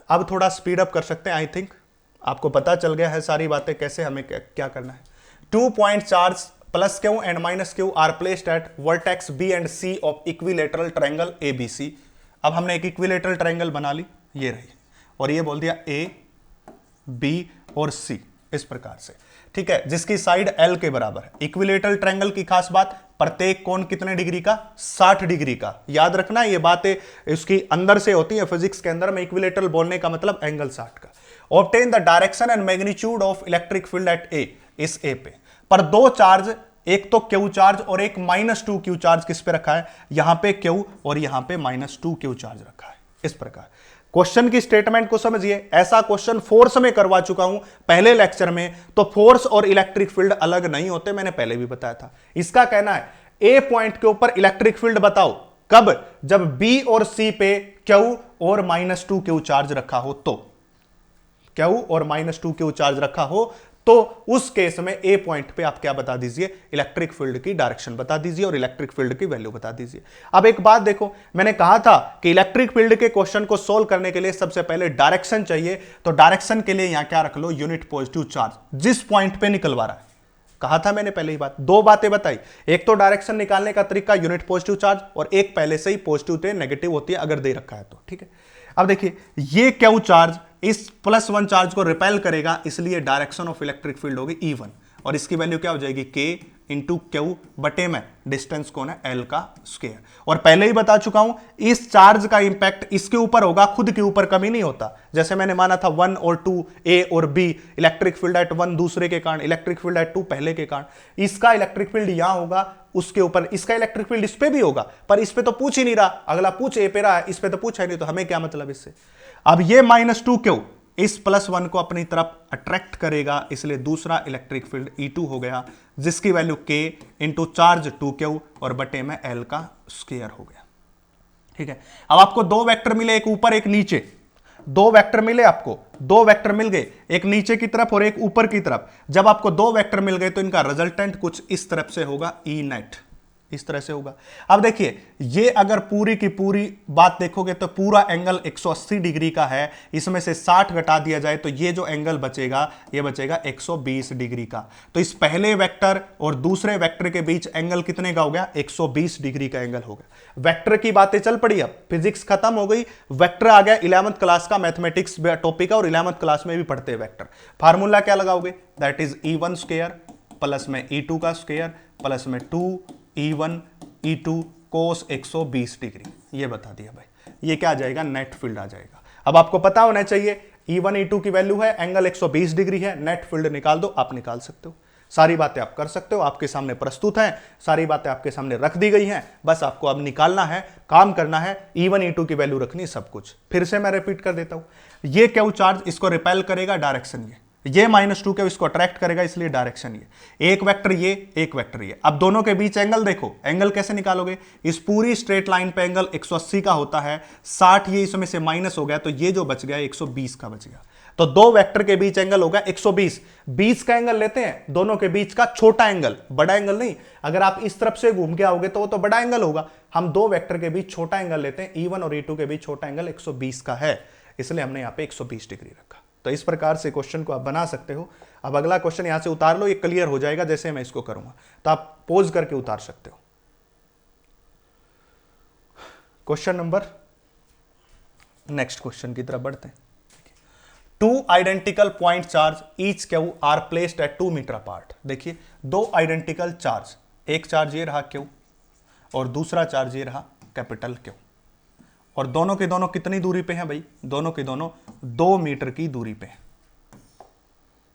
अब थोड़ा स्पीड अप कर सकते हैं, आई थिंक आपको पता चल गया है सारी बातें, कैसे हमें क्या करना है। 2 point charge plus q and minus q are placed at vertex B and C of equilateral triangle ABC। अब हमने एक इक्विलेटरल ट्रायंगल बना ली, ये रही, और ये बोल दिया A, B और C, इस प्रकार से, ठीक है, जिसकी साइड L के बराबर है। इक्विलेटरल ट्रायंगल की खास बात, प्रत्येक कोण कितने डिग्री का, 60 डिग्री का। याद रखना ये बातें इसकी अंदर से होती है, फिजिक्स के अंदर में इक्विलेटरल बोलने का मतलब एंगल 60 का। Obtain the direction and magnitude of electric field eight A, इस A पे। पर दो चार्ज, एक तो Q चार्ज और एक -2Q चार्ज किस पे रखा है, यहां पे Q और यहां पे -2Q चार्ज रखा है, इस प्रकार। क्वेश्चन की स्टेटमेंट को समझिए, ऐसा क्वेश्चन फोर्स में करवा चुका हूं पहले लेक्चर में, तो फोर्स और इलेक्ट्रिक फील्ड अलग नहीं होते, मैंने पहले भी बताया था। इसका कहना है ए पॉइंट के ऊपर इलेक्ट्रिक फील्ड बताओ, कब, जब बी और सी पे Q और -2Q चार्ज रखा हो, तो Q और -2Q चार्ज रखा हो, तो उस केस में ए पॉइंट पे आप क्या बता दीजिए, इलेक्ट्रिक फील्ड की डायरेक्शन बता दीजिए और इलेक्ट्रिक फील्ड की वैल्यू बता दीजिए। अब एक बात देखो, मैंने कहा था कि इलेक्ट्रिक फील्ड के क्वेश्चन को सोल्व करने के लिए सबसे पहले डायरेक्शन चाहिए, तो डायरेक्शन के लिए यहां क्या रख लो, यूनिट पॉजिटिव चार्ज, जिस पॉइंट पे निकलवा रहा है। कहा था मैंने पहले ही बात, दो बातें बताई, एक तो डायरेक्शन निकालने का तरीका यूनिट पॉजिटिव चार्ज, और एक पहले से ही पॉजिटिव थे नेगेटिव होती है अगर दे रखा है तो, ठीक है। अब देखिए ये Q चार्ज इस +1 चार्ज को रिपेल करेगा, इसलिए डायरेक्शन ऑफ इलेक्ट्रिक फील्ड होगी E1, और इसकी वैल्यू क्या हो जाएगी, K इंटू Q बटे में डिस्टेंस कौन है, L का स्क्वायर। और पहले ही बता चुका हूं इस चार्ज का इंपैक्ट इसके ऊपर होगा, खुद के ऊपर कभी नहीं होता। जैसे मैंने माना था 1 और 2, A और B, इलेक्ट्रिक फील्ड एट 1 दूसरे के कारण, इलेक्ट्रिक फील्ड एट 2 पहले के कारण। इसका इलेक्ट्रिक फील्ड यहां होगा, उसके ऊपर इसका इलेक्ट्रिक फील्ड इस पे भी होगा, पर इस पे तो पूछ ही नहीं रहा, अगला पूछ A पे रहा है, इस पे तो पूछा ही नहीं, तो हमें क्या मतलब इससे। अब ये -2Q इस +1 को अपनी तरफ अट्रैक्ट करेगा, इसलिए दूसरा इलेक्ट्रिक फील्ड E2 हो गया, जिसकी value K into charge 2Q और बटे में L का स्क्वायर हो गया, ठीक है। अब आपको दो वेक्टर मिले, एक ऊपर एक नीचे, दो वेक्टर मिले आपको, दो वेक्टर मिल गए, एक नीचे की तरफ और एक ऊपर की तरफ। जब आपको दो वेक्टर मिल गए तो इनका रिजल्टेंट कुछ इस तरफ से होगा, E नेट इस तरह से होगा। अब देखिए ये अगर पूरी की पूरी बात देखोगे तो पूरा एंगल 180 डिग्री का है, इसमें से 60 घटा दिया जाए तो ये जो एंगल बचेगा ये बचेगा 120 डिग्री का। तो इस पहले वेक्टर और दूसरे वेक्टर के बीच एंगल कितने का हो गया, 120 डिग्री का एंगल हो गया। वेक्टर की बातें चल पड़ी, अब फिजिक्स खत्म हो गई, वेक्टर आ गया 11th क्लास का मैथमेटिक्स टॉपिक है और 11th क्लास में भी पढ़ते हैं वेक्टर। फार्मूला क्या लगाओगे, that is E1 square plus में E2 का स्क्वायर प्लस में 2E1 E2 कोस 120 डिग्री, ये बता दिया भाई। ये क्या आ जाएगा, नेट फील्ड आ जाएगा। अब आपको पता होना चाहिए E1 E2 की वैल्यू है, एंगल 120 डिग्री है, नेट फील्ड निकाल दो, आप निकाल सकते हो। सारी बातें आप कर सकते हो, आपके सामने प्रस्तुत हैं, सारी बातें आपके सामने रख दी गई हैं, बस आपको अब निकालना है, काम करना है, E1 E2 की वैल्यू रखनी, सब कुछ। फिर से मैं रिपीट कर देता हूं, ये Q चार्ज इसको रिपेल करेगा, डायरेक्शन ये -2Q इसको अट्रैक्ट करेगा, इसलिए डायरेक्शन ये। एक वेक्टर ये, एक वेक्टर ये। अब दोनों के बीच एंगल देखो, एंगल कैसे निकालोगे, इस पूरी स्ट्रेट लाइन पे एंगल 180 का होता है, 60 ये इसमें से माइनस हो गया, तो ये जो बच गया 120 का बच गया। तो दो वेक्टर के बीच एंगल होगा 120, 20 का एंगल लेते हैं, दोनों के बीच का छोटा एंगल, बड़ा एंगल नहीं। अगर आप इस तरफ से घूम के आओगे तो वो तो बड़ा एंगल होगा, हम दो वेक्टर के बीच छोटा एंगल लेते हैं। E1 और E2 के बीच छोटा एंगल 120 का है, इसलिए हमने यहां पे 120 डिग्री रखा। तो इस प्रकार से क्वेश्चन को आप बना सकते हो। अब अगला क्वेश्चन यहां से उतार लो, ये क्लियर हो जाएगा जैसे मैं इसको करूंगा, तो आप पोज करके उतार सकते हो। क्वेश्चन नंबर, नेक्स्ट क्वेश्चन की तरफ बढ़ते हैं। Two identical point charge each Q are placed at 2 metre apart. देखिए दो आइडेंटिकल चार्ज, एक चार्ज ये रहा Q और दूसरा चार्ज ये रहा कैपिटल Q, और दोनों के दोनों कितनी दूरी पे हैं भाई, दोनों के दोनों 2 मीटर की दूरी पे हैं,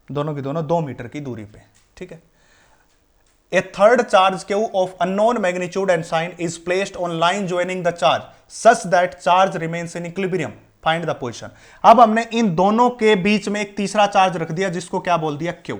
दोनों के दोनों 2 मीटर की दूरी पे, ठीक है। A third charge Q of unknown magnitude and sign is placed on line joining the charge such that charge remains in equilibrium. Find the position. अब हमने इन दोनों के बीच में एक तीसरा चार्ज रख दिया जिसको क्या बोल दिया Q,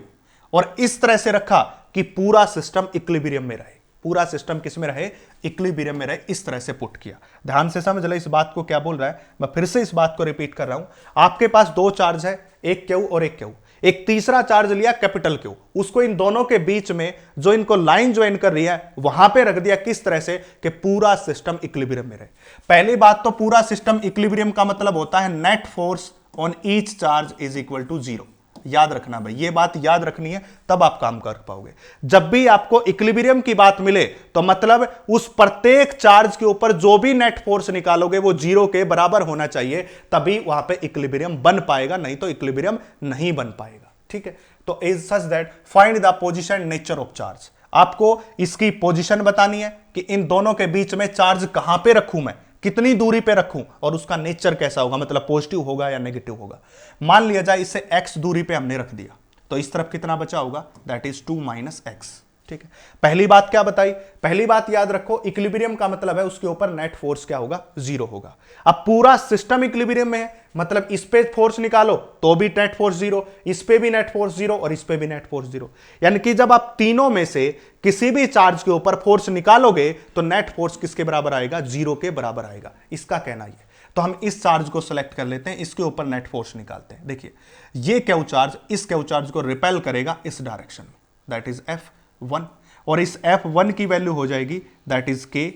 और इस तरह से रखा कि पूरा सिस्टम इक्विलिब्रियम में रहे। पूरा सिस्टम किस में रहे, इक्विलिब्रियम में रहे, इस तरह से पुट किया। ध्यान से समझ ले इस बात को क्या बोल रहा है, मैं फिर से इस बात को रिपीट कर रहा हूं। आपके पास दो चार्ज है, एक क्यू और एक क्यू, एक तीसरा चार्ज लिया कैपिटल क्यू, उसको इन दोनों के बीच में जो इनको लाइन ज्वाइन कर रही है वहां पे रख दिया, किस तरह से कि पूरा सिस्टम इक्विलिब्रियम में रहे। पहली बात तो पूरा सिस्टम इक्विलिब्रियम का मतलब होता है net force on each charge is equal to 0। याद रखना भाई, ये बात याद रखनी है, तब आप काम कर पाओगे। जब भी आपको इक्विलिब्रियम की बात मिले तो मतलब उस प्रत्येक चार्ज के ऊपर जो भी नेट फोर्स निकालोगे वो 0 के बराबर होना चाहिए, तभी वहां पे इक्विलिब्रियम बन पाएगा, नहीं तो इक्विलिब्रियम नहीं बन पाएगा। ठीक है, तो is such that find the position nature of charge. आपको इसकी पोजीशन बतानी है कि इन दोनों के बीच में चार्ज कहां पे रखूं, मैं कितनी दूरी पे रखूं, और उसका नेचर कैसा होगा, मतलब पॉजिटिव होगा या नेगेटिव होगा। मान लिया जाए इसे x दूरी पे हमने रख दिया, तो इस तरफ कितना बचा होगा, दैट इज 2 - x। ठीक है, पहली बात क्या बताई, पहली बात याद रखो, इक्विलिब्रियम का मतलब है उसके ऊपर नेट फोर्स क्या होगा, 0 होगा। अब पूरा सिस्टम इक्विलिब्रियम में है, मतलब इस पे फोर्स निकालो तो भी नेट फोर्स 0, इस पे भी नेट फोर्स 0 और इस पे भी नेट फोर्स 0। यानी कि जब आप तीनों में से किसी भी चार्ज के ऊपर फोर्स निकालोगे तो नेट फोर्स किसके बराबर आएगा, 0 के बराबर आएगा, इसका कहना है। तो हम इस चार्ज को सिलेक्ट कर लेते हैं, इसके ऊपर नेट फोर्स निकालते हैं। देखिए ये क्यू चार्ज इस क्यू चार्ज को रिपेल करेगा इस डायरेक्शन में, दैट इज F1, और इस F1 की वैल्यू हो जाएगी दैट इज K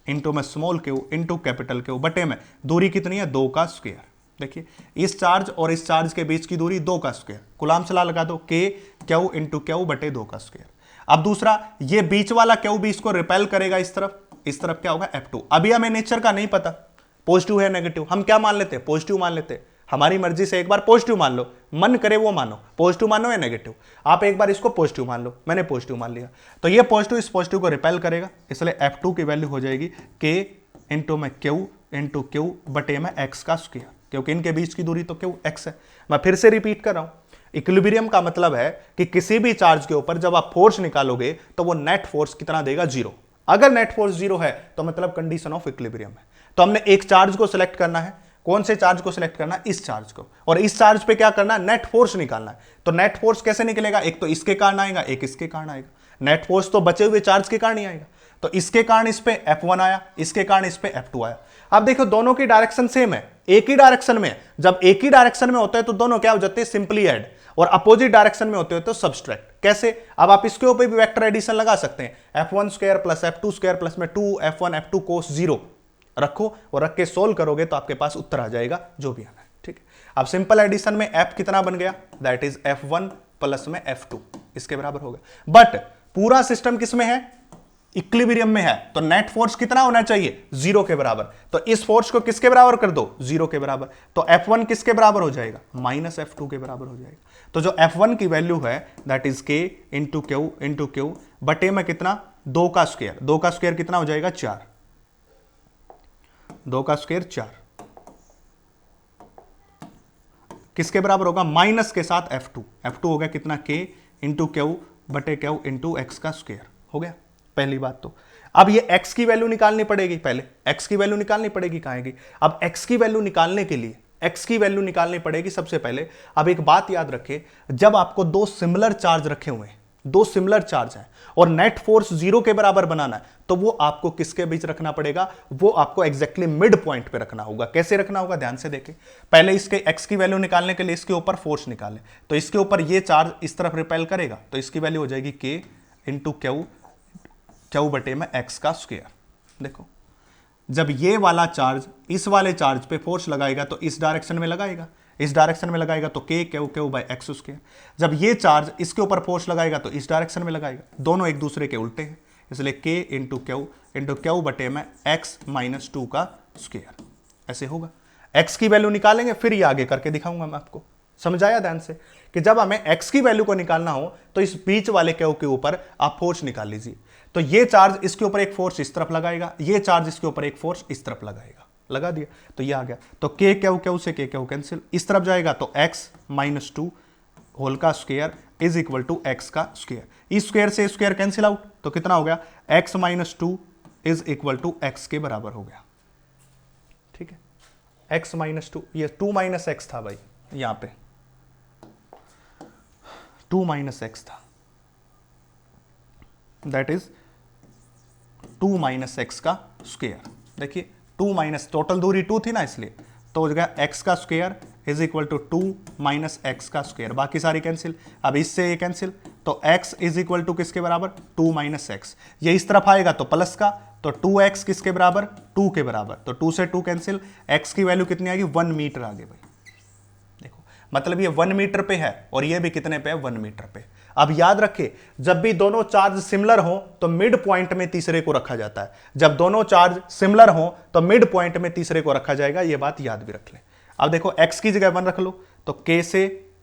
इंटू में small Q into capital Q बटे में दूरी कितनी है, 2 का स्क्वायर। देखिए इस चार्ज और इस चार्ज के बीच की दूरी 2 का स्क्वायर, कूलाम से लॉ लगा दो, K क्यू इंटू क्यू बटे 2 का स्क्वायर। अब दूसरा, ये बीच वाला क्यू भी इसको रिपेल करेगा इस तरफ क्या होगा, F2। अभी हमें नेचर का नहीं पता पॉजिटिव है नेगेटिव, हम क्या मान लेते हैं, पॉजिटिव मान लेते हैं। हमारी मर्जी से एक बार पॉजिटिव मान लो, मन करे वो मानो, पॉजिटिव मानो या नेगेटिव, आप एक बार इसको पॉजिटिव मान लो, मैंने पॉजिटिव मान लिया, तो ये पॉजिटिव इस पॉजिटिव को रिपेल करेगा, इसलिए F2 की वैल्यू हो जाएगी K इंटू में क्यू इंटू क्यू बटे में x का स्क्वायर, क्योंकि इनके बीच की दूरी तो क्यू x है। मैं फिर से रिपीट कर रहा हूं, इक्विलिब्रियम का मतलब है कि किसी भी चार्ज के ऊपर जब आप फोर्स निकालोगे तो वो नेट फोर्स कितना देगा, 0। अगर नेट फोर्स 0 है तो मतलब कंडीशन ऑफ इक्विलिब्रियम है। तो हमने एक चार्ज को सिलेक्ट करना है, कौन से चार्ज को सिलेक्ट करना है, इस चार्ज को, और इस चार्ज पे क्या करना है, नेट फोर्स निकालना है। तो नेट फोर्स कैसे निकलेगा, एक तो इसके कारण आएगा, एक इसके कारण आएगा। नेट फोर्स तो बचे हुए चार्ज के कारण ही आएगा, तो इसके कारण इस पे F1 आया, इसके कारण इस पे F2 आया। अब देखो दोनों की डायरेक्शन सेम है, एक ही डायरेक्शन में। जब एक ही डायरेक्शन में होता है तो दोनों क्या हो जाते हैं, सिंपली ऐड, और अपोजिट डायरेक्शन में होते हो तो सब्सट्रैक्ट। कैसे, अब आप इसके ऊपर भी वेक्टर एडिशन लगा सकते हैं, F1 square plus F2 square plus में 2F1 F2 कोस 0 रखो, और रख के सोल्व करोगे तो आपके पास उत्तर आ जाएगा जो भी आना है। ठीक है, अब सिंपल एडिशन में F कितना बन गया, दैट इज F1 प्लस में F2, इसके बराबर हो गया। बट पूरा सिस्टम किस में है, इक्विलिब्रियम में है, तो नेट फोर्स कितना होना चाहिए, 0 के बराबर। तो इस फोर्स को किसके बराबर कर दो, 0 के बराबर, तो F1 किसके बराबर हो जाएगा, -F2 के बराबर हो जाएगा। तो जो F1 की वैल्यू है that is K into q बटे में कितना, 2 का स्क्वायर, 2 का स्क्वायर कितना हो जाएगा, 4, 2 का स्क्वायर 4, किसके बराबर होगा, माइनस के साथ F2 हो गया कितना, K इंटू क्यू बटे क्यू इंटू एक्स का स्क्वायर हो गया। पहली बात तो अब ये x की वैल्यू निकालनी पड़ेगी, पहले x की वैल्यू निकालनी पड़ेगी, कहाँ आएगी। अब x की वैल्यू निकालने के लिए x की वैल्यू निकालनी पड़ेगी सबसे पहले। अब एक बात याद रखें, जब आपको दो सिमिलर चार्ज रखे हुए हैं, दो सिमिलर चार्ज हैं और नेट फोर्स 0 के बराबर बनाना है, तो वो आपको किसके बीच रखना पड़ेगा, वो आपको एग्जैक्टली मिड पॉइंट पे रखना होगा। कैसे रखना होगा, ध्यान से देखें। पहले इसके x की वैल्यू निकालने के लिए इसके ऊपर फोर्स निकालें, तो इसके ऊपर ये चार्ज इस तरफ रिपेल करेगा, तो इसकी वैल्यू हो जाएगी K इंटू क्यू बटे में x का स्क्वायर। देखो जब ये वाला चार्ज इस वाले चार्ज पे फोर्स लगाएगा तो इस डायरेक्शन में लगाएगा, इस डायरेक्शन में लगाएगा तो K Q by x square. जब ये चार्ज इसके ऊपर फोर्स लगाएगा तो इस डायरेक्शन में लगाएगा, दोनों एक दूसरे के उल्टे हैं, इसलिए K इंटू क्यू बटे में x माइनस 2 का स्क्वायर, ऐसे होगा। x की वैल्यू निकालेंगे, फिर ये आगे करके दिखाऊंगा मैं आपको। समझाया ध्यान से कि जब हमें x की वैल्यू को निकालना हो तो इस बीच वाले क्यू के ऊपर आप फोर्स निकाल लीजिए। तो ये चार्ज इसके ऊपर एक फोर्स इस तरफ लगाएगा, ये चार्ज इसके ऊपर एक फोर्स इस तरफ लगाएगा, लगा दिया तो ये आ गया। तो K क्यू से K कैंसिल, इस तरफ जाएगा तो x माइनस 2 होल का square is equal to x का स्क्वायर। इस स्क्वायर से स्क्वायर कैंसिल आउट, तो कितना हो गया, x minus 2 is equal to x के बराबर हो गया। ठीक है, x माइनस 2, ये 2 माइनस एक्स था भाई, यहां पे 2 माइनस एक्स था, दैट इज 2 माइनस एक्स का स्क्वायर। देखिए 2 माइनस टोटल दूरी 2 थी ना, इसलिए तो हो जाएगा एक्स का स्क्वायर इज इक्वल टू 2 माइनस एक्स का स्क्वायर, बाकी सारी कैंसिल। अब इससे ये कैंसिल, तो x इज इक्वल टू किसके बराबर 2 माइनस एक्स। ये इस तरफ आएगा तो प्लस का, तो 2x किसके बराबर 2 के बराबर, तो 2 से 2 कैंसिल, x की वैल्यू कितनी आएगी 1 मीटर आ गई भाई। देखो मतलब ये 1 मीटर पे है और ये भी कितने पे है 1 मीटर पे। अब याद रखिए जब भी दोनों चार्ज सिमिलर हो तो मिड पॉइंट में तीसरे को रखा जाता है। जब दोनों चार्ज सिमिलर हो तो मिड पॉइंट में तीसरे को रखा जाएगा, ये बात याद भी रख ले। अब देखो x की जगह 1 रख लो, तो k से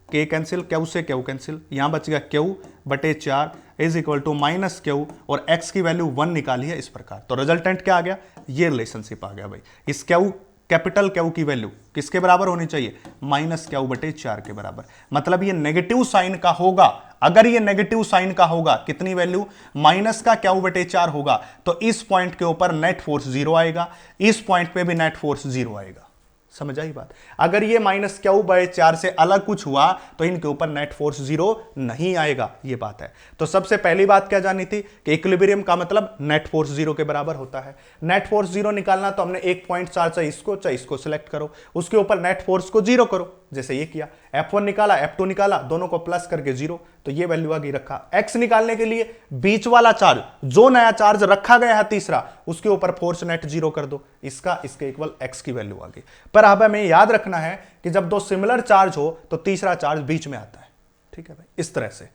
k कैंसिल, q से q कैंसिल, यहां बच गया q बटे 4 is equal to minus q, और x की वैल्यू 1 निकाली है इस प्रकार। तो रिजल्टेंट क्या आ गया, ये रिलेशनशिप आ गया भाई। इस q कैपिटल Q की वैल्यू किसके बराबर होनी चाहिए, माइनस Q बटे 4 के बराबर। मतलब ये नेगेटिव साइन का होगा। अगर ये नेगेटिव साइन का होगा, कितनी वैल्यू माइनस का Q बटे 4 होगा, तो इस पॉइंट के ऊपर नेट फोर्स 0 आएगा, इस पॉइंट पे भी नेट फोर्स 0 आएगा। समझ आई बात। अगर ये माइनस Q बाय 4 से अलग कुछ हुआ तो इनके ऊपर नेट फोर्स 0 नहीं आएगा, ये बात है। तो सबसे पहली बात क्या जानी थी कि इक्विलिब्रियम का मतलब नेट फोर्स 0 के बराबर होता है। नेट फोर्स 0 निकालना तो हमने एक पॉइंट चाहे इसको सिलेक्ट करो, उसके ऊपर नेट फोर्स को 0 करो, जैसे ये किया। F1 निकाला F2 निकाला, दोनों को प्लस करके 0, तो ये वैल्यू आ गई। रखा x निकालने के लिए बीच वाला चार्ज, जो नया चार्ज रखा गया है तीसरा, उसके ऊपर फोर्स नेट 0 कर दो, इसका इसके इक्वल x की वैल्यू आ गई। पर अब हमें याद रखना है कि जब दो सिमिलर चार्ज हो तो तीसरा चार्ज बीच में आता है। ठीक है भाई, इस तरह से।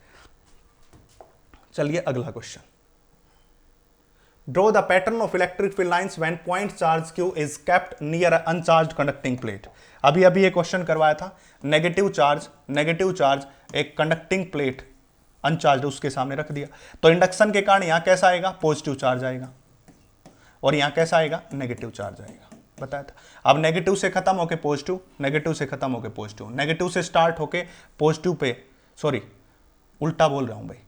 चलिए अगला question. Draw the pattern of electric field lines when point charge Q is kept near an uncharged conducting plate। अभी ये क्वेश्चन करवाया था। नेगेटिव चार्ज एक कंडक्टिंग प्लेट अनचार्ज उसके सामने रख दिया, तो इंडक्शन के कारण यहां कैसा आएगा, पॉजिटिव चार्ज आएगा, और यहां कैसा आएगा, नेगेटिव चार्ज आएगा, बताया था। अब नेगेटिव से खत्म होके पॉजिटिव, नेगेटिव से खत्म होके पॉजिटिव, नेगेटिव से स्टार्ट होके पॉजिटिव पे, सॉरी उल्टा बोल रहा हूं भाई,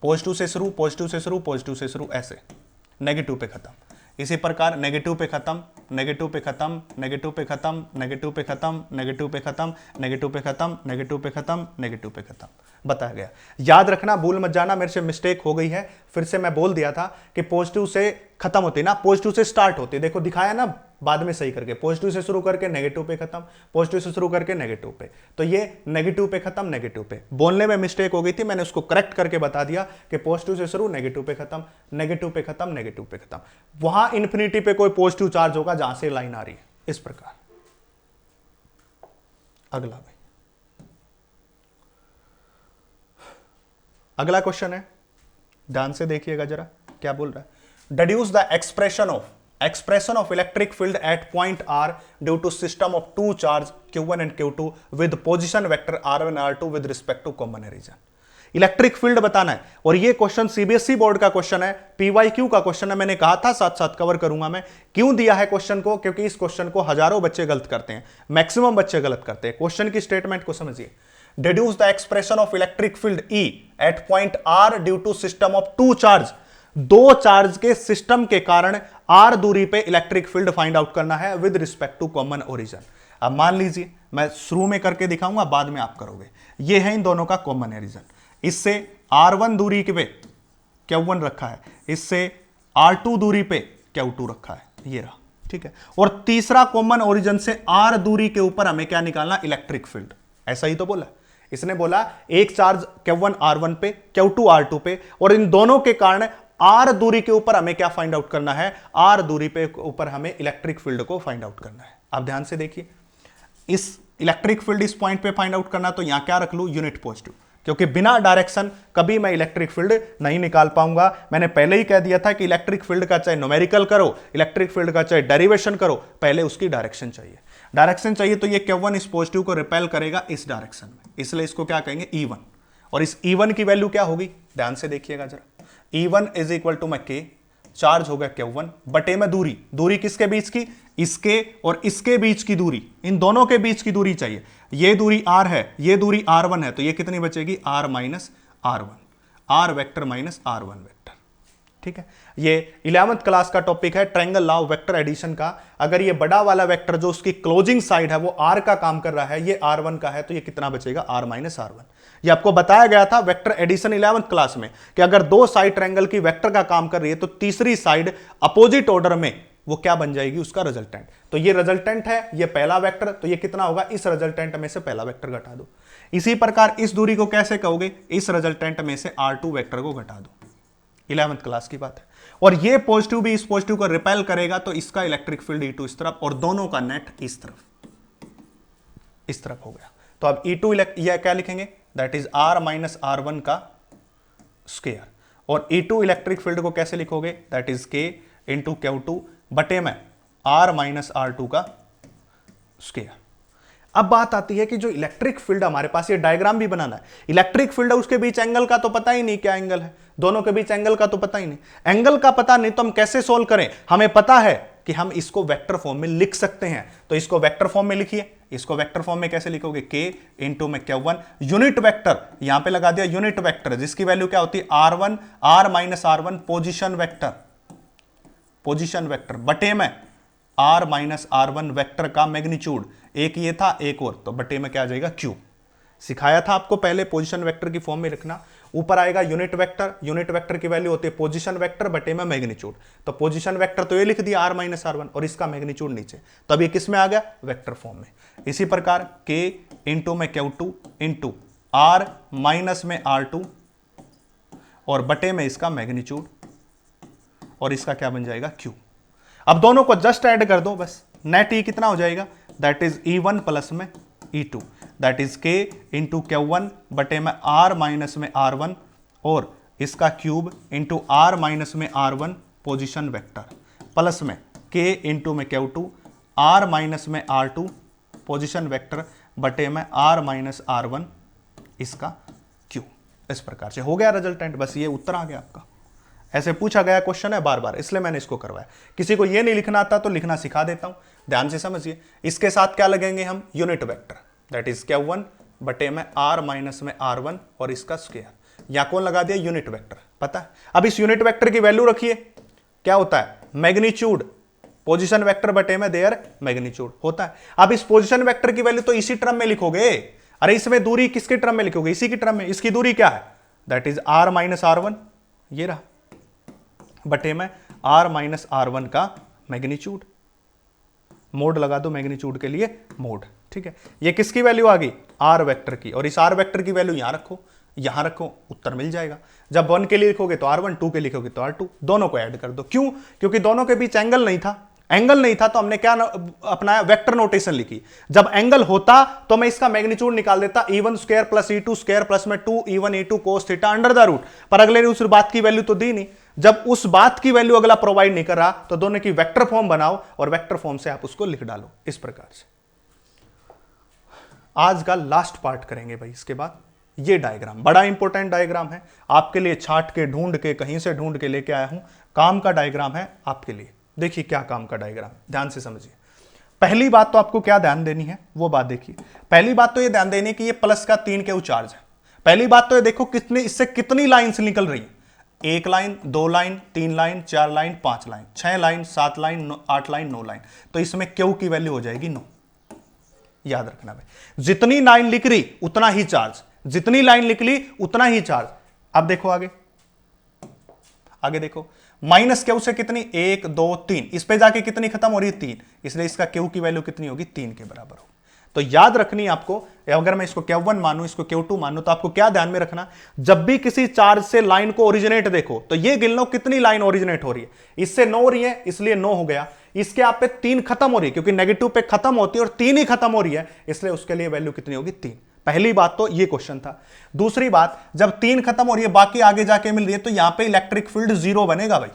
पॉजिटिव से शुरू, पॉजिटिव से शुरू, पॉजिटिव से शुरू, ऐसे नेगेटिव पे खत्म। इसी प्रकार नेगेटिव पे खत्म, नेगेटिव पे खत्म, नेगेटिव पे खत्म, नेगेटिव पे खत्म, नेगेटिव पे खत्म, नेगेटिव पे खत्म, नेगेटिव पे खत्म, नेगेटिव पे खत्म, बताया गया। याद रखना, भूल मत जाना, मेरे से मिस्टेक हो गई है, फिर से मैं बोल दिया था कि पॉजिटिव से खत्म होती ना, पॉजिटिव से स्टार्ट होती। देखो दिखाया ना बाद में सही करके, पॉजिटिव से शुरू करके नेगेटिव पे खत्म, पॉजिटिव से शुरू करके नेगेटिव पे, तो ये नेगेटिव पे खत्म, नेगेटिव पे। बोलने में मिस्टेक हो गई थी, मैंने उसको करेक्ट करके बता दिया कि पॉजिटिव से शुरू, नेगेटिव पे खत्म, नेगेटिव पे खत्म, नेगेटिव पे खत्म। वहां इन्फिनिटी पे कोई पॉजिटिव चार्ज होगा जहां से लाइन आ रही है, इस प्रकार। अगला भाई, अगला क्वेश्चन है, ध्यान से देखिएगा जरा क्या बोल रहा है। Deduce the expression of electric field at point R due to system of two charge Q1 and Q2 with position vector R1 R2 with respect to common origin। Electric field बताना है, और ये क्वेश्चन सीबीएसई बोर्ड का क्वेश्चन है, पीवाईक्यू का क्वेश्चन है। मैंने कहा था साथ साथ कवर करूंगा मैं। क्यों दिया है क्वेश्चन को, क्योंकि इस क्वेश्चन को हजारों बच्चे गलत करते हैं, मैक्सिमम बच्चे गलत करते हैं। क्वेश्चन की स्टेटमेंट को समझिए। Deduce the expression of electric field E at point R due to system of two charge. दो चार्ज के सिस्टम के कारण R दूरी पे इलेक्ट्रिक फील्ड फाइंड आउट करना है with respect to common origin. अब मान लीजिए, मैं शुरू में करके दिखाऊंगा, बाद में आप करोगे। ये है इन दोनों का कॉमन ओरिजिन। इससे R1 दूरी पे Q1 रखा है, इससे R2 दूरी पे Q2 रखा है, ये रहा। ठीक है, और तीसरा कॉमन ओरिजिन से R दूरी के ऊपर हमें क्या निकालना, इलेक्ट्रिक फील्ड। ऐसा ही तो बोला इसने, बोला एक चार्ज Q1 R1 पे, Q2 R2 पे, और इन दोनों के कारण R दूरी के ऊपर हमें क्या फाइंड आउट करना है, R दूरी पे ऊपर हमें इलेक्ट्रिक फील्ड को फाइंड आउट करना है। आप ध्यान से देखिए, इस इलेक्ट्रिक फील्ड इस पॉइंट पे फाइंड आउट करना, तो यहां क्या रख लूं, यूनिट पॉजिटिव, क्योंकि बिना डायरेक्शन कभी मैं इलेक्ट्रिक फील्ड नहीं निकाल पाऊंगा। मैंने पहले ही कह दिया था कि इलेक्ट्रिक फील्ड का चाहे न्यूमेरिकल करो, इलेक्ट्रिक फील्ड का चाहे डेरिवेशन करो, पहले उसकी डायरेक्शन चाहिए। डायरेक्शन चाहिए तो ये Q1 इस पॉजिटिव को रिपेल करेगा इस डायरेक्शन में, इसलिए इसको क्या कहेंगे, E1। और इस E1 की वैल्यू क्या होगी, ध्यान से देखिएगा जरा। E1 इज इक्वल टू मैं K, चार्ज हो गया Q1 बटे में दूरी, दूरी किसके बीच की, इसके और इसके बीच की दूरी, इन दोनों के बीच की दूरी चाहिए। ये दूरी R है, ये दूरी R1 है, तो ये कितनी बचेगी, R minus R1, R vector minus R1 vector. ठीक है, ये 11th क्लास का टॉपिक है triangle law of vector addition का। अगर ये बड़ा वाला वेक्टर जो उसकी क्लोजिंग साइड है वो r का काम कर रहा है, ये r1 का है, तो ये कितना बचेगा r माइनस r1। ये आपको बताया गया था वेक्टर एडिशन 11th क्लास में कि अगर दो साइड ट्रायंगल की वेक्टर का काम कर रही है तो तीसरी साइड अपोजिट ऑर्डर में वो क्या बन जाएगी, उसका रिजल्टेंट। तो ये रिजल्टेंट है, ये पहला वेक्टर, तो ये कितना होगा, इस रिजल्टेंट में से पहला वेक्टर घटा दो। इसी प्रकार इस दूरी को कैसे कहोगे, इस रिजल्टेंट में से r2 वेक्टर को घटा दो। 11th क्लास की बात है। और ये पॉजिटिव भी इस पॉजिटिव को रिपेल करेगा, तो इसका इलेक्ट्रिक फील्ड E2 इस तरफ और दोनों का नेट इस तरफ हो गया। तो अब E2 यह क्या लिखेंगे, that is r minus r1 का स्क्वायर। और E2 इलेक्ट्रिक फील्ड को कैसे लिखोगे, that is k into Q2 बटे में r माइनस r2 का स्क्वायर। अब बात आती है कि जो इलेक्ट्रिक फील्ड हमारे पास, ये डायग्राम भी बनाना है। इलेक्ट्रिक फील्ड है, उसके बीच एंगल का तो पता ही नहीं क्या एंगल है, दोनों के बीच एंगल का तो पता ही नहीं। एंगल का पता नहीं तो हम कैसे सोल्व करें, हमें पता है कि हम इसको वेक्टर फॉर्म में लिख सकते हैं। तो इसको वेक्टर फॉर्म में लिखिए। इसको वेक्टर फॉर्म में कैसे लिखोगे, k इंटू में Q1 यूनिट वेक्टर, यहां पे लगा दिया यूनिट वेक्टर, जिसकी वैल्यू क्या होती है r1 r minus r1 position vector बटे में r माइनस r1 वेक्टर का मैग्नीट्यूड। एक ये था, एक और, तो बटे में क्या आ जाएगा q। सिखाया था आपको पहले पोजीशन वेक्टर की फॉर्म में रखना। ऊपर आएगा यूनिट वेक्टर की वैल्यू होती है पोजीशन वेक्टर बटे में मैग्नीट्यूड। तो पोजीशन वेक्टर तो ये लिख दिया r माइनस r1 और इसका मैग्नीट्यूड नीचे, तब ये किस में आ गया, वेक्टर फॉर्म में। इसी प्रकार k इंटू में Q2 इंटू r माइनस में r2 और बटे में इसका मैग्नीट्यूड और इसका क्या बन जाएगा q। अब दोनों को जस्ट ऐड कर दो बस, नेट ई कितना हो जाएगा, दैट इज E1 प्लस में E2, that is k into Q1 बटे में r माइनस में r1 और इसका क्यूब इंटू r माइनस में r1 पोजिशन वेक्टर प्लस में k इंटू में Q2 r माइनस में r2 पोजिशन वेक्टर बटे में r माइनस r1 इसका q। इस प्रकार से हो गया रिजल्टेंट, बस ये उत्तर आ गया आपका। ऐसे पूछा गया क्वेश्चन है बार बार, इसलिए मैंने इसको करवाया। किसी को ये नहीं लिखना आता तो लिखना सिखा देता हूं, ध्यान से समझिए। इसके साथ क्या लगेंगे हम, unit vector, that is Q1 बटे में r माइनस में r1 और इसका स्क्वायर। या कौन लगा दिया, यूनिट वेक्टर, पता है। अब इस यूनिट वेक्टर की वैल्यू रखिए, क्या होता है, मैग्नीट्यूड पोजीशन वेक्टर बटे में देयर मैग्नीट्यूड होता है। अब इस पोजीशन वेक्टर की वैल्यू तो इसी टर्म में लिखोगे। अरे इसमें दूरी किसके टर्म में लिखोगे, इसी की टर्म में। इसकी दूरी क्या है, that is r minus r1, ये रहा, बटे में r माइनस r1 का मैग्नीट्यूड। मोड लगा दो मैग्नीट्यूड के लिए, मोड, ठीक है। ये किसकी वैल्यू आ गई, r वेक्टर की, और इस r वेक्टर की वैल्यू यहां रखो, उत्तर मिल जाएगा। जब 1 के लिए लिखोगे तो r1, 2 के लिखोगे तो r2, दोनों को ऐड कर दो। क्यों, क्योंकि दोनों के बीच एंगल नहीं था तो हमने क्या अपनाया, वेक्टर नोटेशन लिखी। जब एंगल होता तो मैं इसका मैग्नीट्यूड निकाल देता, E1 square plus E2 square plus में 2 E1 E2 cos theta under the root. पर अगले ने उस बात की वैल्यू तो दी नहीं। जब उस बात की वैल्यू अगला प्रोवाइड नहीं कर रहा तो दोनों की वेक्टर फॉर्म बनाओ और वेक्टर फॉर्म से आप उसको लिख डालो। इस प्रकार से आज का लास्ट पार्ट करेंगे भाई। इसके बाद ये डायग्राम बड़ा इंपॉर्टेंट डायग्राम है आपके लिए, छाट के ढूंढ के कहीं से ढूंढ के लेके आया हूं, काम का डायग्राम है आपके लिए। देखिए क्या काम का डायग्राम, ध्यान से समझिए। पहली बात तो आपको क्या ध्यान देनी है वो बात देखिए। पहली बात तो ये ध्यान देनी कि ये प्लस का 3 क्यू चार्ज है। पहली बात तो ये देखो कितने, इससे कितनी लाइंस निकल रही है, 1 line, 2 line, 3 line, 4 line, 5 line, 6 line, 7 line, 8 line, 9 line. तो इसमें क्यू की वैल्यू हो जाएगी 9। याद रखना भाई, जितनी लाइन लिख रही उतना ही चार्ज, जितनी लाइन लिख ली उतना ही चार्ज। अब देखो आगे देखो, माइनस क्यू से कितनी, 1 2 3, इस पे जाके कितनी खत्म हो रही है, 3, इसलिए इसका क्यू की वैल्यू कितनी होगी, 3 के बराबर हो। तो याद रखनी है आपको, अगर मैं इसको Q1 मानूं, इसको Q2 मानूं, तो आपको क्या ध्यान में रखना, जब भी किसी चार्ज से लाइन को ओरिजिनेट देखो तो ये गिन लो कितनी लाइन ओरिजिनेट हो रही है। इससे 9 हो रही है इसलिए 9 हो गया। इसके आप पे 3 खत्म हो रही है क्योंकि नेगेटिव पे खत्म होती है और 3 ही खत्म हो रही है, इसलिए उसके लिए वैल्यू कितनी होगी, 3। पहली बात तो ये क्वेश्चन था। दूसरी बात, जब 3 खत्म हो रही है बाकी आगे जाके मिल रही है तो यहां पे इलेक्ट्रिक फील्ड 0 बनेगा भाई,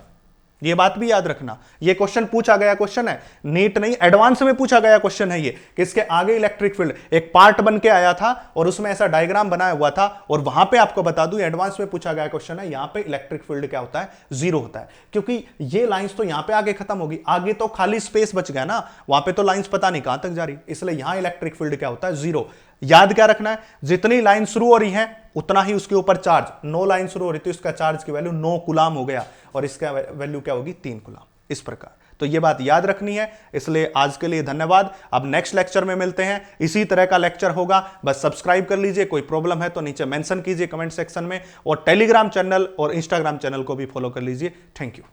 ये बात भी याद रखना। ये क्वेश्चन पूछा गया क्वेश्चन है, नीट नहीं एडवांस में पूछा गया क्वेश्चन है ये, कि इसके आगे इलेक्ट्रिक फील्ड एक पार्ट बन के आया था और उसमें ऐसा डायग्राम बनाया हुआ था, और वहां पे आपको बता दूं एडवांस में पूछा गया क्वेश्चन है, यहां पे इलेक्ट्रिक फील्ड क्या होता है, 0 होता है। क्योंकि ये लाइंस तो यहां पे आगे खत्म होगी, आगे तो खाली स्पेस बच गया ना, वहां पे तो लाइंस पता नहीं कहां तक जा रही, इसलिए यहां इलेक्ट्रिक फील्ड क्या होता है, 0। याद क्या रखना है, जितनी लाइन शुरू हो रही है उतना ही उसके ऊपर चार्ज, 9 लाइन शुरू हो रही थी, इसका चार्ज की वैल्यू 9 कूलाम हो गया और इसका वैल्यू क्या होगी 3 कूलाम, इस प्रकार। तो ये बात याद रखनी है। इसलिए आज के लिए धन्यवाद। अब नेक्स्ट लेक्चर में मिलते हैं, इसी तरह का लेक्चर होगा, बस सब्सक्राइब कर लीजिए। कोई प्रॉब्लम है तो नीचे मेंशन कीजिए कमेंट सेक्शन में, और टेलीग्राम चैनल और इंस्टाग्राम चैनल को भी फॉलो कर लीजिए। Thank you.